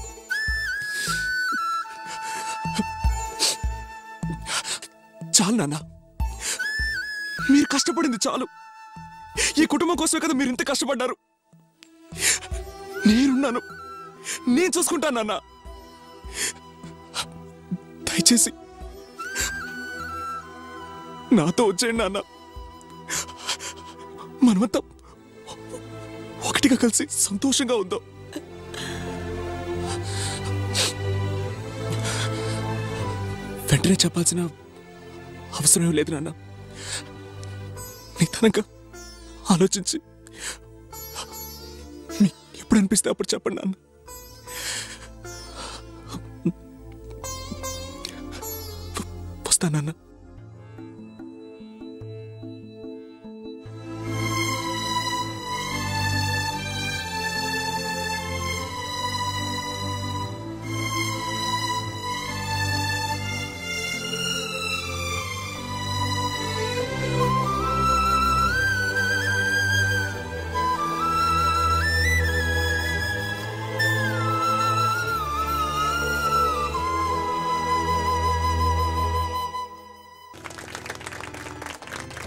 చాలు నాన్న, మీరు కష్టపడింది చాలు. ఈ కుటుంబం కోసమే కదా మీరు ఇంత కష్టపడ్డారు. నేనున్నాను, నేను చూసుకుంటాను నాన్న. దయచేసి నాతో వచ్చేయండి నాన్న. మనమంతా ఒకటిగా కలిసి సంతోషంగా ఉందాం. వెంటనే చెప్పాల్సిన అవసరం ఏం లేదు నాన్న. నిదానంగా ఆలోచించి మీకు ఎప్పుడు అనిపిస్తే అప్పుడు చెప్పండి నాన్న. వస్తానన్నా.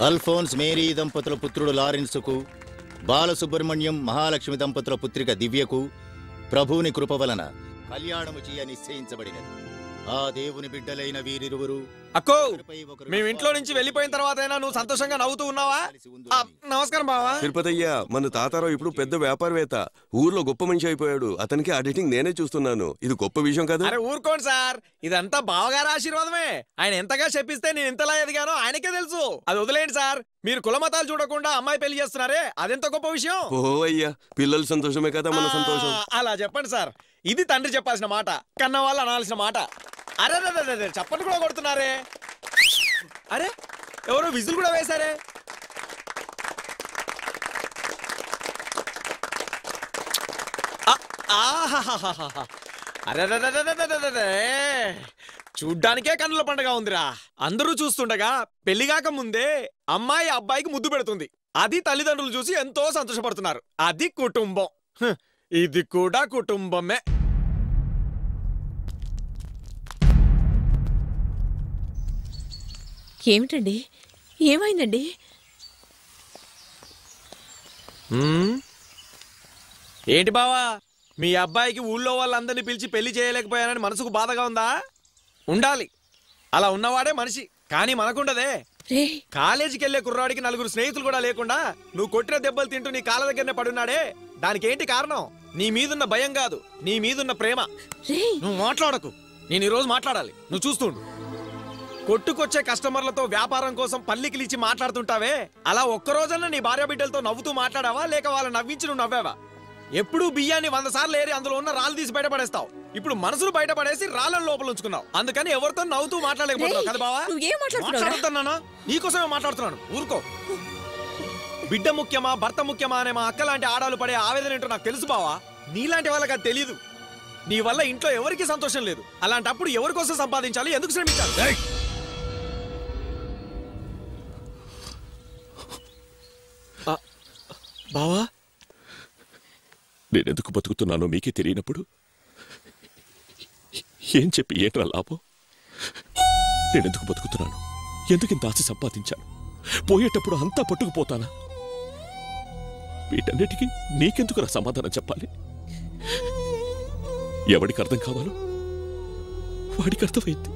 అల్ఫోన్స్ మేరీ దంపతుల పుత్రుడు లారెన్స్కు, బాలసుబ్రహ్మణ్యం మహాలక్ష్మి దంపతుల పుత్రిక దివ్యకు ప్రభువుని కృప వలన కళ్యాణము చేయ నిశ్చయించబడినది. ఆ దేవుని బిడ్డలైన వీరిరువురు. అక్కో, మేము ఇంట్లో నుంచి వెళ్ళిపోయిన తర్వాత అయినా నువ్వు సంతోషంగా నవ్వుతూ ఉన్నావా? నమస్కారం బావా. తిరుపతయ్య, మన తాతారావు ఇప్పుడు పెద్ద వ్యాపారవేత్త, ఊర్లో గొప్ప మనిషి అయిపోయాడు. అతనికి ఆడిటింగ్ నేనే చూస్తున్నాను. ఇది గొప్ప విషయం కదా? అరే ఊరుకోండి సార్, ఇదంతా బావగారి ఆశీర్వాదమే. ఆయన ఎంతగా చెప్పిస్తే నేను ఎంతలా ఎదిగానో ఆయనకే తెలుసు. అది వదిలేండి సార్. మీరు కులమతాలు చూడకుండా అమ్మాయి పెళ్లి చేస్తున్నారే, అదెంత గొప్ప విషయం. ఓ అయ్యా, పిల్లల సంతోషమే కదా మన సంతోషం. అలా చెప్పండి సార్. ఇది తండ్రి చెప్పాల్సిన మాట, కన్న వాళ్ళు అనాల్సిన మాట. అరే చప్పట్లు కూడా కొడుతున్నారే. అరే ఎవరో విజిల్ కూడా వేశారే. అరే చూడ్డానికే కన్నుల పండుగ ఉందిరా. అందరూ చూస్తుండగా పెళ్లిగాక ముందే అమ్మాయి అబ్బాయికి ముద్దు పెడుతుంది. అది తల్లిదండ్రులు చూసి ఎంతో సంతోషపడుతున్నారు. అది కుటుంబం. ఇది కూడా కుటుంబమే. ఏమిటండి, ఏమైందండి? ఏంటి బావా, మీ అబ్బాయికి ఊళ్ళో వాళ్ళందరినీ పిలిచి పెళ్లి చేయలేకపోయానని మనసుకు బాధగా ఉందా? ఉండాలి, అలా ఉన్నవాడే మనిషి. కానీ మనకుండదే. కాలేజీకి వెళ్లే కుర్రాడికి నలుగురు స్నేహితులు కూడా లేకుండా నువ్వు కొట్టిన దెబ్బలు తింటూ నీ కాళ్ళ దగ్గరనే పడున్నాడే, దానికేంటి కారణం? నీ మీదున్న భయం కాదు, నీ మీదున్న ప్రేమ. నువ్వు మాట్లాడకు, నేను ఈరోజు మాట్లాడాలి. నువ్వు చూస్తుండు. కొట్టుకొచ్చే కస్టమర్లతో వ్యాపారం కోసం పల్లికిలిచ్చి మాట్లాడుతుంటావే, అలా ఒక్కరోజన్నా నీ భార్య బిడ్డలతో నవ్వుతూ మాట్లాడావా, లేక వాళ్ళని నవ్వించి నువ్వు నవ్వావా? ఎప్పుడూ బియ్యాన్ని 100 సార్లు ఏరి అందులో ఉన్న రాళ్ళు తీసి బయటపడేస్తావు. ఇప్పుడు మనసులు బయటపడేసి రాళ్ళని లోపల ఉంచుకున్నావు. అందుకని ఎవరితో నవ్వుతూ మాట్లాడలేకపోతున్నావు కదా బావా? మాట్లాడుతున్నానా? నీకోసమే మాట్లాడుతున్నాను, ఊరుకో. బిడ్డ ముఖ్యమా భర్త ముఖ్యమా అనే మా అక్క లాంటి ఆడాలు పడే ఆవేదన ఏంటో నాకు తెలుసు బావా. నీలాంటి వాళ్ళకి అది తెలీదు. నీ వల్ల ఇంట్లో ఎవరికి సంతోషం లేదు. అలాంటప్పుడు ఎవరి కోసం సంపాదించాలి, ఎందుకు శ్రమించాలి? బావా, నేనెందుకు బతుకుతున్నానో మీకే తెలియనప్పుడు ఏం చెప్పి ఏంట్రా లాభం? నేనెందుకు బతుకుతున్నాను, ఎందుకు ఇంత ఆశ సంపాదించాను, పోయేటప్పుడు అంతా పట్టుకుపోతానా? వీటన్నిటికీ నీకెందుకురా సమాధానం చెప్పాలి? ఎవడికి అర్థం కావాలో వాడికి అర్థమైంది.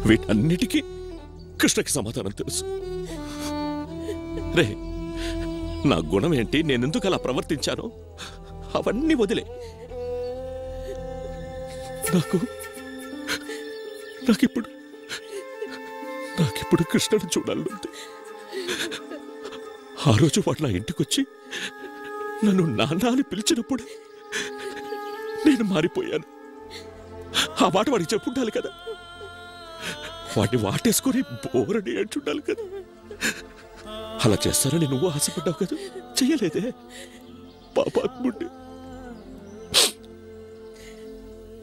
వీటన్నిటికీ కృష్ణకి సమాధానం తెలుసు. రే, నా గుణం ఏంటి, నేనెందుకు అలా ప్రవర్తించానో అవన్నీ వదిలే. నాకిప్పుడు కృష్ణను చూడాలంది. ఆ రోజు వాడు నా ఇంటికొచ్చి నన్ను నాన్న అని పిలిచినప్పుడు నేను మారిపోయాను. ఆ మాట వాడికి చెప్పుండాలి కదా. వాడిని వాటేసుకొని బోరని అంటుండాలి కదా. అలా చేస్తానని నువ్వు ఆశపడ్డావు కదా, చెయ్యలేదే పాపాత్ముడి.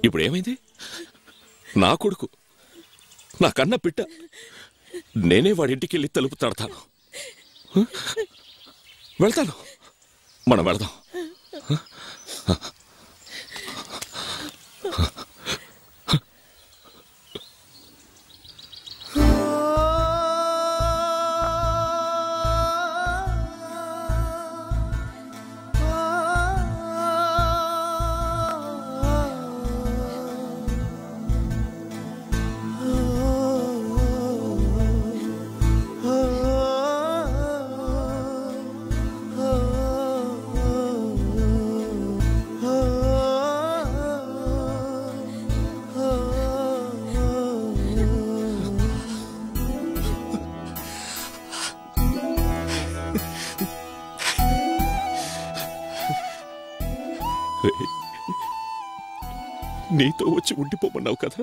ఇప్పుడు ఏమైంది? నా కొడుకు, నా కన్న పిట్ట, నేనే వాడింటికి వెళ్ళి తలుపు తడతాను. వెళ్తాను, మనం వెళదాం. నీతో వచ్చి ఉండిపోమన్నావు కదా.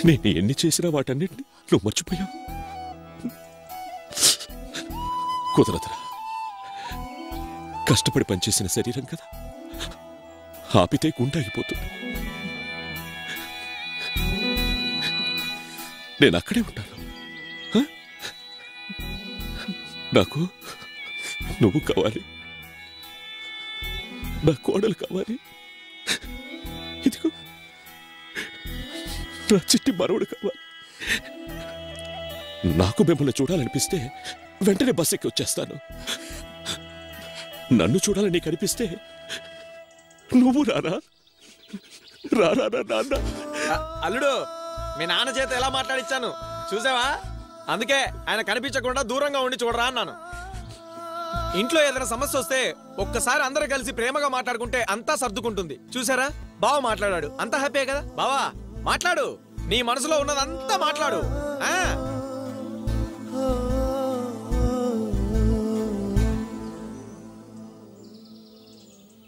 నేను ఎన్ని చేసినా వాటన్నిటిని నువ్వు మర్చిపోయావు. కుదరదురా, కష్టపడి పనిచేసిన శరీరం కదా, ఆపితే గుండాగిపోతుంది. నేను అక్కడే ఉంటాను. నాకు నువ్వు కావాలి, నా కోడలు కావాలి, ఇదిగో నా చిట్టి మనవడు కావాలి. నాకు మిమ్మల్ని చూడాలనిపిస్తే వెంటనే బస్ ఎక్కి వచ్చేస్తాను. నన్ను చూడాలని నీకు అనిపిస్తే నువ్వు రారా రారా నాన్న. అల్లుడు, మీ నాన్న చేత ఎలా మాట్లాడిచ్చాను చూసావా? అందుకే ఆయన కనిపించకుండా దూరంగా ఉండి చూడరా అన్నాను. ఇంట్లో ఏదైనా సమస్య వస్తే ఒక్కసారి అందరూ కలిసి ప్రేమగా మాట్లాడుకుంటే అంతా సర్దుకుంటుంది. చూసారా, బావ మాట్లాడాడు, అంతా హ్యాపీయే కదా. బావా మాట్లాడు, నీ మనసులో ఉన్నదంతా మాట్లాడు.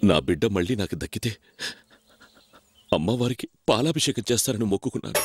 నా బిడ్డ మళ్ళీ నాకు దక్కితే అమ్మవారికి పాలాభిషేకం చేస్తారని మొక్కుకున్నాను.